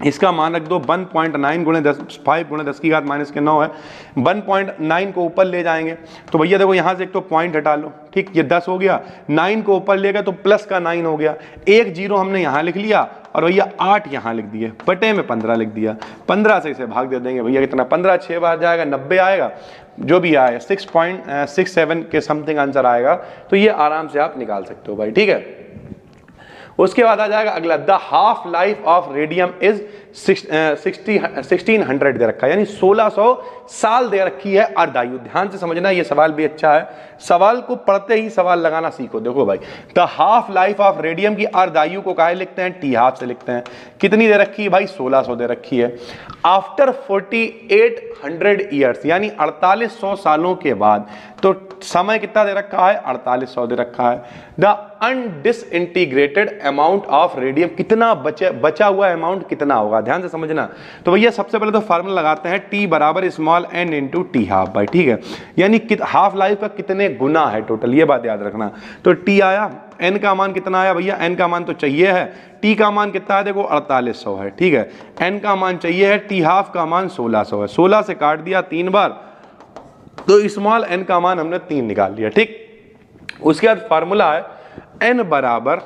इसका मान रख दो 1.9 गुणे 10 5 गुणे 10 की घात -9 है, 1.9 को ऊपर ले जाएंगे तो भैया देखो यहाँ से एक तो पॉइंट हटा लो, ठीक, ये 10 हो गया, 9 को ऊपर ले गए तो प्लस का 9 हो गया, 1 0 हमने यहाँ लिख लिया और भैया 8 यहाँ लिख दिए, बटे में 15 लिख दिया, 15 से इसे भाग दे देंगे भैया, कितना 15 6 बार जाएगा, 90 आएगा, जो भी आए 6.67 के समथिंग आंसर आएगा। तो ये आराम से आप निकाल सकते हो भाई, ठीक है। उसके बाद आ जाएगा अगला, the half life of radium is 1600 दे रखा है, यानी 1600 साल दे रखी है अर्धायु। ध्यान से समझना, ये सवाल भी अच्छा है, सवाल को पढ़ते ही सवाल लगाना सीखो। देखो भाई, the half life of radium की अर्धायु को काहे लिखते हैं, टी हाफ से लिखते हैं। कितनी दे रखी है भाई, 1600 दे रखी है। आफ्टर 4800 ईयर्स, यानी 4800 सालों के बाद, तो समय कितना दे रखा है, 4800 दे रखा है। द अनडिसइंटीग्रेटेड अमाउंट ऑफ रेडियम, कितना बचा हुआ अमाउंट कितना होगा, ध्यान से समझना। तो भैया सबसे पहले तो फार्मूला लगाते हैं, टी बराबर small n into T half भाई, ठीक है, यानी हाफ लाइफ का कितने गुना है टोटल, ये बात याद रखना। तो टी आया, n का मान कितना आया भैया, n का मान तो चाहिए है, t का मान कितना है, देखो 4800 है, ठीक है, n का मान चाहिए है, टी हाफ का मान 1600 है, 16 से काट दिया 3 बार, तो स्मॉल n का मान हमने 3 निकाल लिया, ठीक। उसके बाद फार्मूला है n बराबर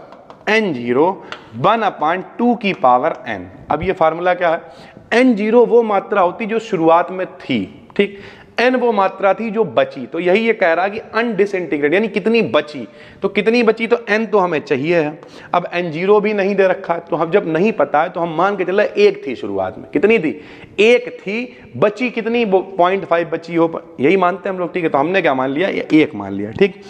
n0 1/2 की पावर n। अब ये फार्मूला क्या है, n0 वो मात्रा होती जो शुरुआत में थी, ठीक, n वो मात्रा थी जो बची, तो यही ये कह रहा कि अनडिसइंटीग्रेट यानी कितनी बची, तो कितनी बची, तो n तो हमें चाहिए है। अब n0 भी नहीं दे रखा है, तो हम जब नहीं पता है तो हम मान के चले 1 थी शुरुआत में, कितनी थी, 1 थी, बची कितनी, 0.5 बची हो, यही मानते हैं हम लोग, ठीक है। तो हमने क्या मान लिया, ये 1 मान लिया, ठीक।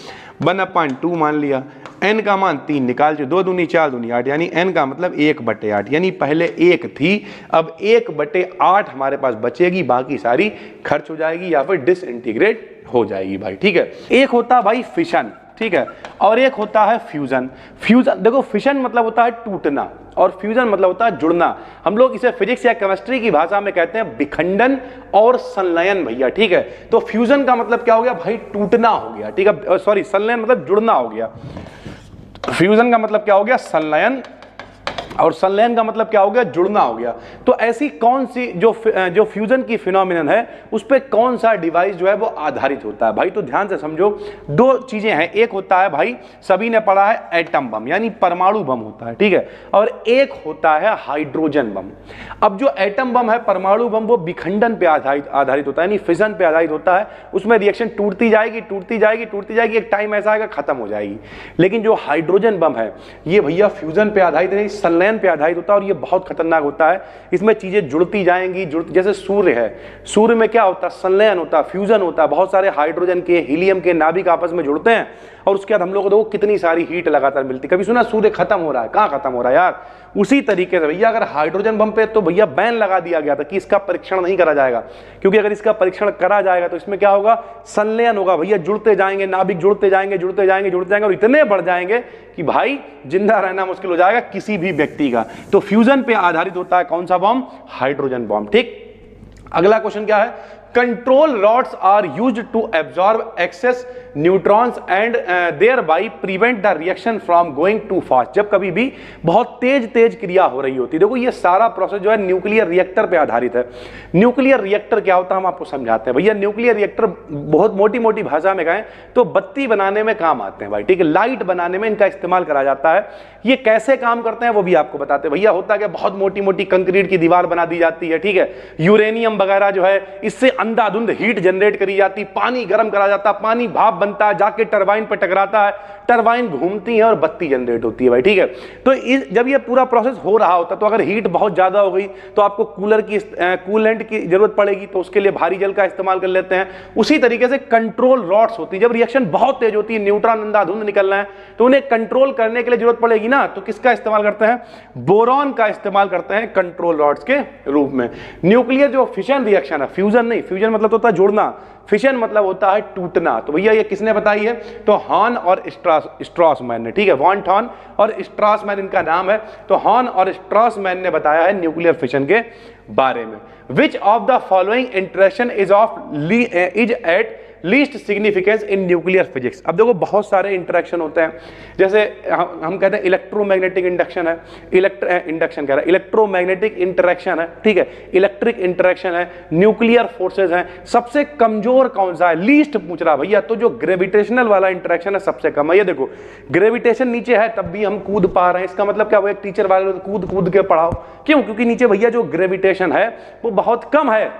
1/2 मान लिया, n का मान 3 निकाल जो, 2 दूनी 4 दूनी 8, यानी n का मतलब 1/8, यानी पहले 1 थी, अब 1/8 हमारे पास बचेगी, बाकी सारी खर्च हो जाएगी या फिर डिसइंटीग्रेट हो जाएगी भाई। ठीक है, एक होता भाई फिशन, ठीक है, और एक होता है फ्यूजन। फ्यूजन देखो, फिशन मतलब होता है टूटना और फ्यूजन मतलब होता है जुड़ना। हम लोग इसे फिजिक्स या केमिस्ट्री की भाषा में कहते हैं विखंडन और संलयन भैया। ठीक है, तो फ्यूजन का मतलब क्या हो गया भाई, टूटना हो गया। ठीक है, सॉरी, संलयन मतलब जुड़ना हो गया। फ्यूजन का मतलब क्या हो गया, संलयन, और संलयन का मतलब क्या हो गया, जुड़ना हो गया। तो ऐसी कौन सी जो फ्यूजन की फिनोमिनन है उस पर कौन सा डिवाइस जो है वो आधारित होता है भाई। तो ध्यान से समझो, दो चीजें हैं, एक होता है भाई सभी ने पढ़ा है एटम बम यानी परमाणु बम होता है, ठीक है, और एक होता है हाइड्रोजन बम। अब जो एटम बम है, परमाणु बम, वो विखंडन पे आधारित होता है, यानी फिजन पे आधारित होता है। उसमें रिएक्शन टूटती जाएगी टूटती जाएगी टूटती जाएगी, एक टाइम ऐसा आएगा खत्म हो जाएगी। लेकिन जो हाइड्रोजन बम है ये भैया फ्यूजन पे आधारित नहीं, संलयन पे आधारित होता है, और ये बहुत खतरनाक होता है। इसमें चीजें जुड़ती जाएंगी, जैसे सूर्य है, सूर्य में क्या होता है, संलयन होता है, फ्यूजन होता है, बहुत सारे हाइड्रोजन के, हीलियम के नाभिक आपस में जुड़ते हैं और उसके बाद हम लोगों को देखो कितनी सारी हीट लगातार मिलती। कभी सुना सूर्य खत्म हो रहा है? कहां खत्म हो रहा है यार। उसी तरीके से भैया अगर हाइड्रोजन बम पे तो भैया बैन लगा दिया गया था कि इसका परीक्षण नहीं करा जाएगा, क्योंकि अगर इसका परीक्षण करा जाएगा तो इसमें क्या होगा, संलयन होगा भैया, जुड़ते जाएंगे नाभिक, जुड़ते जाएंगे जुड़ते जाएंगे जुड़ते जाएंगे, और इतने बढ़ जाएंगे कि भाई जिंदा रहना मुश्किल हो जाएगा किसी भी व्यक्ति का। तो फ्यूजन पे आधारित होता है कौन सा बम, हाइड्रोजन बम। ठीक, अगला क्वेश्चन क्या है, control rods are used to absorb excess neutrons and thereby prevent the reaction from going too fast. जब कभी भी बहुत तेज क्रिया हो रही होती है, देखो ये सारा प्रोसेस जो है न्यूक्लियर रिएक्टर पे आधारित है। न्यूक्लियर रिएक्टर क्या होता है हम आपको समझाते हैं भैया। न्यूक्लियर रिएक्टर बहुत मोटी मोटी भाषा में कहें तो बत्ती बनाने में काम आते हैं भाई, ठीक है, लाइट बनाने में इनका इस्तेमाल करा जाता है। ये कैसे काम करते हैं वो भी आपको बताते हैं भैया। होता है बहुत मोटी मोटी कंक्रीट की दीवार बना दी जाती है, ठीक है, यूरेनियम वगैरह जो है इससे अंधाधुंध हीट जनरेट करी जाती, पानी गर्म करा जाता, पानी भाप बनता है, जाके टरबाइन पर टकराता है, टरबाइन घूमती है और बत्ती जनरेट होती है भाई। ठीक है, तो जब ये पूरा प्रोसेस हो रहा होता है तो अगर हीट बहुत ज्यादा हो गई तो आपको कूलेंट की जरूरत पड़ेगी, तो उसके लिए भारी जल का इस्तेमाल कर लेते हैं। उसी तरीके से कंट्रोल रॉड्स होती है, जब रिएक्शन बहुत तेज होती है, न्यूट्रॉन अंधाधुंध निकल रहे हैं, तो उन्हें कंट्रोल करने के लिए जरूरत पड़ेगी ना, तो किसका इस्तेमाल करते हैं, बोरॉन का इस्तेमाल करते हैं कंट्रोल रॉड्स के रूप में। न्यूक्लियर जो फिशन रिएक्शन है, फ्यूजन नहीं, फ्यूजन मतलब होता है जोड़ना, फिशन मतलब होता है टूटना। तो भैया ये किसने बताई है, तो हॉर्न और स्ट्रॉसमैन ने, ठीक है, वॉन हॉर्न और स्ट्रॉसमैन इनका नाम है। तो हॉर्न और स्ट्रॉसमैन ने बताया है न्यूक्लियर फिशन के बारे में। विच of the following interaction is at least significance in nuclear physics. अब देखो बहुत सारे इंटरेक्शन होते हैं, जैसे हम कहते हैं इलेक्ट्रोमैग्नेटिक इंडक्शन है, इंडक्शन कह रहा है, इलेक्ट्रोमैग्नेटिक इंटरेक्शन है, ठीक है, इलेक्ट्रिक इंटरेक्शन है, न्यूक्लियर फोर्सेज हैं। सबसे कमजोर कौन सा है, लीस्ट पूछ रहा भैया, तो जो ग्रेविटेशनल वाला इंटरेक्शन है सबसे कम है। ये देखो ग्रेविटेशन नीचे है तब भी हम कूद पा रहे हैं, इसका मतलब क्या हुआ, एक टीचर वाले कूद कूद के पढ़ाओ, क्यों, क्योंकि नीचे भैया जो ग्रेविटेशन है वो बहुत कम है।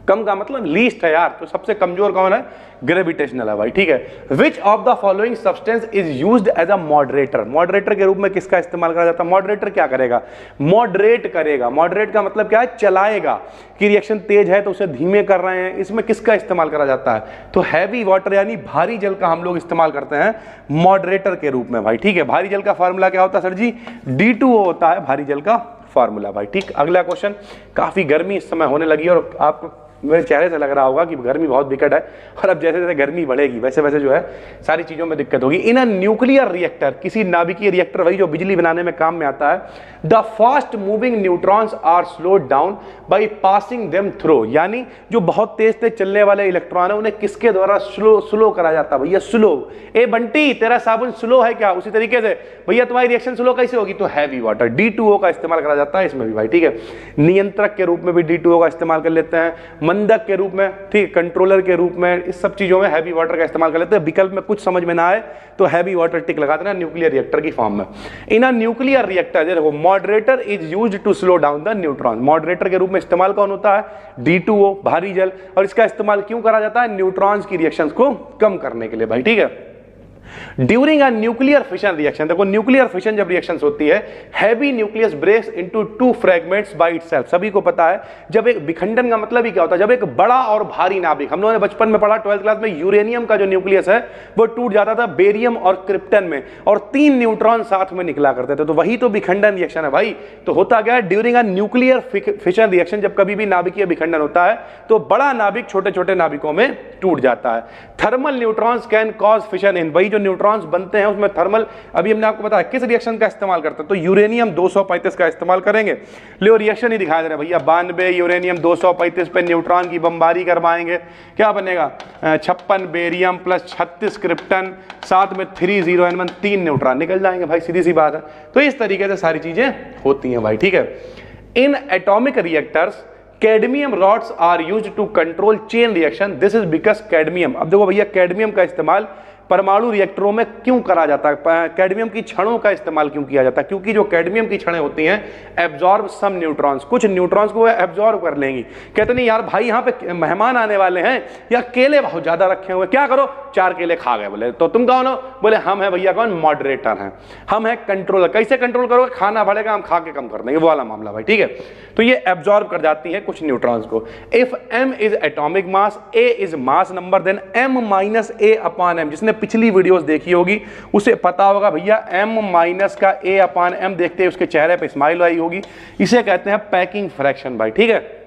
कम का मतलब लीस्ट है यार, तो सबसे कमजोर कौन है, ग्रेविटेशनल है भाई, ठीक है। Which of the following substance is used as a moderator. Moderator के रूप में किसका इस्तेमाल करा जाता है, मॉडरेटर क्या करेगा, मॉडरेट करेगा। मॉडरेट का मतलब क्या है, चलाएगा, कि रिएक्शन तेज है तो उसे धीमे कर रहे हैं, इसमें किसका इस्तेमाल करा जाता है, तो हैवी वाटर यानी भारी जल का हम लोग इस्तेमाल करते हैं मॉडरेटर के रूप में भाई, ठीक है। भारी जल का फॉर्मूला क्या होता है सर जी, D2O होता है भारी जल का फॉर्मूला भाई, ठीक। अगला क्वेश्चन, काफी गर्मी इस समय होने लगी और आपको मेरे चेहरे से लग रहा होगा कि गर्मी बहुत विकट है, और अब जैसे जैसे गर्मी बढ़ेगी वैसे वैसे जो है सारी चीज़ों में दिक्कत होगी। इन अ न्यूक्लियर रिएक्टर, किसी नाभिकीय रिएक्टर वही जो बिजली बनाने में काम में आता है, the fast moving neutrons are slowed down by passing them through, यानी जो बहुत तेज तेज चलने वाले इलेक्ट्रॉन है उन्हें किसके द्वारा स्लो करा जाता है भैया, स्लो। ए बंटी तेरा साबुन स्लो है क्या, उसी तरीके से भैया तुम्हारी रिएक्शन स्लो कैसे होगी, तो हैवी वाटर, D2O का इस्तेमाल करा जाता है इसमें भी भाई, ठीक है। नियंत्रक के रूप में भी D2O का इस्तेमाल कर लेते हैं, मंदक के रूप में, ठीक, कंट्रोलर के रूप में, इस सब चीजों में हैवी वाटर का इस्तेमाल कर लेते हैं। विकल्प में कुछ समझ में ना आए तो हैवी वाटर टिक लगा देना न्यूक्लियर रिएक्टर की फॉर्म में। इन अ न्यूक्लियर रिएक्टर देखो moderator is used to slow down the neutron. Moderator के रूप में इस्तेमाल कौन होता है, D2O भारी जल, और इसका इस्तेमाल क्यों करा जाता है, न्यूट्रॉन्स की रिएक्शंस को कम करने के लिए भाई, ठीक है। During a nuclear fission reaction, देखो न्यूक्लियर फिशन जब रिएक्शन होती है, heavy nucleus breaks into two fragments by itself. सभी को पता है जब एक विखंडन का मतलब ही क्या होता है, जब एक बड़ा और भारी नाभिक, हम लोगों ने बचपन में पढ़ा 12th क्लास में, यूरेनियम का जो न्यूक्लियस है वो टूट जाता था बेरियम और क्रिप्टन में, और 3 न्यूट्रॉन साथ में निकला करते थे, तो वही तो विखंडन रिएक्शन है भाई। तो होता क्या है, during a nuclear fission reaction, जब कभी भी नाभिकीय विखंडन होता है तो बड़ा नाभिक छोटे छोटे नाभिकों में टूट जाता है। Thermal neutrons can cause fission in, वही जो न्यूट्रॉन्स बनते हैं उसमें थर्मल, अभी हमने आपको बताया किस रिएक्शन का इस्तेमाल करते हैं, तो यूरेनियम 235 का इस्तेमाल करेंगे। लियो रिएक्शन ही दिखा दे रहे भैया, 92 यूरेनियम 235 पे न्यूट्रॉन की बमबारी करवाएंगे, क्या बनेगा 56 बेरियम प्लस 36 क्रिप्टन, साथ में 30N1, 3 न्यूट्रॉन निकल जाएंगे भाई, सीधी सी बात है। तो इस तरीके से सारी चीजें होती हैं भाई, ठीक है। In atomic reactors cadmium rods are used to control chain reaction, this is because cadmium, अब देखो भैया कैडमियम का इस्तेमाल परमाणु रिएक्टरों में क्यों करा जाता है, कैडमियम की छड़ों का इस्तेमाल क्यों किया जाता है, क्योंकि जो कैडमियम की छड़ें होती हैं एब्जॉर्ब सम न्यूट्रॉन्स, कुछ न्यूट्रॉन्स को एब्जॉर्ब कर लेंगी। कहते नहीं यार भाई यहाँ पे मेहमान आने वाले हैं या केले बहुत ज्यादा रखे हुए, क्या करो 4 केले खा गए, बोले तो तुम कौन हो, बोले हम हैं भैया कौन, मॉडरेटर हैं, हम हैं कंट्रोलर। कैसे कंट्रोल करोगे, खाना बढ़ेगा हम खा के कम कर देंगे, वो वाला मामला भाई, ठीक है। तो ये एब्जॉर्ब कर जाती है कुछ न्यूट्रॉन्स को। If m is atomic mass, a is mass number, then m minus a upon m, जिसने पिछली वीडियोस देखी होगी उसे पता होगा भैया, m माइनस का a अपॉन m देखते हैं उसके चेहरे पे स्माइल आई होगी, इसे कहते हैं पैकिंग फ्रैक्शन भाई, ठीक है।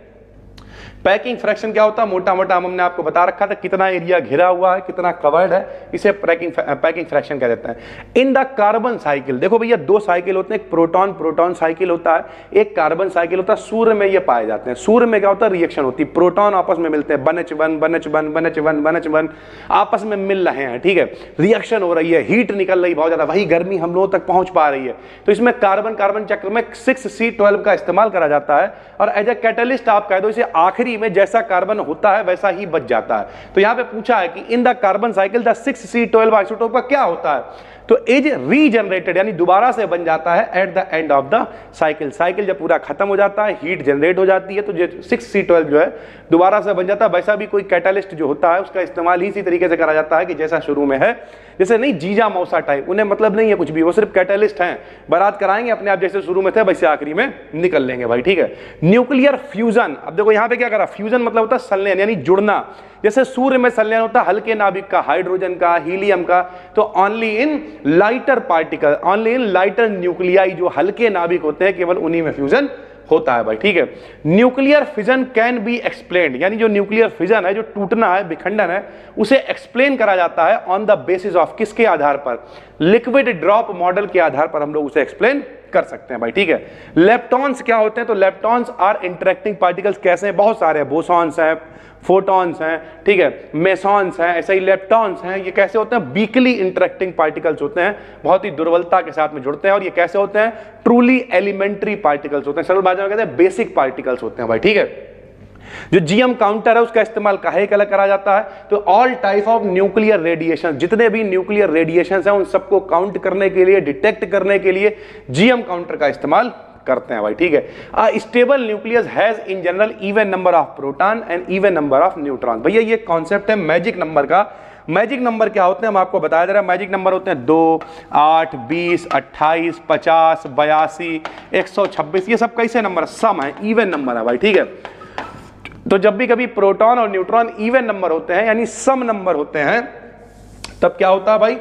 पैकिंग फ्रैक्शन क्या होता है, मोटा मोटा हमने आपको बता रखा था कितना एरिया घिरा हुआ है, कितना कवर्ड है, इसे पैकिंग फ्रैक्शन कह देते हैं। इन द कार्बन साइकिल, देखो भैया 2 साइकिल होते हैं, एक प्रोटॉन प्रोटॉन साइकिल होता है, एक कार्बन साइकिल होता है। सूर्य में ये पाए जाते हैं। सूर्य में क्या होता है, रिएक्शन होती है, प्रोटॉन आपस में मिलते हैं, BNH1 आपस में मिल रहे हैं, ठीक है, रिएक्शन हो रही है, हीट निकल रही बहुत ज्यादा, वही गर्मी हम लोगों तक पहुंच पा रही है। तो इसमें कार्बन कार्बन चक्र में 6C12 का इस्तेमाल करा जाता है, और एज ए कैटलिस्ट आप कह दो इसे, आखिरी में जैसा कार्बन होता है वैसा ही बच जाता है। तो यहां पे पूछा है कि in the carbon cycle the 6C12 isotope का क्या होता है, तो इज रीजनरेटेड, यानी दोबारा से बन जाता है at the end of the cycle. Cycle जब पूरा खत्म हो जाता है, हीट जनरेट हो जाती है, तो जो 6C12 जो है दोबारा से बन जाता है। वैसा भी कोई कैटलिस्ट जो होता है उसका इस्तेमाल ही इसी तरीके से करा जाता है कि जैसा शुरू में है, जैसे नहीं जीजा मौसा टाइप, उन्हें मतलब नहीं है कुछ भी, वो सिर्फ कैटलिस्ट हैं, बारात कराएंगे अपने आप, जैसे शुरू में थे वैसे आखिरी में निकल लेंगे भाई, ठीक है। न्यूक्लियर फ्यूजन, अब देखो यहां पे क्या करा, फ्यूजन मतलब होता है संलयन, यानी जुड़ना। जैसे सूर्य में संलयन होता है हल्के नाभिक का, हाइड्रोजन का, हीलियम का, तो only in lighter particle, only in lighter nuclei, जो हल्के नाभिक होते हैं केवल उन्हीं में फ्यूजन होता है भाई, ठीक है। Nuclear fission can be explained, यानी जो न्यूक्लियर फिजन है, जो टूटना है, विखंडन है, उसे एक्सप्लेन करा जाता है ऑन द बेसिस ऑफ, किसके आधार पर, लिक्विड ड्रॉप मॉडल के आधार पर हम लोग उसे एक्सप्लेन कर सकते हैं भाई, ठीक है। लेप्टॉन्स क्या होते हैं, तो लेप्टॉन्स आर इंटरेक्टिंग पार्टिकल्स, कैसे हैं, बहुत सारे हैं, बोसॉन्स हैं, फोटॉन्स हैं, ठीक है, मेसॉन्स हैं, ऐसे ही लेप्टॉन्स हैं। ये कैसे होते हैं, वीकली इंटरेक्टिंग पार्टिकल्स होते हैं, बहुत ही दुर्बलता के साथ में जुड़ते हैं, और ये कैसे होते हैं, ट्रूली एलिमेंट्री पार्टिकल्स होते हैं, सरल भाषा में कहते हैं बेसिक पार्टिकल्स होते हैं भाई, ठीक है। जो जीएम काउंटर है उसका इस्तेमाल काहे के लिए करा जाता है, तो all type of nuclear radiation, जितने भी न्यूक्लियर रेडिएशन हैं उन सबको काउंट करने के लिए, डिटेक्ट करने के लिए जीएम काउंटर का इस्तेमाल करते हैं भाई, ठीक है। Stable nucleus has in general even number of proton and even number of neutron. भैया ये कॉन्सेप्ट है मैजिक नंबर का। मैजिक नंबर क्या होते हैं, हम आपको बताया जा रहा है, मैजिक नंबर होते हैं 2, 8, 20, 28, 50, 82, 126, ये सब कैसे नंबर, सम है, इवन नंबर है भाई, ठीक है। तो जब भी कभी प्रोटॉन और न्यूट्रॉन इवन नंबर होते हैं, यानी सम नंबर होते हैं, तब क्या होता है भाई,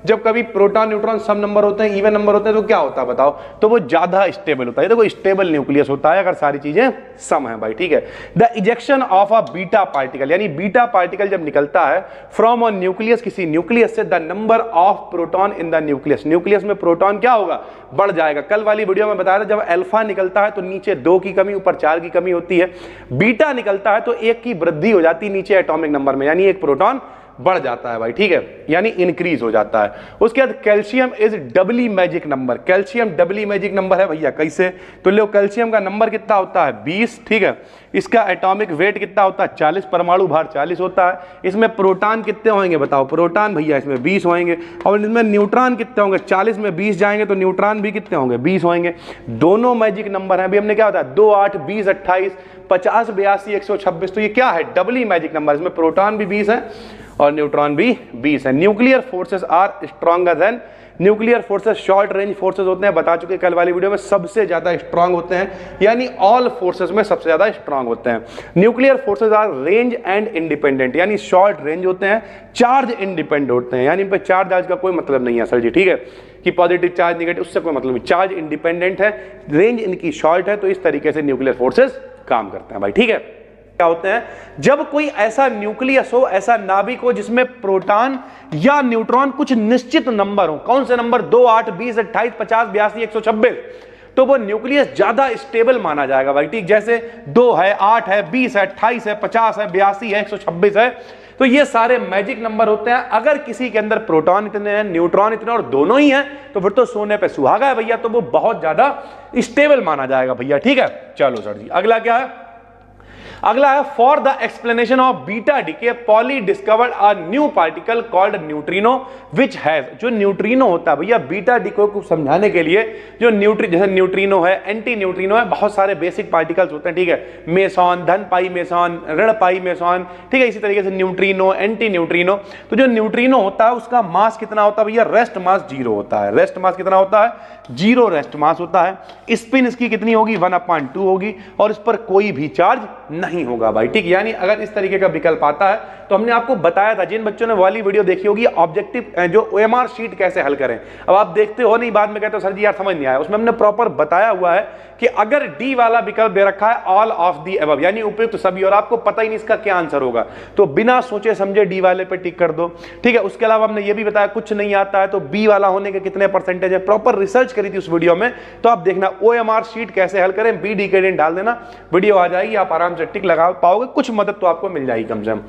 जब कभी प्रोटॉन न्यूट्रॉन सम नंबर होते हैं, इवन नंबर होते हैं, तो क्या होता है बताओ, तो वो ज्यादा स्टेबल होता है। देखो स्टेबल न्यूक्लियस होता है अगर सारी चीजें सम है भाई, ठीक है। The ejection of a beta particle, यानी बीटा पार्टिकल जब निकलता है फ्रॉम अ न्यूक्लियस, किसी न्यूक्लियस से, the number of proton in the nucleus, nucleus में प्रोटॉन क्या होगा, बढ़ जाएगा। कल वाली वीडियो में बताया था जब अल्फा निकलता है तो नीचे 2 की कमी, ऊपर 4 की कमी होती है। बीटा निकलता है तो 1 की वृद्धि हो जाती है नीचे एटॉमिक नंबर में, यानी 1 प्रोटॉन बढ़ जाता है भाई, ठीक है, यानी इंक्रीज हो जाता है। उसके बाद calcium is doubly magic number, calcium doubly magic number है भैया, कैसे, तो लो कैल्शियम का नंबर कितना होता है 20, ठीक है, इसका एटॉमिक वेट कितना होता है 40, परमाणु भार 40 होता है। इसमें प्रोटॉन कितने होंगे बताओ, प्रोटॉन भैया इसमें 20 होंगे, और इसमें न्यूट्रॉन कितने होंगे, 40 में 20 जाएंगे तो न्यूट्रॉन भी कितने होंगे 20 होंगे। दोनों मैजिक नंबर हैं, अभी हमने क्या बताया 2, 8, 20, 28, 50, 82, 126, तो ये क्या है, डबली मैजिक नंबर, इसमें प्रोटॉन भी 20 है और न्यूट्रॉन भी 20 है। Nuclear forces are stronger than nuclear forces, short range forces होते हैं, बता चुके कल वाली वीडियो में, सबसे ज्यादा स्ट्रांग होते हैं, यानी ऑल फोर्सेस में सबसे ज्यादा स्ट्रांग होते हैं। Nuclear forces are range and independent, यानी शॉर्ट रेंज होते हैं, चार्ज इंडिपेंडेंट होते हैं, यानी इन पे चार्ज का कोई मतलब नहीं है सर जी, ठीक है, कि पॉजिटिव चार्ज नेगेटिव उससे कोई मतलब नहीं, चार्ज इंडिपेंडेंट है, रेंज इनकी शॉर्ट है, तो इस तरीके से न्यूक्लियर फोर्सेस काम करते हैं भाई, ठीक है। क्या होते हैं, जब कोई ऐसा न्यूक्लियस हो, ऐसा नाभिक हो जिसमें प्रोटॉन या न्यूट्रॉन कुछ निश्चित नंबर हो, कौन से नंबर, 2, 8, 20, 28, 50, 82, 126, तो वो न्यूक्लियस ज्यादा स्टेबल माना जाएगा भाई, ठीक। जैसे 2 है, 8 है, 20 है, 28 है, 50 है, 82 है, 126 है, तो ये सारे मैजिक नंबर होते हैं। अगर किसी के अंदर प्रोटॉन इतने हैं, न्यूट्रॉन इतने और दोनों ही हैं, तो फिर तो सोने पे सुहागा है भैया, तो वो बहुत ज्यादा स्टेबल माना जाएगा भैया, ठीक है। चलो सर जी, अगला क्या है, अगला है for the explanation of beta decay poly discovered a new particle called neutrino which has, जो न्यूट्रिनो होता है भैया बीटा डीके को समझाने के लिए, जो जैसे न्यूट्रिनो है, एंटी न्यूट्रिनो है, बहुत सारे बेसिक पार्टिकल्स होते हैं, ठीक है, मेसॉन, धन पाई मेसॉन, ऋण पाई मेसॉन, ठीक है, इसी तरीके से न्यूट्रिनो, एंटी न्यूट्रिनो। तो जो न्यूट्रिनो होता है उसका मास कितना होता है भैया, रेस्ट मास 0 होता है, रेस्ट मास कितना होता है, 0 रेस्ट मास होता है। स्पिन इसकी कितनी होगी, 1/2 होगी, और इस पर कोई भी चार्ज नहीं होगा भाई, ठीक। यानी अगर इस तरीके का विकल्प आता है, तो हमने आपको बताया था, जिन बच्चों ने वाली वीडियो देखी होगी, ऑब्जेक्टिव जो ओएमआर शीट कैसे हल करें, अब आप देखते हो नहीं, बाद में कहते हो सर जी यार समझ नहीं आया, उसमें हमने प्रॉपर बताया हुआ है कि अगर डी वाला विकल्प दे रखा है ऑल ऑफ दी अबव, यानी उपयुक्त सभी, और आपको पता ही नहीं इसका क्या आंसर होगा, तो बिना सोचे समझे डी वाले पे टिक कर दो, ठीक है। उसके अलावा हमने ये भी बताया कुछ नहीं आता है तो बी वाला होने के कितने परसेंटेज है, प्रॉपर रिसर्च करी थी उस वीडियो में, तो आप देखना ओएमआर शीट कैसे हल करें, बी डी के डाल देना, वीडियो आ जाएगी, आप आराम से टिक लगा पाओगे, कुछ मदद तो आपको मिल जाएगी कम से कम।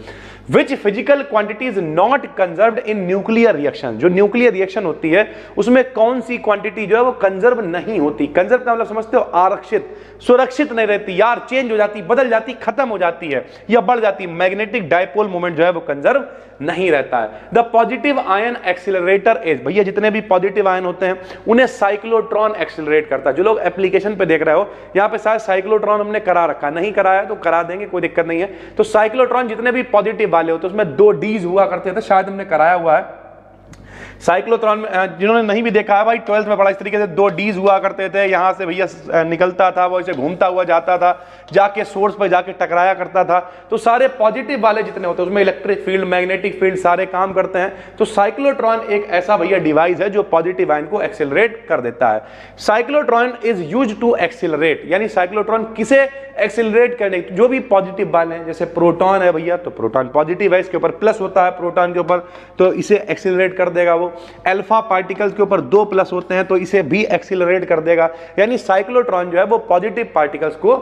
Which physical quantity is not conserved in nuclear reaction, जो न्यूक्लियर रिएक्शन होती है उसमें कौन सी क्वांटिटी जो है वो कंजर्व नहीं होती, कंजर्व का मतलब समझते हो, आरक्षित, सुरक्षित नहीं रहती यार, चेंज हो जाती, बदल जाती, खत्म हो जाती है या बढ़ जाती, मैग्नेटिक डायपोल मोमेंट जो है वो कंजर्व नहीं रहता है। The positive ion accelerator is, भैया जितने भी पॉजिटिव आयन होते हैं उन्हें साइक्लोट्रॉन एक्सिलरेट करता है। जो लोग एप्लीकेशन पे देख रहे हो, यहां पे शायद साइक्लोट्रॉन हमने करा रखा, नहीं कराया तो करा देंगे, कोई दिक्कत नहीं है। तो साइक्लोट्रॉन जितने भी पॉजिटिव वाले होते हैं उसमें 2 डीज हुआ करते थे, शायद हमने कराया हुआ है। साइक्लोट्रॉन में जिन्होंने नहीं भी देखा है भाई, 12th में पढ़ा, इस तरीके से 2 डीज हुआ करते थे, यहां से भैया निकलता था, वो ऐसे घूमता हुआ जाता था, जाके सोर्स पर जाके टकराया करता था। तो सारे पॉजिटिव वाले जितने होते हैं उसमें इलेक्ट्रिक फील्ड, मैग्नेटिक फील्ड सारे काम करते हैं। तो साइक्लोट्रॉन एक ऐसा भैया डिवाइस है जो पॉजिटिव आयन को एक्सेलरेट कर देता है। Cyclotron is used to accelerate, यानी साइक्लोट्रॉन किसे एक्सेलरेट करने, जो भी पॉजिटिव वाले हैं, जैसे प्रोटॉन है भैया, तो प्रोटॉन पॉजिटिव है, इसके ऊपर प्लस होता है प्रोटॉन के ऊपर, तो इसे एक्सेलरेट कर देगा वो। अल्फा पार्टिकल्स के ऊपर 2 प्लस होते हैं तो इसे भी एक्सेलरेट कर देगा, यानी साइक्लोट्रॉन जो है वो पॉजिटिव पार्टिकल्स को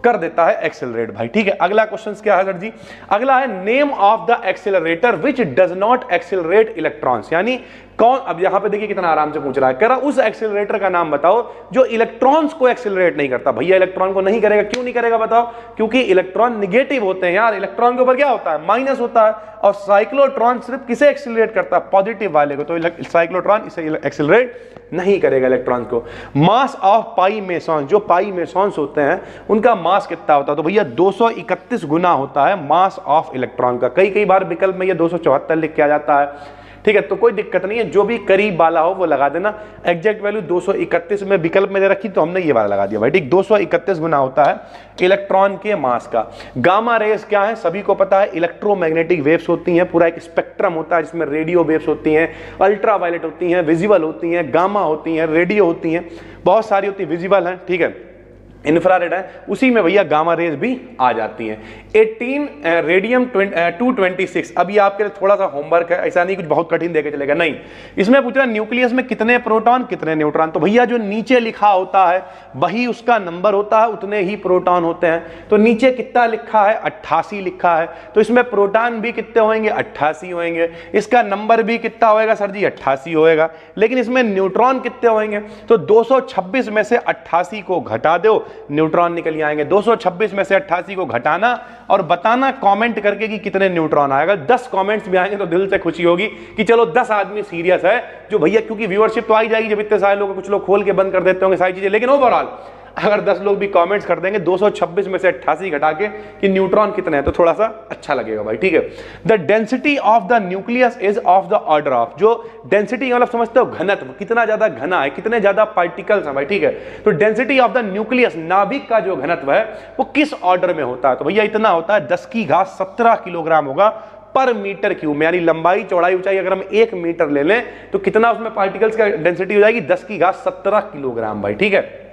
कर देता है एक्सेलरेट भाई, ठीक है। अगला क्वेश्चन क्या है सर जी, अगला है name of the accelerator which does not accelerate electrons, यानी कौन, अब यहां पे देखिए कितना आराम से पूछ रहा है, कह रहा उस एक्सेलरेटर का नाम बताओ जो इलेक्ट्रॉन्स को एक्सेलरेट नहीं करता। भैया इलेक्ट्रॉन को नहीं करेगा, क्यों नहीं करेगा बताओ, क्योंकि इलेक्ट्रॉन निगेटिव होते हैं यार, इलेक्ट्रॉन के ऊपर क्या होता है, माइनस होता है, और साइक्लोट्रॉन सिर्फ किसे एक्सेलरेट करता है, पॉजिटिव वाले को, तो साइक्लोट्रॉन इसे एक्सेलरेट नहीं करेगा इलेक्ट्रॉन को। मास ऑफ पाई मेसॉन, जो पाई मेसॉन्स होते हैं उनका मास कितना होता है, तो भैया 231 गुना होता है मास ऑफ इलेक्ट्रॉन का। कई बार विकल्प में ये 274 लिख के आ जाता है, ठीक है, तो कोई दिक्कत नहीं है, जो भी करीब वाला हो वो लगा देना। एग्जैक्ट वैल्यू 231 में विकल्प में दे रखी तो हमने ये वाला लगा दिया भाई, ठीक। 231 गुना होता है इलेक्ट्रॉन के मास का। गामा रेज क्या है, सभी को पता है, इलेक्ट्रोमैग्नेटिक वेव्स होती हैं, पूरा एक स्पेक्ट्रम होता है जिसमें रेडियो वेव्स होती हैं, अल्ट्रावायलेट होती हैं, विजिबल होती हैं, गामा होती हैं, रेडियो होती हैं, बहुत सारी होती है, विजिबल है, ठीक है, इंफ्रारेड है, उसी में भैया गामा रेज भी आ जाती हैं। 18 रेडियम 226, अभी आपके लिए थोड़ा सा होमवर्क है, ऐसा नहीं कुछ बहुत कठिन देके चलेगा, नहीं, इसमें पूछ रहा न्यूक्लियस में कितने प्रोटॉन कितने न्यूट्रॉन, तो भैया जो नीचे लिखा होता है वही उसका नंबर होता है, उतने ही प्रोटॉन होते हैं। तो नीचे कितना लिखा है, 88 लिखा है, तो इसमें प्रोटॉन भी कितने होंगे, 88 होंगे, इसका नंबर भी कितना होएगा सर जी, 88 होएगा, लेकिन इसमें न्यूट्रॉन कितने होंगे, तो 226 में से 88 को घटा दो, न्यूट्रॉन निकल आएंगे। 226 में से 88 को घटाना और बताना कमेंट करके कि कितने न्यूट्रॉन आएगा। 10 कमेंट्स भी आएंगे तो दिल से खुशी होगी कि चलो 10 आदमी सीरियस है, जो भैया, क्योंकि व्यूअरशिप तो आई जाएगी जब इतने सारे लोग, कुछ लोग खोल के बंद कर देते होंगे सारी चीजें, लेकिन ओवरऑल अगर 10 लोग भी कमेंट्स कर देंगे 226 में से 88 घटा के कि न्यूट्रॉन कितने हैं तो थोड़ा सा अच्छा लगेगा भाई, ठीक है। The density of the nucleus is of the order of, जो डेंसिटी मतलब समझते हो घनत्व, कितना ज्यादा घना है, कितने ज्यादा पार्टिकल्स हैं भाई, ठीक है। तो डेंसिटी ऑफ द न्यूक्लियस, नाभिक का जो घनत्व है वो किस ऑर्डर में होता है, तो भैया इतना होता है 10⁻17 किलोग्राम होगा पर मीटर क्यूब में, यानी लंबाई चौड़ाई ऊंचाई अगर हम 1 मीटर ले लें तो कितना उसमें पार्टिकल्स का डेंसिटी हो जाएगी 10⁻17 किलोग्राम भाई, ठीक है।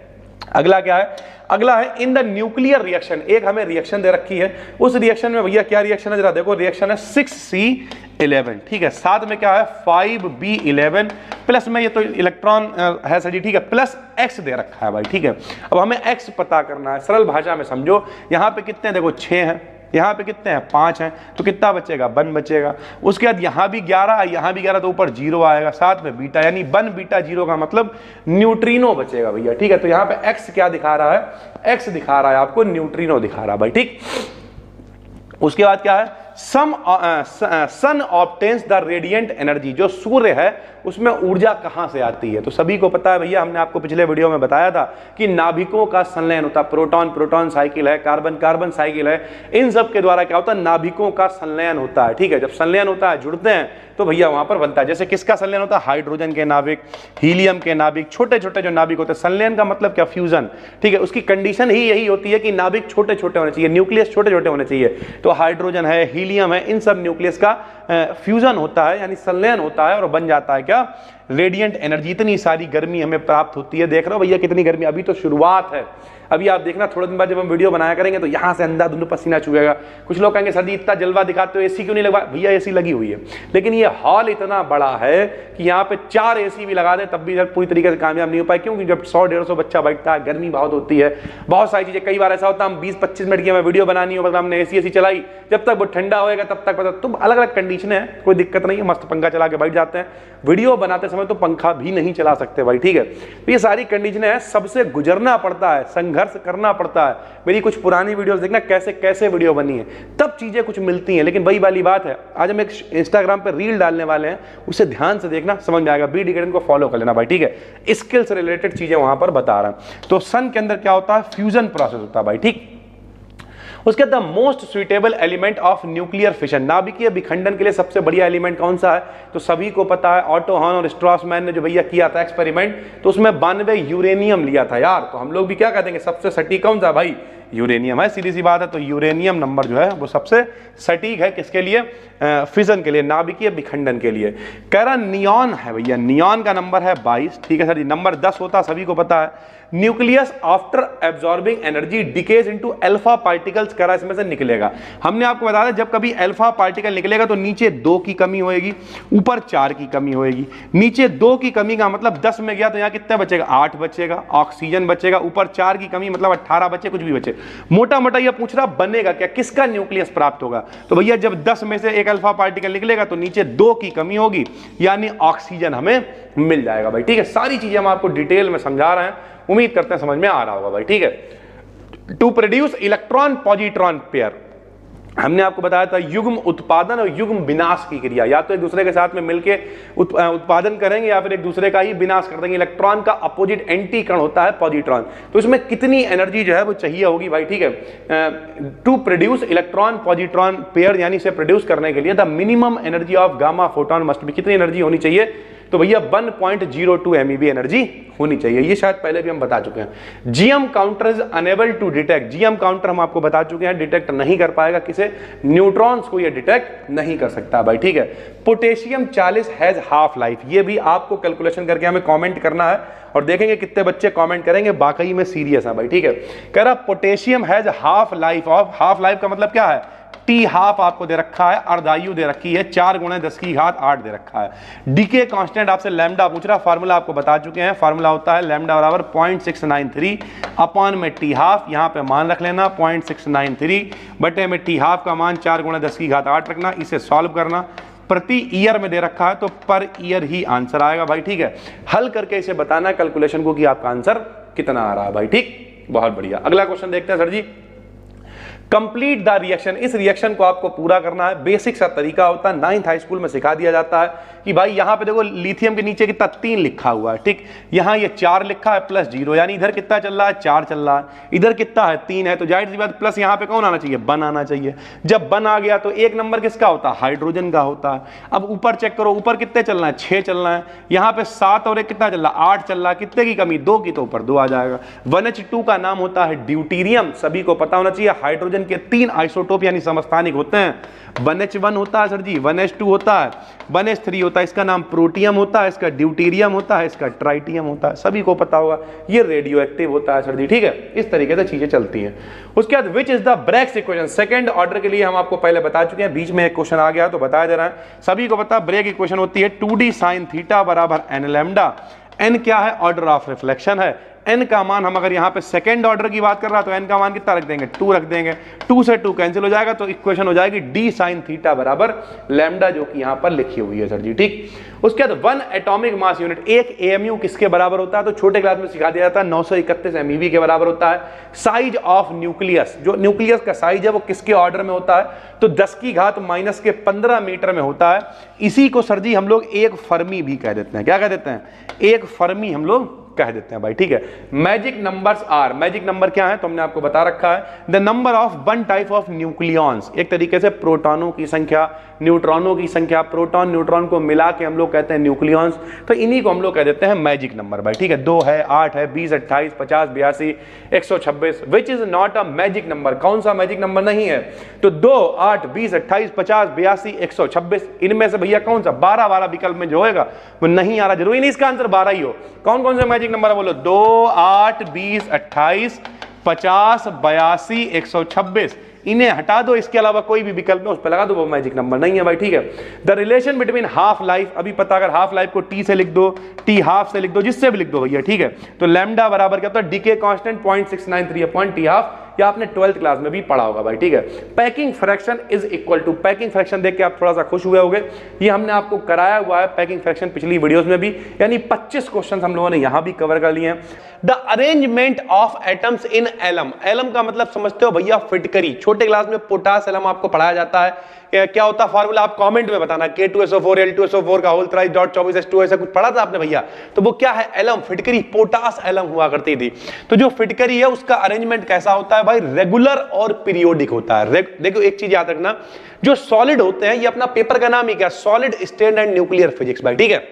अगला क्या है, अगला है इन द न्यूक्लियर रिएक्शन, एक हमें रिएक्शन दे रखी है, उस रिएक्शन में भैया क्या रिएक्शन है जरा देखो, रिएक्शन है 6C11, ठीक है। साथ में क्या है 5B11 प्लस में ये तो इलेक्ट्रॉन है सर जी, ठीक है, प्लस X दे रखा है भाई, ठीक है। अब हमें X पता करना है, सरल भाषा में समझो, यहां पे कितने देखो 6 हैं, यहाँ पे कितने हैं 5 हैं, तो कितना बचेगा 1 बचेगा। उसके बाद यहाँ भी 11 है, यहाँ भी 11 तो ऊपर 0 आएगा, साथ में बीटा, यानी 1 बीटा 0 का मतलब न्यूट्रिनो बचेगा भैया, ठीक है। तो यहाँ पे X क्या दिखा रहा है, X दिखा रहा है आपको न्यूट्रिनो दिखा रहा है भाई, ठीक। उसके बाद क्या है, सन ऑब्टेन्स द रेडिएंट एनर्जी, जो सूर्य है उसमें ऊर्जा कहां से आती है, तो सभी को पता है भैया, हमने आपको पिछले वीडियो में बताया था कि नाभिकों का संलयन होता है, प्रोटॉन प्रोटॉन साइकिल है, कार्बन कार्बन साइकिल है, इन सब के द्वारा क्या होता है नाभिकों का संलयन होता है, ठीक है। जब संलयन होता है, जुड़ते हैं तो भैया वहां पर बनता है, जैसे किसका संलयन होता है, हाइड्रोजन के नाभिक, हीलियम के नाभिक, छोटे छोटे जो नाभिक होते हैं। संलयन का मतलब क्या, फ्यूजन, ठीक है। उसकी कंडीशन ही यही होती है कि नाभिक छोटे छोटे होने चाहिए, न्यूक्लियस छोटे छोटे होने चाहिए। तो हाइड्रोजन है, हीलियम है, इन सब न्यूक्लियस का फ्यूजन होता है, यानी संलयन होता है और बन जाता है क्या, रेडिएंट एनर्जी। इतनी सारी गर्मी हमें प्राप्त होती है, देख रहे हो भैया कितनी गर्मी, अभी तो शुरुआत है, अभी आप देखना थोड़े दिन बाद जब हम वीडियो बनाया करेंगे तो यहां से अंधाधुंध पसीना चुएगा। कुछ लोग कहेंगे सर जी इतना जलवा दिखाते हो, एसी क्यों नहीं लगा, भैया एसी लगी हुई है, लेकिन ये हॉल इतना बड़ा है कि यहाँ पे 4 एसी भी लगा दे तब भी पूरी तरीके से कामयाब नहीं हो पाए, क्योंकि जब 100-150 बच्चा बैठता है, गर्मी बहुत होती है, बहुत सारी चीजें, कई बार ऐसा होता है हम 20-25 मिनट की हमें वीडियो बनानी हो, मतलब हमने एसी चलाई, जब तक वो ठंडा होएगा तब तक पता, तुम अलग अलग कंडीशन है, कोई दिक्कत नहीं है, मस्त पंखा चला के बैठ जाते हैं, वीडियो बनाते समय तो पंखा भी नहीं चला सकते भाई, ठीक है। तो ये सारी कंडीशन है, सबसे गुजरना पड़ता है, संघर्ष करना पड़ता है। मेरी कुछ पुरानी वीडियोस देखना कैसे कैसे वीडियो बनी है, तब चीजें कुछ मिलती हैं। लेकिन वही वाली बात है, आज हम एक इंस्टाग्राम पे रील डालने वाले हैं, उसे ध्यान से देखना, समझ में आएगा। बी डिकेडन को फॉलो कर लेना भाई, ठीक है। स्किल से रिलेटेड चीजें वहां पर बता रहा हूं। तो सन के अंदर क्या होता है, फ्यूजन प्रोसेस होता है भाई, ठीक। उसके the most suitable element of nuclear fission, नाभिकीय विखंडन के लिए सबसे बढ़िया एलिमेंट कौन सा है, तो सभी को पता है, ऑटो हॉर्न और स्ट्रॉसमैन ने जो भैया किया था एक्सपेरिमेंट, तो उसमें 92 यूरेनियम लिया था यार। तो हम लोग भी क्या कहते हैं, सबसे सटीक कौन सा भाई, यूरेनियम है, सीधी सी बात है। तो यूरेनियम नंबर जो है वो सबसे सटीक है, किसके लिए, फिजन के लिए, नाभिकीय विखंडन के लिए। कह रहा नियॉन है भैया, नियॉन का नंबर है 22, ठीक है सर जी। नंबर 10 होता सभी को पता है। Nucleus after absorbing energy decays into alpha particles, कह रहा इसमें से निकलेगा। हमने आपको बताया जब कभी अल्फा पार्टिकल निकलेगा तो नीचे 2 की कमी होएगी, ऊपर 4 की कमी होएगी। नीचे 2 की कमी का मतलब 10 में गया तो यहाँ कितना बचेगा, 8 बचेगा, ऑक्सीजन बचेगा। ऊपर 4 की कमी मतलब 18 बचे, कुछ भी बचे। मोटा मोटा यह पूछ रहा बनेगा क्या, किसका न्यूक्लियस प्राप्त होगा, तो भैया जब 10 में से एक अल्फा पार्टिकल निकलेगा तो नीचे 2 की कमी होगी, यानी ऑक्सीजन हमें मिल जाएगा भाई, ठीक है। सारी चीजें हम आपको डिटेल में समझा रहे हैं, उम्मीद करते हैं समझ में आ रहा होगा भाई, ठीक है। To produce electron positron pair, हमने आपको बताया था युग्म उत्पादन और युग्म विनाश की क्रिया, या तो एक दूसरे के साथ में मिलके उत्पादन करेंगे या फिर एक दूसरे का ही विनाश कर देंगे। इलेक्ट्रॉन का अपोजिट एंटी कण होता है पॉजिट्रॉन, तो इसमें कितनी एनर्जी जो है वो चाहिए होगी भाई, ठीक है। To produce electron positron pair, यानी इसे प्रोड्यूस करने के लिए the minimum energy of gamma photon must be, कितनी एनर्जी होनी चाहिए, तो भैया 1.02 MeV एनर्जी होनी चाहिए। ये शायद पहले भी हम बता चुके हैं। GM counter is unable to detect, GM counter हम आपको बता चुके हैं डिटेक्ट नहीं कर पाएगा, किसे, न्यूट्रॉन्स को ये डिटेक्ट नहीं कर सकता भाई, ठीक है। पोटेशियम 40 हैज हाफ लाइफ, ये भी आपको कैलकुलेशन करके हमें कमेंट करना है और देखेंगे कितने बच्चे कमेंट करेंगे, वाकई में सीरियस है भाई, ठीक है। कह रहा potassium has half life of, half life का मतलब क्या है, टी हाफ आपको दे रखा है, अर्धायु दे रखी है, 4 × 10⁸ दे रखा है। डीके कांस्टेंट आपसे लैम्डा पूछ रहा, फार्मूला आपको बता चुके हैं, फार्मूला होता है लैम्डा बराबर 0.693 अपॉन में टी हाफ, यहां पे मान रख लेना 0.693 बटे में टी हाफ का मान 4 × 10⁸ रखना, इसे सॉल्व करना। प्रति ईयर में दे रखा है तो पर ईयर ही आंसर आएगा भाई, ठीक है। हल करके इसे बताना कैलकुलेशन को कि आपका आंसर कितना आ रहा है भाई, ठीक, बहुत बढ़िया। अगला क्वेश्चन देखते हैं sir ji. Complete the reaction, इस रिएक्शन को आपको पूरा करना है, बेसिक सा तरीका होता है, 9th हाई स्कूल में सिखा दिया जाता है। कि भाई यहाँ पे देखो लिथियम के नीचे कितना 3 लिखा हुआ है, ठीक, यहाँ ये 4 लिखा है प्लस 0, यानी इधर कितना चल रहा है 4 चल रहा है, इधर कितना है 3 है, तो जाहिर सी बात प्लस यहाँ पे कौन आना चाहिए 1 आना चाहिए। जब 1 आ गया तो 1 नंबर किसका होता है हाइड्रोजन का होता है। अब ऊपर चेक करो, ऊपर कितने चलना है 6 चलना है, यहाँ पे 7 और 1 कितना चल रहा है 8 चल रहा है, कितने की कमी 2 की, तो ऊपर 2 आ जाएगा। 1H2 का नाम होता है ड्यूटीरियम, सभी को पता होना चाहिए। हाइड्रोजन के 3 आइसोटोप यानी समस्थानिक होते हैं, 1H1 होता है सर जी, 1H2 होता है, 1H3 होता है, इसका नाम प्रोटियम होता है, इसका ड्यूटीरियम होता है, इसका ट्राइटियम होता है, सभी को पता होगा। ये रेडियो एक्टिव होता है सर जी, ठीक है। इस तरीके से चीजें चलती हैं। उसके बाद which is the Bragg's equation, second order के लिए हम आपको पहले बता चुके हैं, बीच में एक क्वेश्चन आ गया तो बताया जा रहा है। सभी को पता ब्रेग इक्वेशन होती है 2d sin थीटा बराबर n लैम्डा। n क्या है ऑर्डर ऑफ रिफ्लेक्शन है, n का मान हम अगर यहाँ पे सेकंड ऑर्डर की बात कर रहा है तो n का मान कितना रख देंगे 2 रख देंगे, 2 से 2 कैंसिल हो जाएगा, तो इक्वेशन हो जाएगी d sin थीटा बराबर लैम्डा, जो कि यहाँ पर लिखी हुई है सर जी, ठीक। उसके बाद 1 एटॉमिक मास यूनिट, एक AMU किसके बराबर होता है, तो छोटे क्लास में सिखा दिया जाता है 931 MeV के बराबर होता है। साइज ऑफ न्यूक्लियस, जो न्यूक्लियस का साइज है वो किसके ऑर्डर में होता है, तो 10 की घात माइनस के 15 मीटर में होता है। इसी को सर जी हम लोग एक फर्मी भी कह देते हैं, क्या कह देते हैं, एक फर्मी हम लोग कह देते हैं भाई, ठीक है। Magic numbers are, magic number क्या है तो हमने आपको बता रखा है, the number of one type of nucleons, एक तरीके से प्रोटॉनों की संख्या, न्यूट्रॉनों की संख्या, प्रोटॉन न्यूट्रॉन को मिला के हम लोग कहते हैं न्यूक्लियॉन्स, तो इन्हीं को हम लोग कह देते हैं मैजिक नंबर भाई, ठीक है। 2 है, 8 है, 20, 28, 50, 82, 126, which is not a magic number, कौन सा मैजिक नंबर नहीं है, तो 2, 8, 20, 28, 50, 82, 126, इनमें से भैया कौन सा 12 12 विकल्प में जो होगा वो नहीं आ रहा, जरूरी नहीं इसका आंसर 12 ही हो। कौन कौन से मैजिक नंबर है बोलो, 2, 8, 20, 28, 50, 82, 126, इन्हें हटा दो, इसके अलावा कोई भी विकल्प में उस पर लगा दो, वो मैजिक नंबर नहीं है भाई, ठीक है। The relation between half life, अभी पता अगर हाफ लाइफ को टी से लिख दो, टी हाफ से लिख दो, जिससे भी लिख दो भैया, ठीक है। तो लैम्डा बराबर क्या होता है, decay constant 0.693 upon T half, या आपने 12th क्लास में भी पढ़ा होगा भाई, ठीक है। Packing fraction is equal to, packing fraction देख के आप थोड़ा सा खुश हुए होंगे, ये हमने आपको कराया हुआ है पैकिंग फ्रैक्शन पिछली वीडियोस में भी, यानी 25 क्वेश्चन हम लोगों ने यहां भी कवर कर लिए हैं। The arrangement of atoms in alum, alum का मतलब समझते हो भैया फिटकरी, छोटे क्लास में पोटास एलम आपको पढ़ाया जाता है, क्या होता है फार्मूला आप कमेंट में बताना, K2SO4 L2SO4 का होल थ्राइस डॉट 24H2, ऐसा कुछ पढ़ा था आपने भैया, तो वो क्या है एलम, फिटकरी, पोटास एलम हुआ करती थी। तो जो फिटकरी है उसका अरेंजमेंट कैसा होता है भाई, रेगुलर और पीरियोडिक होता है। देखो एक चीज याद रखना, जो सॉलिड होते हैं, ये अपना पेपर का नाम ही क्या, solid state and nuclear physics भाई, ठीक है।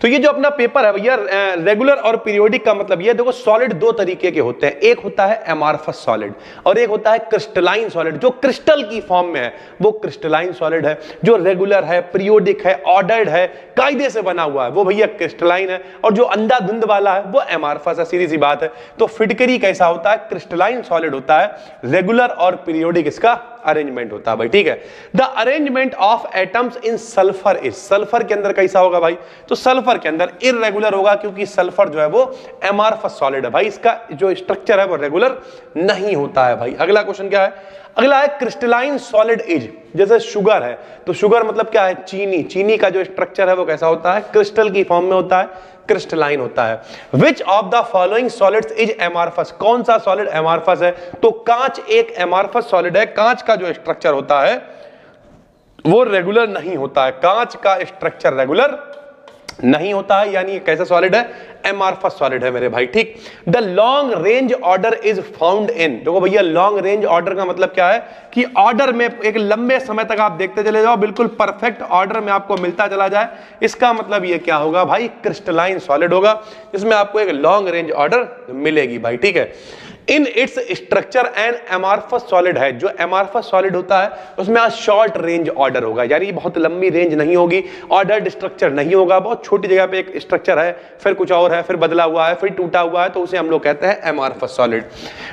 तो ये जो अपना पेपर है भैया रेगुलर और पीरियोडिक का मतलब ये देखो, सॉलिड 2 तरीके के होते हैं, एक होता है एमार्फस सॉलिड और एक होता है क्रिस्टलाइन सॉलिड। जो क्रिस्टल की फॉर्म में है वो क्रिस्टलाइन सॉलिड है, जो रेगुलर है, पीरियोडिक है, ऑर्डर्ड है, कायदे से बना हुआ है, वो भैया क्रिस्टलाइन है, और जो अंधाधुंध वाला है वो एमार्फस है, सीधी सी बात है। तो फिटकरी कैसा होता है, क्रिस्टलाइन सॉलिड होता है, रेगुलर और पीरियोडिक इसका अरेंजमेंट होता है भाई, ठीक है। The arrangement of atoms in sulphur is, sulphur के अंदर कैसा होगा भाई, तो सल्फर के अंदर इररेगुलर होगा, क्योंकि सल्फर जो है वो एमार्फस सॉलिड है भाई, इसका जो स्ट्रक्चर है वो रेगुलर नहीं होता है भाई। अगला क्वेश्चन क्या है, अगला है क्रिस्टलाइन सॉलिड इज, जैसे शुगर है, तो शुगर मतलब क्या है, चीनी, चीनी का जो स्ट्रक्चर है वो कैसा होता है, क्रिस्टल की फॉर्म में होता है, क्रिस्टलाइन होता है। Which of the following solids is amorphous, कौन सा सॉलिड एमार्फस है, तो कांच एक एमार्फस सॉलिड है, कांच का जो स्ट्रक्चर होता है वो रेगुलर नहीं होता है, कांच का स्ट्रक्चर रेगुलर नहीं होता है, यानी कैसा सॉलिड है, एमार्फस सॉलिड है मेरे भाई, ठीक। The long range order is found in, देखो भैया लॉन्ग रेंज ऑर्डर का मतलब क्या है कि ऑर्डर में एक लंबे समय तक आप देखते चले जाओ, बिल्कुल परफेक्ट ऑर्डर में आपको मिलता चला जाए, इसका मतलब ये क्या होगा भाई, क्रिस्टलाइन सॉलिड होगा, जिसमें आपको एक लॉन्ग रेंज ऑर्डर मिलेगी भाई, ठीक है। In its structure and amorphous solid है, जो एमार्फस सॉलिड होता है उसमें आज शॉर्ट रेंज ऑर्डर होगा, यानी बहुत लंबी रेंज नहीं होगी, ऑर्डर्ड स्ट्रक्चर नहीं होगा, बहुत छोटी जगह पे एक स्ट्रक्चर है, फिर कुछ और है, फिर बदला हुआ है, फिर टूटा हुआ है, तो उसे हम लोग कहते हैं amorphous solid.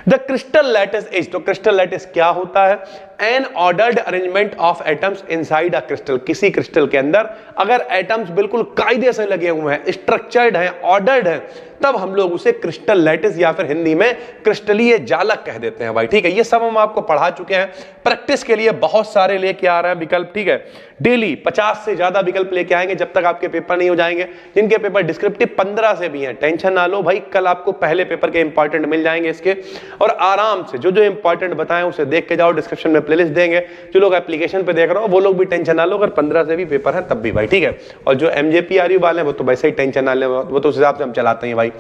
The crystal lattice is, तो क्रिस्टल लैटिस क्या होता है, an ordered arrangement of atoms inside a crystal, किसी क्रिस्टल के अंदर अगर एटम्स बिल्कुल कायदे से लगे हुए हैं, स्ट्रक्चर्ड हैं, ऑर्डर्ड हैं, तब हम लोग उसे क्रिस्टल लैटिस या फिर हिंदी में क्रिस्टलीय जालक कह देते हैं भाई, ठीक है। ये सब हम आपको पढ़ा चुके हैं, प्रैक्टिस के लिए बहुत सारे लेके आ रहे हैं विकल्प, ठीक है। डेली 50 से ज्यादा विकल्प लेके आएंगे जब तक आपके पेपर नहीं हो जाएंगे, जिनके पेपर डिस्क्रिप्टिव 15 से भी हैं। टेंशन ना लो भाई, कल आपको पहले पेपर के इंपॉर्टेंट मिल जाएंगे इसके, और आराम से जो जो इंपॉर्टेंट बताएं उसे देख के जाओ, डिस्क्रिप्शन में प्लेलिस्ट देंगे। जो लोग एप्लीकेशन पे देख रहे हो वो लोग भी टेंशन ना लो, अगर 15 से भी पेपर है तब भी भाई, ठीक है। और जो MJPRU वाले वो तो वैसे ही टेंशन ना ले, वो तो उस हिसाब से हम चलाते हैं भाई।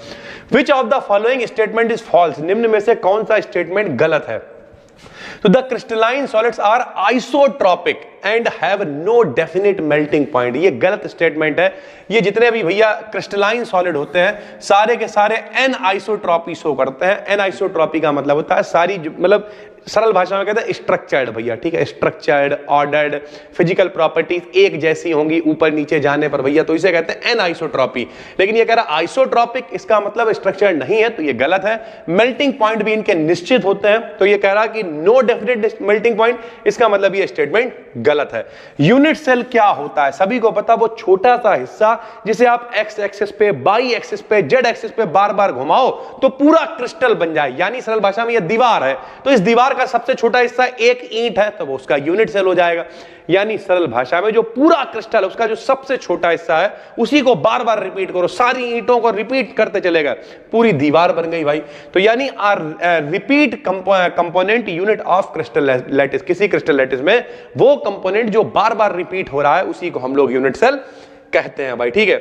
Which of the following statement is false, निम्न में से कौन सा स्टेटमेंट गलत है? तो the crystalline solids are isotropic and have no definite melting point, ये गलत स्टेटमेंट है। ये जितने भी भैया क्रिस्टलाइन सॉलिड होते हैं सारे के सारे एन आइसोट्रॉपी शो करते हैं। एन आइसोट्रॉपी का मतलब होता है सारी, मतलब सरल भाषा में कहते हैं स्ट्रक्चर्ड भैया, ठीक है, स्ट्रक्चर्ड, ऑर्डर्ड, फिजिकल प्रॉपर्टीज एक जैसी होंगी ऊपर नीचे जाने पर भैया, तो इसे कहते हैं एन आइसोट्रॉपी। लेकिन ये कह रहा आइसोट्रॉपिक, इसका मतलब स्ट्रक्चर्ड नहीं है, तो ये गलत है। मेल्टिंग पॉइंट भी इनके निश्चित होते हैं, तो ये कह रहा कि नो डेफिनेट मेल्टिंग पॉइंट, इसका मतलब ये स्टेटमेंट गलत है। यूनिट सेल क्या होता है? सभी को पता, वो छोटा सा हिस्सा जिसे आप एक्स एक्सिस पे, बाई एक्सिस पे, जेड एक्सिस पे बार बार घुमाओ तो पूरा क्रिस्टल बन जाए। यानी सरल भाषा में ये दीवार है, तो इस दीवार का सबसे छोटा हिस्सा एक ईंट है, तो वो उसका यूनिट सेल हो जाएगा। यानी सरल भाषा में जो पूरा क्रिस्टल, उसका जो सबसे छोटा हिस्सा है उसी को बार बार रिपीट करो, सारी ईंटों को रिपीट करते चलेगा, पूरी दीवार बन गई भाई। तो यानी repeat component unit of crystal lattice, किसी क्रिस्टल लैटिस में वो कंपोनेंट जो बार बार रिपीट हो रहा है उसी को हम लोग यूनिट सेल कहते हैं भाई, ठीक है।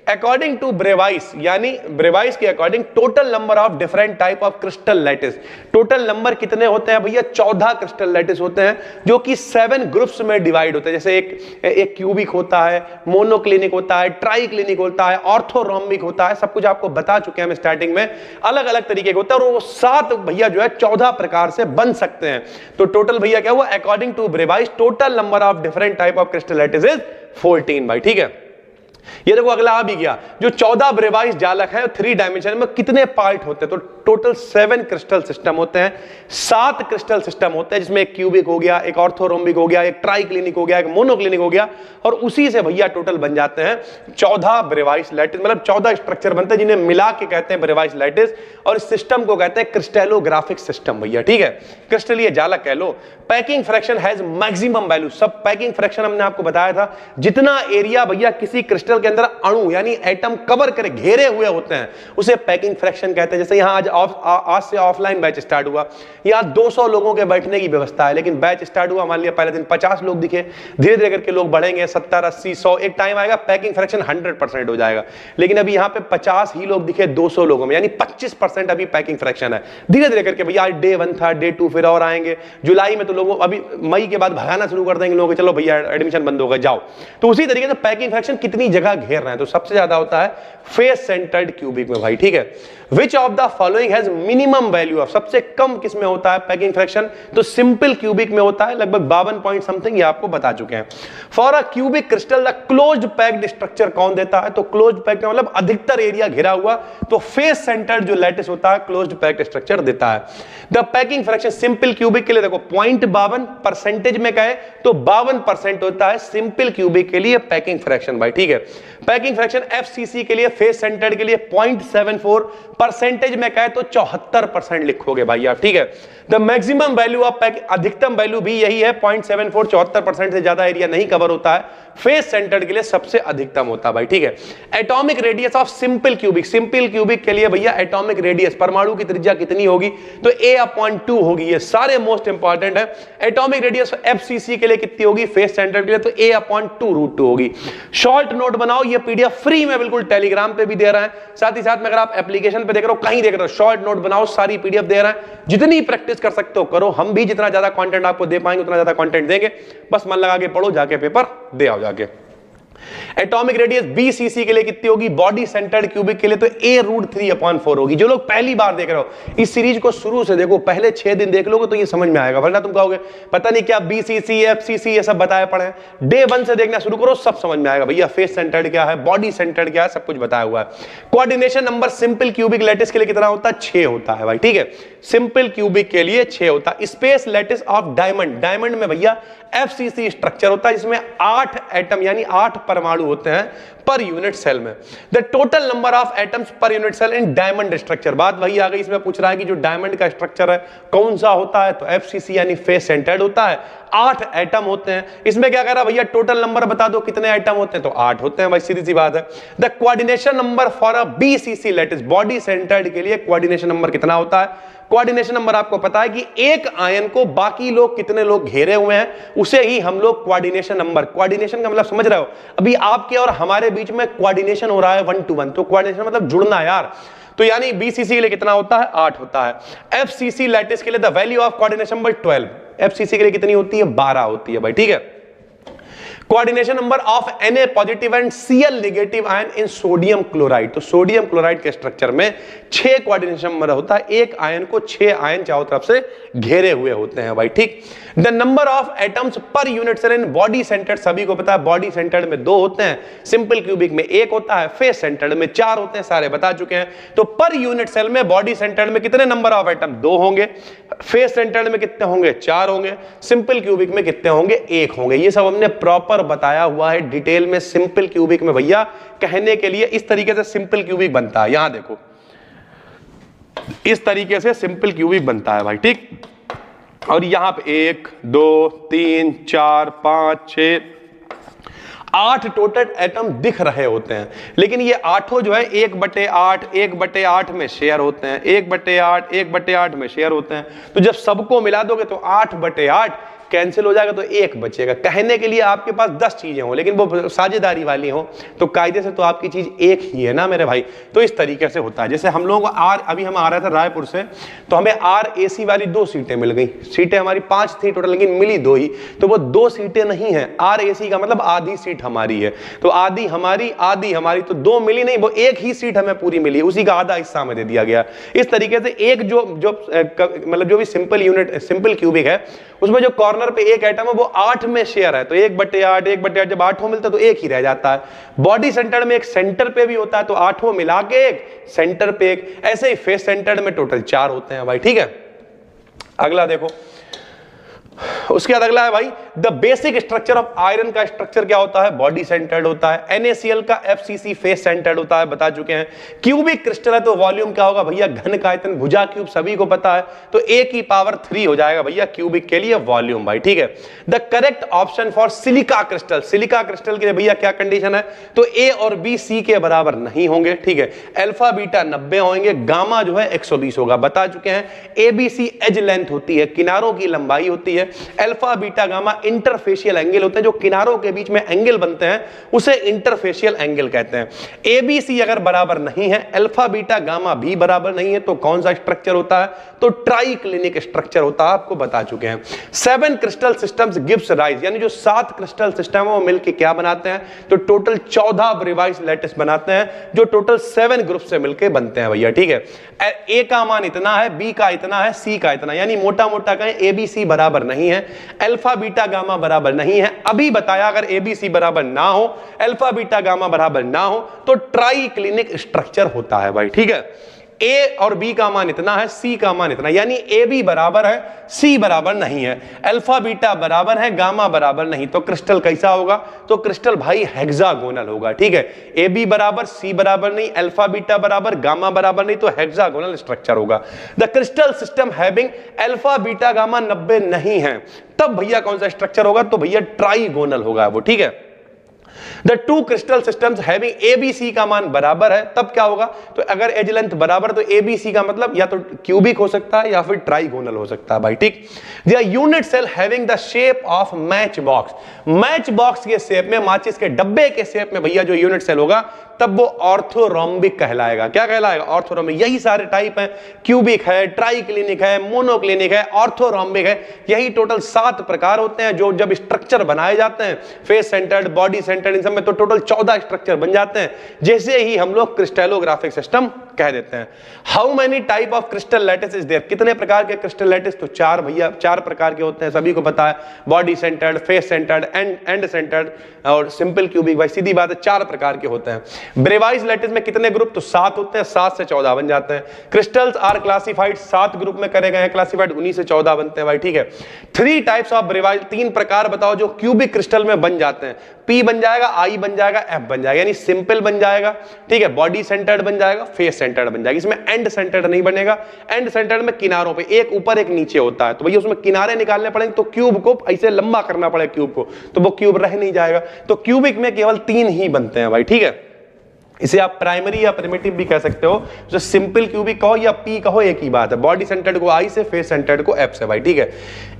अकॉर्डिंग टू ब्रेवाइस, यानी ब्रेवाइस के according total number of different type of crystal lattice, total number कितने होते हैं भैया? 14 क्रिस्टल लैटिस होते हैं, जो कि 7 ग्रुप्स में डिवाइड होते हैं। जैसे एक क्यूबिक होता है, मोनोक्लिनिक होता है, ट्राइक्लिनिक होता है, ऑर्थोरोम्बिक होता है, सब कुछ आपको बता चुके हैं हम स्टार्टिंग में, अलग अलग तरीके के होता है, और वो 7 भैया जो है 14 प्रकार से बन सकते हैं। तो टोटल भैया क्या हुआ? According to Bravais total number of different type of crystal lattice is 14 भाई, ठीक है। ये देखो अगला आ भी गया, जो 14 ब्रेवाइस जालक है 3 डायमेंशन में कितने पार्ट होते हैं? तो टोटल 7 क्रिस्टल सिस्टम होते हैं, 7 क्रिस्टल सिस्टम होते हैं, जिसमें एक क्यूबिक हो गया, एक ऑर्थोरोम्बिक हो गया, एक ट्राइक्लिनिक हो गया, एक मोनोक्लिनिक हो गया, और उसी से भैया टोटल बन जाते हैं 14 ब्रेवाइस लैटिस, मतलब 14 स्ट्रक्चर बनते हैं जिन्हें मिला के कहते हैं ब्रेवाइस लैटिस, और इस सिस्टम को कहते हैं क्रिस्टलोग्राफिक सिस्टम भैया, ठीक है, क्रिस्टलीय जालक कह लो। Packing fraction has maximum value, सब पैकिंग फ्रैक्शन हमने आपको बताया था, जितना एरिया भैया किसी क्रिस्टल के अंदर अणु यानी एटम कवर करे, घेरे हुए होते हैं, उसे पैकिंग फ्रैक्शन कहते हैं। जैसे यहां आज से ऑफलाइन बैच स्टार्ट हुआ, यहां 200 लोगों के बैठने की व्यवस्था है, लेकिन बैच स्टार्ट हुआ, मान लिया पहले दिन 50 लोग दिखे, धीरे धीरे करके लोग बढ़ेंगे 70, 80, 100, एक टाइम आएगा पैकिंग फ्रैक्शन 100% हो जाएगा। लेकिन अभी यहां पे 50 ही लोग दिखे 200 लोगों में, यानी 25% अभी पैकिंग फ्रैक्शन है। धीरे धीरे करके भैया डे 1 था, डे 2 फिर और आएंगे, जुलाई में तो लोगों अभी मई के बाद भगाना शुरू कर देंगे लोग, चलो भैया एडमिशन बंद होगा जाओ। तो उसी तरीके से पैकिंग फ्रैक्शन कितनी जगह घेर रहे हैं, तो सबसे ज्यादा होता है फेस सेंटर्ड क्यूबिक में भाई, ठीक है। Which of the following has minimum value of, सबसे कम किस में होता है पैकिंग फ्रैक्शन? तो सिंपल क्यूबिक में होता है, लगभग 52 पॉइंट समथिंग, ये आपको बता चुके हैं। For a cubic crystal the closed packed structure कौन देता है? तो क्लोज्ड पैक्ड मतलब अधिकतर एरिया घिरा हुआ, तो फेस सेंटर्ड जो लैटिस होता है क्लोज्ड पैक्ड स्ट्रक्चर देता है। The packing fraction simple cubic के लिए देखो 0.52 परसेंटेज में कहे तो 52% होता है सिंपल क्यूबिक के लिए पैकिंग फ्रैक्शन भाई, ठीक है। पैकिंग फ्रैक्शन FCC के लिए फेस सेंटर्ड के लिए 0.74 परसेंटेज में कहे तो 74% लिखोगे भाई आप, ठीक है। The maximum value of packing, अधिकतम वैल्यू भी यही है 0.74, 74% से ज्यादा एरिया नहीं कवर होता है, फेस सेंटर्ड के लिए सबसे अधिकतम होता है भाई, ठीक है। Atomic radius of simple cubic, simple cubic के लिए भैया एटॉमिक रेडियस, परमाणु की त्रिज्या कितनी होगी? तो A/2 होगी, ये सारे मोस्ट इंपॉर्टेंट है। एटॉमिक रेडियस FCC के लिए कितनी होगी? फेस सेंटर्ड के लिए तो A/2√2 होगी। शॉर्ट नोट बनाओ, ये PDF फ्री में बिल्कुल टेलीग्राम पे भी दे रहा है, साथ ही साथ में अगर आप एप्लीकेशन पे देख रहे हो, कहीं देख रहे हो, शॉर्ट नोट बनाओ, सारी PDF दे रहा है, जितनी प्रैक्टिस कर सकते हो करो, हम भी जितना ज्यादा कंटेंट आपको दे पाएंगे उतना ज्यादा कंटेंट देंगे, बस मन लगा के पढ़ो, जाके पेपर दे आओ जाके। एटॉमिक रेडियस BCC के लिए कितनी होगी? बॉडी सेंटर्ड क्यूबिक के लिए तो A√3/4 होगी। जो लोग पहली बार देख रहे हो इस सीरीज को शुरू से देखो, पहले 6 दिन देख लोगे तो ये समझ में आएगा, वरना तुम कहोगे पता नहीं क्या BCC FCC ये सब बताए पड़े हैं। डे 1 से देखना शुरू करो, सब समझ में आएगा भैया, फेस सेंटर्ड क्या है, बॉडी सेंटर्ड क्या है, सब कुछ बताया हुआ है। Coordination number simple cubic lattice के लिए कितना होता है? 6 होता है भाई, ठीक है। सिंपल क्यूबिक के लिए 6 होता है। Space lattice of diamond, diamond में भैया FCC स्ट्रक्चर होता है, जिसमें 8 एटम यानी 8 परमाणु होते हैं, पर यूनिट सेल में। The total number of atoms per unit cell in diamond structure. बात वही आ गई, इसमें पूछ रहा है कि जो डायमंड का स्ट्रक्चर है कौन सा होता है, तो एफसीसी यानी फेस सेंटर्ड होता है। 8 एटम होते हैं। इसमें क्या कह रहा है भैया, टोटल नंबर बता दो कितने एटम होते हैं, तो 8 होते हैं भाई, सीधी सी बात है। The coordination number for a BCC lattice, body centred के लिए कोऑर्डिनेशन नंबर कितना होता है? कोऑर्डिनेशन नंबर आपको पता है कि एक आयन को बाकी लोग कितने लोग घेरे हुए हैं, उसे ही हम लोग कोऑर्डिनेशन नंबर, कोऑर्डिनेशन का मतलब समझ रहे हो, अभी आपके और हमारे बीच में कोऑर्डिनेशन हो रहा है 1 to 1, तो कोऑर्डिनेशन मतलब जुड़ना यार। तो यानी बीसीसी के लिए कितना होता है? 8 होता है। एफसीसी लैटिस के लिए the value of coordination number 12, FCC के लिए कितनी होती है? 12 होती है भाई, ठीक है। Coordination number of Na positive and Cl negative ion in sodium chloride, तो सोडियम क्लोराइड के स्ट्रक्चर में 6 कोऑर्डिनेशन नंबर होता है। एक आयन को 6 आयन चारों तरफ से घेरे हुए होते हैं भाई, ठीक। The number of atoms per unit cell in body centred, सभी को पता है बॉडी सेंटर्ड में 2 होते हैं, सिंपल क्यूबिक में 1 होता है, फेस सेंटर्ड में 4 होते हैं, सारे बता चुके हैं। तो पर यूनिट सेल में बॉडी सेंटर्ड में कितने नंबर ऑफ एटम? 2 होंगे। फेस सेंटर्ड में कितने होंगे? 4 होंगे। सिंपल क्यूबिक में कितने होंगे? 1 होंगे। ये सब हमने प्रॉपर बताया हुआ है डिटेल में। सिंपल क्यूबिक में भैया कहने के लिए इस तरीके से सिंपल क्यूबिक बनता है, यहां देखो इस तरीके से सिंपल क्यूबिक बनता है भाई, ठीक। और यहां पे 1 2 3 4 5 6 8 टोटल एटम दिख रहे होते हैं, लेकिन ये 8 जो है 1/8 में शेयर होते हैं, 1/8 में शेयर होते हैं। तो जब सबको मिला दोगे तो 8/8 कैंसिल हो जाएगा, तो 1 बचेगा। कहने के लिए आपके पास 10 चीजें हो, लेकिन वो साझेदारी वाली हो, तो कायदे से तो आपकी चीज एक ही है ना मेरे भाई। तो इस तरीके से होता है। जैसे हम लोगों को अभी हम आ रहे थे रायपुर से, तो हमें RAC वाली 2 सीटें मिल गई। सीटें हमारी 5 थी टोटल, लेकिन मिली 2 ही, तो वो 2 सीटें नहीं है। RAC का मतलब आधी सीट हमारी है, तो आधी हमारी तो 2 मिली नहीं, वो 1 ही सीट हमें पूरी मिली, उसी का आधा हिस्सा हमें दे दिया गया। इस तरीके से एक जो मतलब जो भी सिंपल क्यूबिक है, उसमें जो कॉर्नर पे 1 एटम है वो 8 में शेयर है, तो 1/8 जब 8 मिलता है तो 1 ही रह जाता है। बॉडी सेंटर में एक सेंटर पे भी होता है, तो 8 मिला के 1, सेंटर पे 1, ऐसे ही फेस सेंटर में टोटल 4 होते हैं भाई, ठीक है। अगला देखो, उसके बाद अगला है भाई the basic structure of iron का स्ट्रक्चर क्या होता है? बॉडी सेंटर्ड होता है। NaCl का FCC फेस सेंटर्ड होता है, बता चुके हैं। क्यूबिक क्रिस्टल है तो वॉल्यूम क्या होगा भैया? घन का आयतन, भुजा क्यूब सभी को पता है, तो A की पावर 3 हो जाएगा भैया क्यूबिक के लिए वॉल्यूम भाई, ठीक है। The correct option for silica crystal, silica crystal के लिए भैया क्या कंडीशन है? तो A और B C के बराबर नहीं होंगे, ठीक है। अल्फा बीटा 90 होंगे, गामा जो है 120 होगा, बता चुके हैं। ABC एज लेंथ होती है, किनारों की लंबाई होती है। Alpha beta gamma interfacial angle होते हैं, जो किनारों के बीच में एंगल बनते हैं उसे इंटरफेशियल एंगल कहते हैं। ABC अगर बराबर नहीं है, अल्फा बीटा गामा भी बराबर नहीं है, तो कौन सा स्ट्रक्चर होता है? तो ट्राइक्लिनिक स्ट्रक्चर होता है, आपको बता चुके हैं। 7 क्रिस्टल सिस्टम्स गिव्स राइज, यानी जो 7 क्रिस्टल सिस्टम है वो मिलकर क्या बनाते हैं? तो टोटल 14 रिवाइज लैटिस बनाते हैं, जो टोटल 7 ग्रुप से मिलकर बनते हैं भैया, ठीक है। A का मान इतना है, B का इतना है, C का इतना, यानी मोटा मोटा कहें ABC बराबर नहीं है, अल्फा बीटा गामा बराबर नहीं है। अभी बताया अगर ABC बराबर ना हो, अल्फा बीटा गामा बराबर ना हो, तो ट्राइक्लिनिक स्ट्रक्चर होता है भाई, ठीक है। A और B का मान इतना है, C का मान इतना, यानी AB बराबर है, C बराबर नहीं है, अल्फा बीटा बराबर है, गामा बराबर नहीं, तो क्रिस्टल कैसा होगा? तो क्रिस्टल भाई हेक्सागोनल होगा, ठीक है। AB बराबर, C बराबर नहीं, अल्फा बीटा बराबर, गामा बराबर नहीं, तो हेक्सागोनल स्ट्रक्चर होगा। The crystal system having alpha beta gamma 90 नहीं है, तब भैया कौन सा स्ट्रक्चर होगा? तो भैया ट्राइगोनल होगा वो, ठीक है। The 2 crystal systems having ABC का मान बराबर है, तब क्या होगा? तो अगर एज लेंथ बराबर, तो ABC का मतलब या तो क्यूबिक हो सकता है या फिर ट्राइगोनल हो सकता है भाई, ठीक। The unit cell having the shape of match box, match box के शेप में, माचिस के डब्बे के शेप में भैया जो यूनिट सेल होगा, तब वो ऑर्थोरोम्बिक कहलाएगा। क्या कहलाएगा? ऑर्थोरोम्बिक। यही सारे टाइप हैं, क्यूबिक है, ट्राइक्लिनिक है, मोनोक्लिनिक है, ऑर्थोरोम्बिक है, यही टोटल 7 प्रकार होते हैं जो जब स्ट्रक्चर बनाए जाते हैं, फेस सेंटर्ड, बॉडी सेंटर्ड, इन सब में तो टोटल 14 स्ट्रक्चर बन जाते हैं, जैसे ही हम लोग क्रिस्टलोग्राफिक सिस्टम कह देते हैं। How many type of crystal lattice is there, कितने प्रकार के क्रिस्टल लैटिस? तो 4 भैया, 4 प्रकार के होते हैं, सभी को पता है। Body centred, face centred, and centred और सिंपल क्यूबिक, भाई सीधी बात है 4 प्रकार के होते हैं। ब्रेवाइज लैटिस में कितने ग्रुप, तो 7 होते हैं, 7 से 14 बन जाते हैं। क्रिस्टल्स आर क्लासिफाइड, 7 ग्रुप में करे गए हैं क्लासिफाइड, 19 से 14 बनते हैं भाई, ठीक है। 3 टाइप्स ऑफ ब्रेवाइज, 3 प्रकार बताओ जो क्यूबिक क्रिस्टल में बन जाते हैं। पी बन जाएगा, आई बन जाएगा, एफ बन जाएगा, यानी सिंपल बन जाएगा, ठीक है, बॉडी सेंटर्ड बन जाएगा, फेस सेंटर्ड बन जाएगा। इसमें एंड सेंटर्ड नहीं बनेगा, एंड सेंटर्ड में किनारों पे एक ऊपर एक नीचे होता है, तो भैया उसमें किनारे निकालने पड़ेंगे, तो क्यूब को ऐसे लंबा करना पड़ेगा क्यूब को, तो वो क्यूब रह नहीं जाएगा। तो क्यूबिक में केवल 3 ही बनते हैं भाई, ठीक है। इसे आप प्राइमरी या प्रिमिटिव भी कह सकते हो, जो सिंपल क्यूबिक कहो या पी कहो एक ही बात है। बॉडी सेंटर्ड को आई से, फेस सेंटर्ड को एफ से भाई, ठीक है।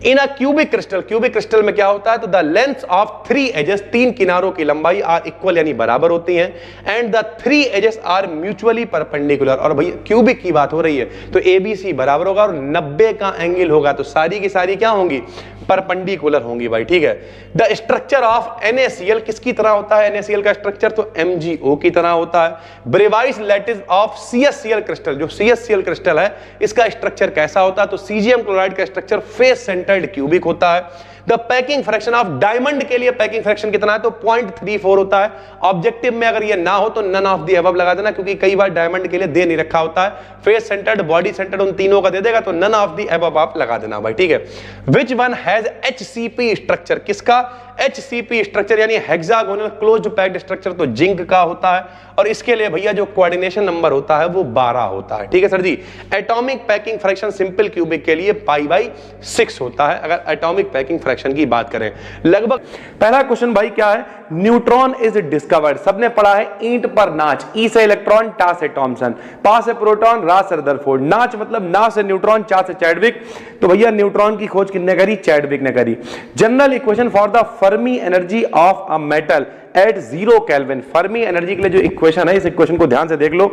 इन अ क्यूबिक क्रिस्टल में क्या होता है, तो द लेंथ ऑफ 3 एजेस, 3 किनारों की लंबाई आर इक्वल यानी बराबर होती है, and the 3 axes are mutually perpendicular. और भैया क्यूबिक की बात हो रही है तो एबीसी बराबर होगा और 90 का एंगल होगा, तो सारी की सारी क्या होंगी, परपेंडिकुलर होंगी भाई, ठीक है। द स्ट्रक्चर ऑफ NaCl किसकी तरह होता है, NaCl का स्ट्रक्चर तो MgO की तरह होता है। ब्रेवाइज लैटिस ऑफ CsCl क्रिस्टल, जो CsCl क्रिस्टल है इसका स्ट्रक्चर कैसा होता है, तो सीजियम क्लोराइड का स्ट्रक्चर फेस सेंटर्ड क्यूबिक होता है। The packing fraction of diamond के लिए पैकिंग फ्रैक्शन कितना है, तो 0.34 होता है। ऑब्जेक्टिव में अगर ये ना हो तो नन ऑफ द अबव लगा देना, क्योंकि कई बार डायमंड के लिए दे नहीं रखा होता है। फेस सेंटर्ड, बॉडी सेंटर्ड, उन तीनों का दे देगा, तो नन ऑफ द अबव आप लगा देना भाई, ठीक है। Which one has HCP structure, किसका HCP स्ट्रक्चर यानी हेक्सागोनल क्लोज्ड पैक्ड स्ट्रक्चर, तो जिंक का होता है। और इसके लिए भैया जो कोऑर्डिनेशन नंबर होता है वो 12 होता है, ठीक है sir ji. Atomic packing fraction simple cubic के लिए π/6 होता है, अगर एटॉमिक पैकिंग फ्रैक्शन की बात करें। लगभग पहला क्वेश्चन भाई क्या है, न्यूट्रॉन इज डिस्कवर्ड, सबने पढ़ा है ईंट पर नाच, ई से इलेक्ट्रॉन, टा से थॉमसन, पा से प्रोटॉन, रा से रदरफोर्ड। नाच मतलब ना से न्यूट्रॉन, चा से चैडविक, तो भैया न्यूट्रॉन की खोज किसने करी, चैडविक ने करी। General equation for the Fermi energy of a metal at 0 kelvin, Fermi energy के लिए जो इक्वेशन है, इस इक्वेशन को ध्यान से देख लो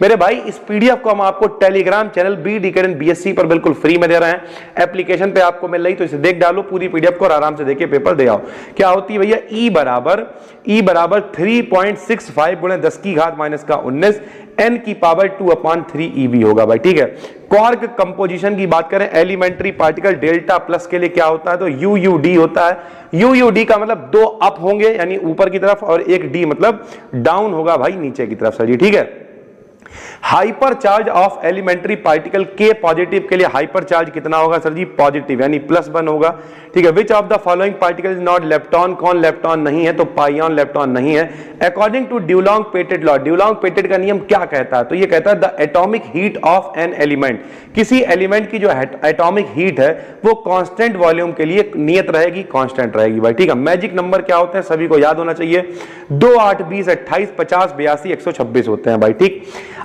मेरे भाई। इस पीडीएफ को हम आपको telegram channel B decade BSc पर बिल्कुल फ्री में दे रहे हैं, एप्लीकेशन पे आपको मिल रही, तो इसे देख डालो पूरी पीडीएफ को और आराम से देखिए पेपर दे आओ। क्या होती है भैया, E बराबर 3.65 गुणे 10 की घात -19 n की पावर 2/3 eV होगा भाई, ठीक है। क्वार्क कंपोजिशन की बात करें, एलिमेंट्री पार्टिकल डेल्टा प्लस के लिए क्या होता है, तो UUD होता है। UUD का मतलब 2 अप होंगे यानी ऊपर की तरफ, और एक D मतलब डाउन होगा भाई नीचे की तरफ, सर जी, ठीक है। Hyper charge of elementary particle K positive के लिए हाइपर चार्ज कितना होगा सर जी, पॉजिटिव यानी +1 होगा, ठीक है। Which of the following particle is not lepton, कौन लेप्टॉन नहीं है, तो पाइऑन लेप्टॉन नहीं है। अकॉर्डिंग टू ड्यूलॉन्ग पेटेड लॉ, ड्यूलॉन्ग पेटेड का नियम क्या कहता है, तो ये कहता है the atomic heat of an element, किसी एलिमेंट की जो एटॉमिक हीट है वो कांस्टेंट वॉल्यूम के लिए नियत रहेगी, कांस्टेंट रहेगी भाई, ठीक है। मैजिक नंबर क्या होते हैं सभी को याद होना चाहिए, 2, 8, 20, 28, 50, 82, 126 होते हैं भाई, ठीक।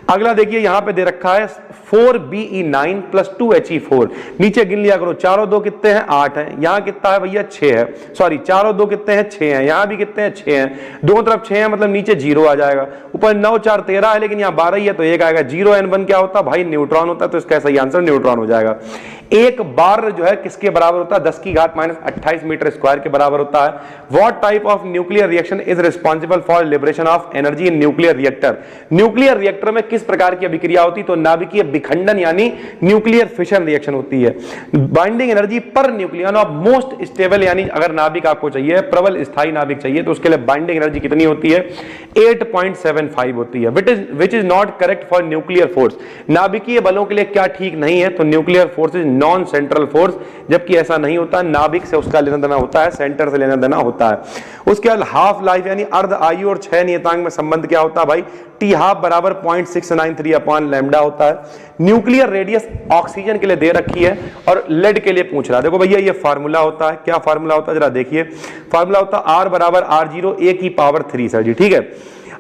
अगला देखिए यहां पे दे रखा है 4Be9 + 2He4, नीचे गिन लिया करो, 4 और 2 कितने हैं, 8 हैं, यहां कितना है भैया 6 है, सॉरी 4 और 2 कितने हैं, 6 हैं, यहां भी कितने हैं, 6 हैं, दोनों तरफ 6 हैं मतलब नीचे 0 आ जाएगा, ऊपर 9, 4, 13 है लेकिन यहां 12 ही है तो 1 आएगा। 0N1 क्या होता है भाई, न्यूट्रॉन होता है, तो इसका सही आंसर न्यूट्रॉन हो जाएगा। एक बार जो है किसके बराबर होता है, 10 की घात -28 मीटर स्क्वायर के बराबर होता है। What type of nuclear reaction is responsible for liberation of energy in nuclear reactor, nuclear reactor में किस प्रकार की अभिक्रिया होती है, तो नाभिकीय विखंडन यानी न्यूक्लियर फिशन रिएक्शन होती है। Binding energy per nucleon of most stable, यानी अगर नाभिक आपको चाहिए, प्रबल स्थायी नाभिक चाहिए, तो उसके लिए बाइंडिंग एनर्जी कितनी होती है, 8.75 होती है। Which is not correct for nuclear force, नाभिकीय बलों के लिए क्या ठीक नहीं है, तो nuclear force is non central force, जबकि ऐसा नहीं होता, नाभिक से उसका लेना देना होता है, सेंटर से लेना देना होता है। उसके बाद हाफ लाइफ यानी अर्ध आयु और 6 नियतांक में संबंध क्या होता है भाई, T12 बराबर 0.693/λ होता है। न्यूक्लियर रेडियस ऑक्सीजन के लिए दे रखी है और लेड के लिए पूछ रहा है, देखो भैया ये फार्मूला होता है, क्या फार्मूला होता है जरा देखिए, फार्मूला होता है R बराबर R0 A की पावर 3 सर जी, ठीक है।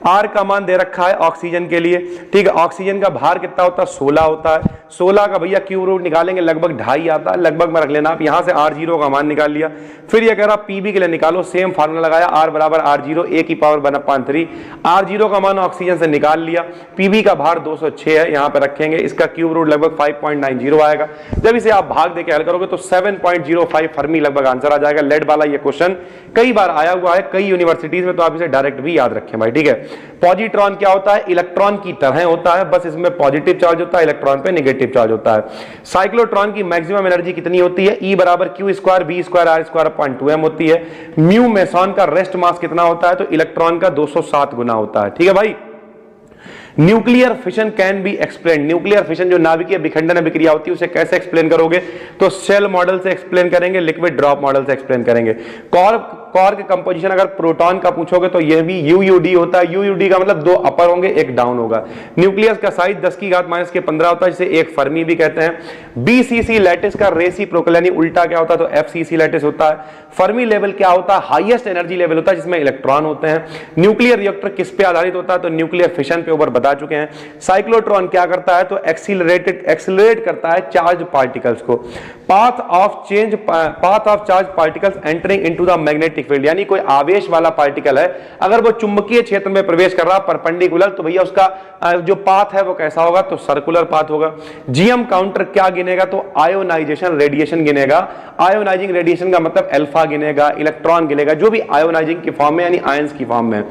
R का मान दे रखा है ऑक्सीजन के लिए, ठीक है। ऑक्सीजन का भार कितना होता है, 16 होता है, 16 का भैया क्यूब रूट निकालेंगे लगभग 2.5 आता है, लगभग में रख लेना आप, यहां से R0 का मान निकाल लिया। फिर ये कह रहा पीबी के लिए निकालो, सेम फार्मूला लगाया, R बराबर R0 A की पावर 1/3, R0 का मान ऑक्सीजन से निकाल लिया, पीबी का भार 206 है, यहां पे रखेंगे, इसका क्यूब रूट लगभग 5.90 आएगा। जब इसे आप भाग देके हल करोगे तो 7.05 फर्मी लगभग आंसर आ जाएगा। लेड वाला ये क्वेश्चन कई बार आया हुआ है कई यूनिवर्सिटीज में, तो आप इसे डायरेक्ट भी याद रखें भाई, ठीक है। पॉजिट्रॉन क्या होता है, इलेक्ट्रॉन की तरह होता है, बस इसमें पॉजिटिव चार्ज होता है, इलेक्ट्रॉन पे नेगेटिव चार्ज होता है। साइक्लोट्रॉन की मैक्सिमम एनर्जी कितनी होती है, E बराबर Q square B square R square 0.2m होती है। म्यू मेसॉन का रेस्ट मास कितना होता है, तो इलेक्ट्रॉन का 207 गुना होता है, ठीक है भाई। Nuclear fission can be explain, nuclear fission जो नाभिकीय विखंडन अभिक्रिया होती है उसे कैसे एक्सप्लेन करोगे? तो सेल मॉडल से एक्सप्लेन करेंगे, लिक्विड ड्रॉप मॉडल से एक्सप्लेन करेंगे। कॉर के कंपोजिशन अगर प्रोटॉन का पूछोगे तो यह भी यूयूडी होता है। यूयूडी का मतलब 2 अपर होंगे, 1 डाउन होगा। न्यूक्लियस का साइज 10⁻⁻15 होता है, जिसे एक फर्मी भी कहते हैं। बीसीसी लैटिस का रेसिप्रोकल यानी उल्टा क्या होता है? तो एफसीसी लैटिस होता है। फर्मी लेवल क्या होता है? हाईएस्ट एनर्जी लेवल होता है जिसमें इलेक्ट्रॉन होते हैं। न्यूक्लियर रिएक्टर किस पे आधारित होता है? तो न्यूक्लियर फिशन पे ऊपर बता चुके हैं। साइक्लोट्रॉन क्या करता है? तो एक्सीलरेट करता है चार्ज पार्टिकल्स को। Path of charge particles entering into the magnetic field, यानी कोई आवेश वाला पार्टिकल है अगर वो चुंबकीय क्षेत्र में प्रवेश कर रहा है परपेंडिकुलर, तो भैया उसका जो पाथ है वो कैसा होगा? तो सर्कुलर पाथ होगा। जीएम काउंटर क्या गिनेगा? तो आयोनाइजेशन रेडिएशन गिनेगा। आयोनाइजिंग रेडिएशन का मतलब अल्फा गिनेगा, इलेक्ट्रॉन गिनेगा, जो भी आयोनाइजिंग की फॉर्म में यानी आयंस की फॉर्म में।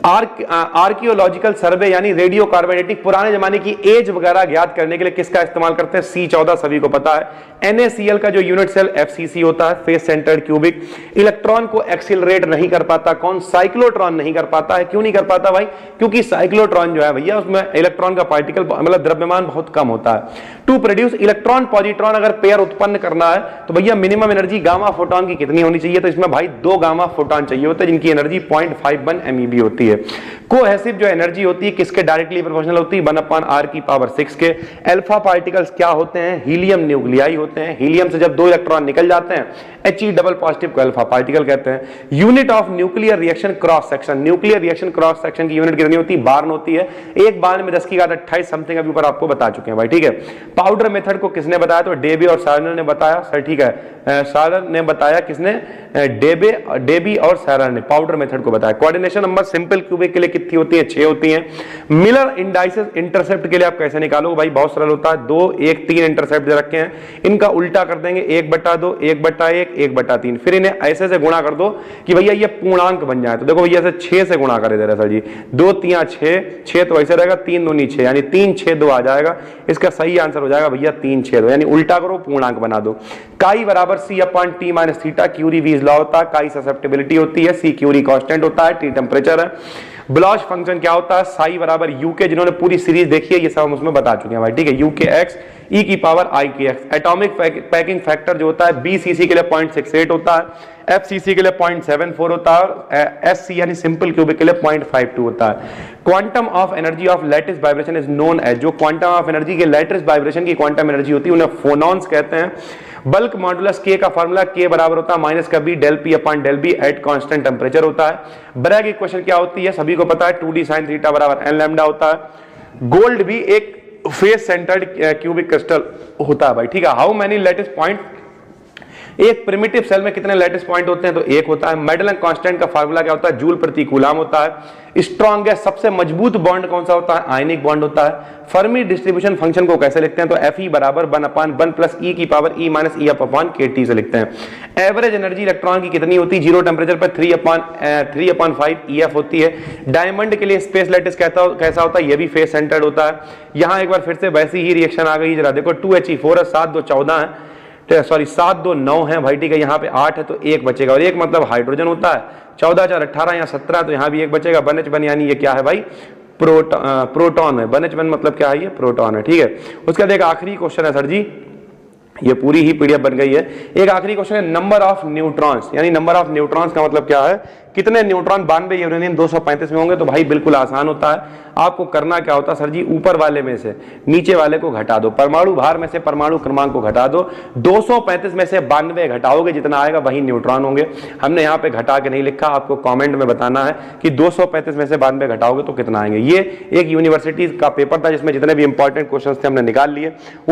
आर्कियोलॉजिकल सर्वे यानी रेडियो कार्बोनेटिक, पुराने जमाने की एज वगैरह ज्ञात करने के लिए किसका इस्तेमाल करते हैं? C14 सभी को पता है। NaCl का जो यूनिट सेल FCC होता है, फेस सेंटर्ड क्यूबिक। इलेक्ट्रॉन को एक्सिलरेट नहीं कर पाता कौन? साइक्लोट्रॉन नहीं कर पाता है। क्यों नहीं कर पाता भाई? क्योंकि साइक्लोट्रॉन जो है भैया उसमें इलेक्ट्रॉन का पार्टिकल मतलब द्रव्यमान बहुत कम होता है। टू प्रोड्यूस इलेक्ट्रॉन पॉजिट्रॉन अगर पेयर उत्पन्न करना है तो भैया मिनिमम एनर्जी गामा फोटोन की कितनी होनी चाहिए? तो इसमें भाई 2 गामा फोटोन चाहिए होते हैं जिनकी एनर्जी 0.51 MeV होती है। कोहेसिव जो एनर्जी होती है किसके डायरेक्टली प्रोपोर्शनल होती है? 1/r⁶ के। अल्फा पार्टिकल्स क्या होते हैं? हीलियम न्यूक्लियाई होते हैं। हीलियम से जब 2 इलेक्ट्रॉन निकल जाते हैं He डबल पॉजिटिव को अल्फा पार्टिकल कहते हैं। Unit of nuclear reaction cross section, nuclear reaction cross section की यूनिट कितनी होती है? बार्न होती है। एक बार्न में 10⁻28 समथिंग अभी ऊपर आपको बता चुके हैं भाई, ठीक है। पाउडर मेथड को किसने बताया? तो डेबी और सारनर ने बताया सर, ठीक है। सारनर ने बताया, किसने? डेबी और सारनर ने पाउडर मेथड को बताया। कोऑर्डिनेशन नंबर सिंपल क्यूबिक के लिए कितनी होती है? 6 होती है। मिलर इंडाइसेस इंटरसेप्ट के लिए आप कैसे निकालोगे भाई? बहुत सरल होता है। 2, 1, 3 इंटरसेप्ट दे रखे हैं, इनका उल्टा कर देंगे 1/2, 1/1, 1/3, फिर इन्हें ऐसे से गुणा कर दो कि भैया ये पूर्णांक बन जाए। तो देखो भैया ऐसे 6 से गुणा करे दे रहे सर जी, 2 3 6, 6 तो ऐसे रहेगा, 3 दूनी 6 यानी 3 6 2 आ जाएगा। इसका सही आंसर हो जाएगा भैया 3 6 2, यानी उल्टा करो पूर्णांक बना दो। काई बराबर C/T-θ, क्यूरी वीज लॉ होता है। काई ससेप्टिबिलिटी होती है, सी क्यूरी कांस्टेंट होता है, टी टेम्परेचर है। ब्लॉच फंक्शन क्या होता है? साई बराबर यूके, जिन्होंने पूरी सीरीज देखी है ये सब हम उसमें बता चुके हैं भाई, ठीक है। UKX e⁻IKX। Atomic packing factor जो होता है BCC के लिए 0.68 होता है, FCC के लिए 0.74 होता है और SC यानी सिंपल क्यूबिक के लिए 0.52 होता है। Quantum of energy of lattice vibration is known as, जो क्वांटम ऑफ एनर्जी के लैटिस वाइब्रेशन की क्वांटम एनर्जी होती है उन्हें फोनॉन्स कहते हैं। बल्क मॉडुलस K का फार्मूला K बराबर होता है -B del P/del B at constant temperature होता है। ब्रैग इक्वेशन क्या होती है? सभी को पता है, 2D sin θ बराबर n लैम्डा होता है। गोल्ड भी एक फेस सेंटर्ड क्यूबिक क्रिस्टल होता है भाई, ठीक है। हाउ मेनी लैटिस पॉइंट, एक प्रिमिटिव सेल में कितने लैटिस पॉइंट होते हैं? तो 1 होता है। मेडलन कांस्टेंट का फार्मूला क्या होता है? जूल प्रति कूलाम होता है। स्ट्रॉन्गेस्ट सबसे मजबूत बॉन्ड कौन सा होता है? आयनिक बॉन्ड होता है। फर्मी डिस्ट्रीब्यूशन फंक्शन को कैसे लिखते हैं? तो Fe बराबर 1/1 प्लस e⁻e⁻ से लिखते हैं। एवरेज एनर्जी इलेक्ट्रॉन की कितनी होती है? 0 टेम्परेचर पर 3/5 EF होती है। डायमंड के लिए स्पेस लैटिस कैसा होता है? ये भी फेस सेंटर्ड होता है। यहां एक बार फिर से वैसी ही रिएक्शन आ गई, जरा देखो 2He4 है, 7 2 14 है, सॉरी 7 2 9 है भाई, ठीक है। यहाँ पे 8 है तो 1 बचेगा, और 1 मतलब हाइड्रोजन होता है। 14 4 18, यहाँ 17 तो यहाँ भी 1 बचेगा। 1H1 यानी ये क्या है भाई? प्रोटॉन है। 1H1 मतलब क्या है? ये प्रोटॉन है, ठीक है। उसके बाद एक आखिरी क्वेश्चन है सर जी, ये पूरी ही पीडीएफ बन गई है। एक आखिरी क्वेश्चन है, नंबर ऑफ न्यूट्रॉन्स, यानी नंबर ऑफ न्यूट्रॉन्स का मतलब क्या है? कितने न्यूट्रॉन 92 यूरेनियम 235 में होंगे? तो भाई बिल्कुल आसान होता है। आपको करना क्या होता है सर जी? ऊपर वाले में से नीचे वाले को घटा दो, परमाणु भार में से परमाणु क्रमांक को घटा दो। 235 में से 92 घटाओगे, जितना आएगा वही न्यूट्रॉन होंगे। हमने यहाँ पे घटा के नहीं लिखा, आपको कॉमेंट में बताना है कि 235 में से 92 घटाओगे तो कितना आएंगे। ये एक यूनिवर्सिटी का पेपर था जिसमें जितने भी इंपॉर्टेंट क्वेश्चन थे हमने निकाल लिए।